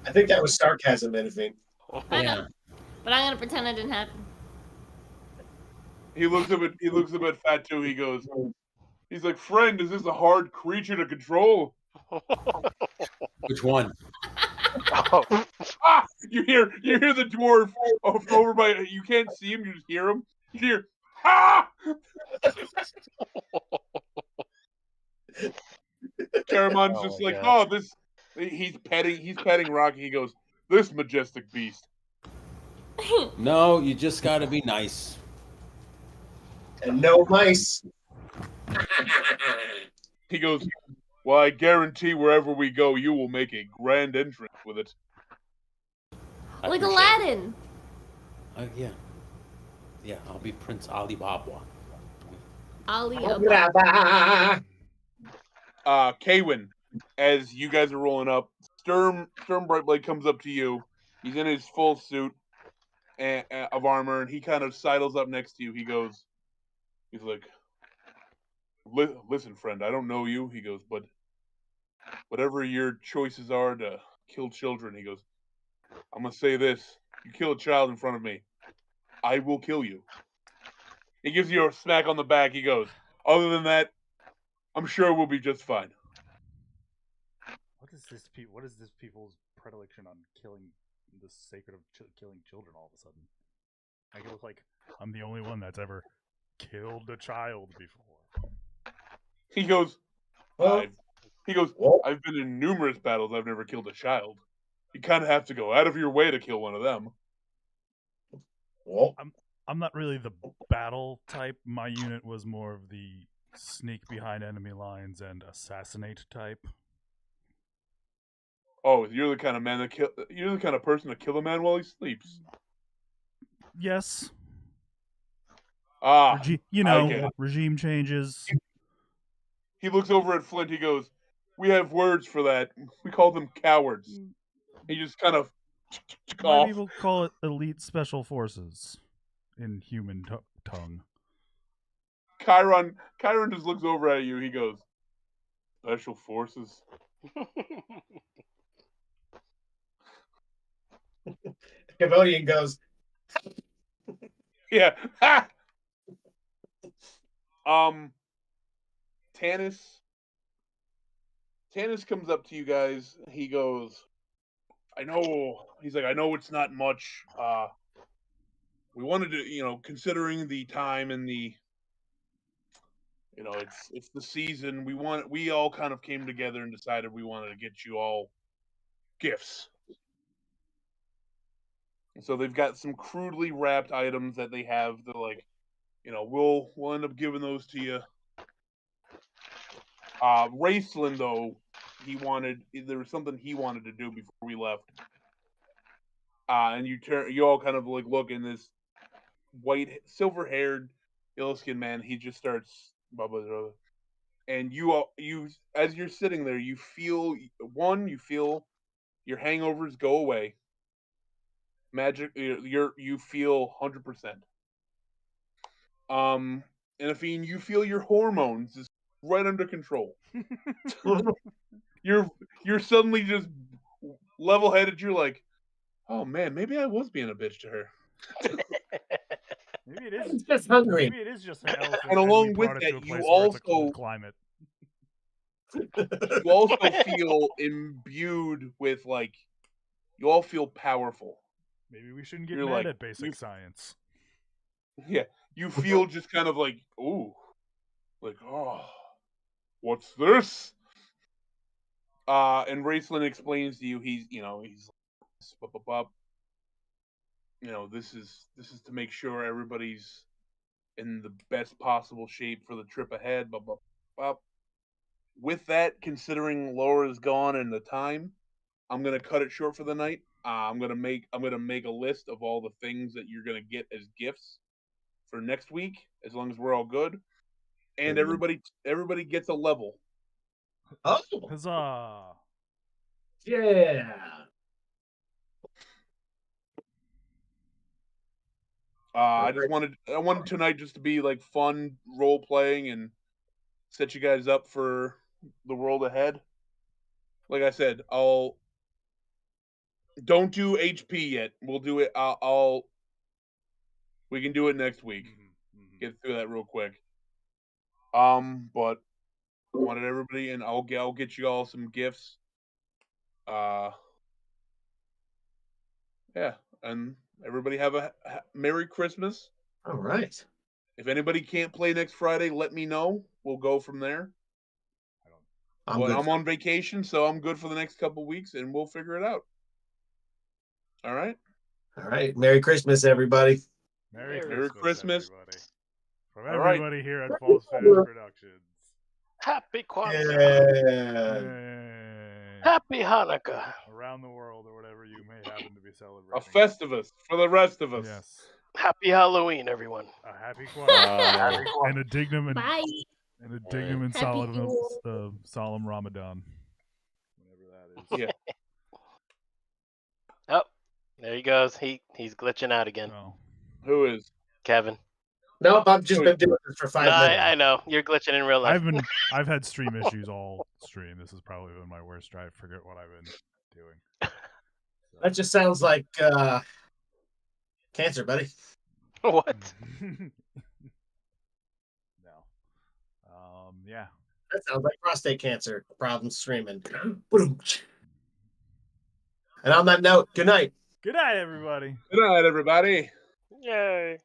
I think that was sarcasm, Enerphine. I know. But I'm gonna pretend it didn't happen. He looks up at Fatu. He's like, "Friend, is this a hard creature to control?" Which one? Ah! You hear the dwarf over by. You can't see him. You just hear him. You hear, "Ah!" Caramon's just like, God. "Oh, this." He's petting Rocky. He goes, "This majestic beast. No, you just gotta be nice. And no mice. He goes, well, I guarantee wherever we go, you will make a grand entrance with it. I Like appreciate it. Aladdin. Yeah. Yeah, I'll be Prince Alibaba. Ali. Kaywin, as you guys are rolling up, Sturm Brightblade comes up to you. He's in his full suit of armor, and he kind of sidles up next to you. He's like, listen, friend, I don't know you. He goes, but whatever your choices are to kill children, he goes, I'm going to say this. You kill a child in front of me, I will kill you. He gives you a smack on the back. He goes, other than that, I'm sure we'll be just fine. What is this people's predilection on killing the sacred of killing children all of a sudden? I go like I'm the only one that's ever killed a child before. He goes, Well, I've been in numerous battles. I've never killed a child. You kind of have to go out of your way to kill one of them. well, I'm not really the battle type. My unit was more of the sneak behind enemy lines and assassinate type. Oh, you're the kind of man you're the kind of person to kill a man while he sleeps. Yes. Ah, you I know, get it. regime changes. He looks over at Flint. He goes, we have words for that. We call them cowards. He just kind of My people call it elite special forces in human tongue. Chiron just looks over at you. He goes, special forces? Cavodian goes, Yeah. Ha! Tanis comes up to you guys. He goes, I know it's not much. We wanted to, considering the time and the, it's the season. We all kind of came together and decided we wanted to get you all gifts. And so they've got some crudely wrapped items that they have that, like, we'll end up giving those to you. Raceland, though, there was something he wanted to do before we left. And you all kind of like look, in this silver-haired, ill-skinned man. He just starts blah blah blah, and you as you're sitting there, you feel your hangovers go away. Magic, you feel 100%. And Afine, you feel your hormones is right under control. You're suddenly just level-headed. You're like, oh man, maybe I was being a bitch to her. Maybe it is I'm just hungry. Maybe it is just an elephant. And along we with brought it to a that, place where it's a cold climate. You also feel imbued with, like, you all feel powerful. Maybe we shouldn't get You're mad like, at basic science. Yeah, you feel just kind of like, ooh, like, oh, what's this? And Raceland explains to you, he's like, this is to make sure everybody's in the best possible shape for the trip ahead. Blah, blah, blah. With that, considering Laura's gone and the time, I'm gonna cut it short for the night. I'm gonna make a list of all the things that you're gonna get as gifts for next week, as long as we're all good. And everybody gets a level. Oh, Huzzah! Yeah. I wanted tonight just to be like fun role playing and set you guys up for the world ahead. Like I said, don't do HP yet. We'll do it. We can do it next week. Mm-hmm. Get through that real quick. But I wanted everybody, and I'll get you all some gifts. Yeah, and everybody have a Merry Christmas. All right. If anybody can't play next Friday, let me know. We'll go from there. I'm on vacation, so I'm good for the next couple weeks, and we'll figure it out. All right? All right. Merry Christmas, everybody. Merry Merry Christmas, Christmas. everybody. From All right. everybody here at False Fan Productions. Happy Kwanzaa. Yeah. Yay. Happy Hanukkah. Around the world, or whatever you may happen to be A celebrating. Festivus for the rest of us. Yes. Happy Halloween, everyone. A happy Kwanzaa. Uh, And a dignum and Bye. and Happy solemn, Eid. solemn Ramadan. Whatever that is. Yeah. Oh, there he goes. He's glitching out again. Oh. Who is? Kevin. Nope, I've just been doing this for 5 No, minutes. I know. You're glitching in real life. I've had stream issues all stream. This has probably been my worst try to figure out what I've been doing. That just sounds like cancer, buddy. What? No. Yeah. That sounds like prostate cancer problems streaming. Boom. And on that note, good night. Good night, everybody. Good night, everybody. Yay.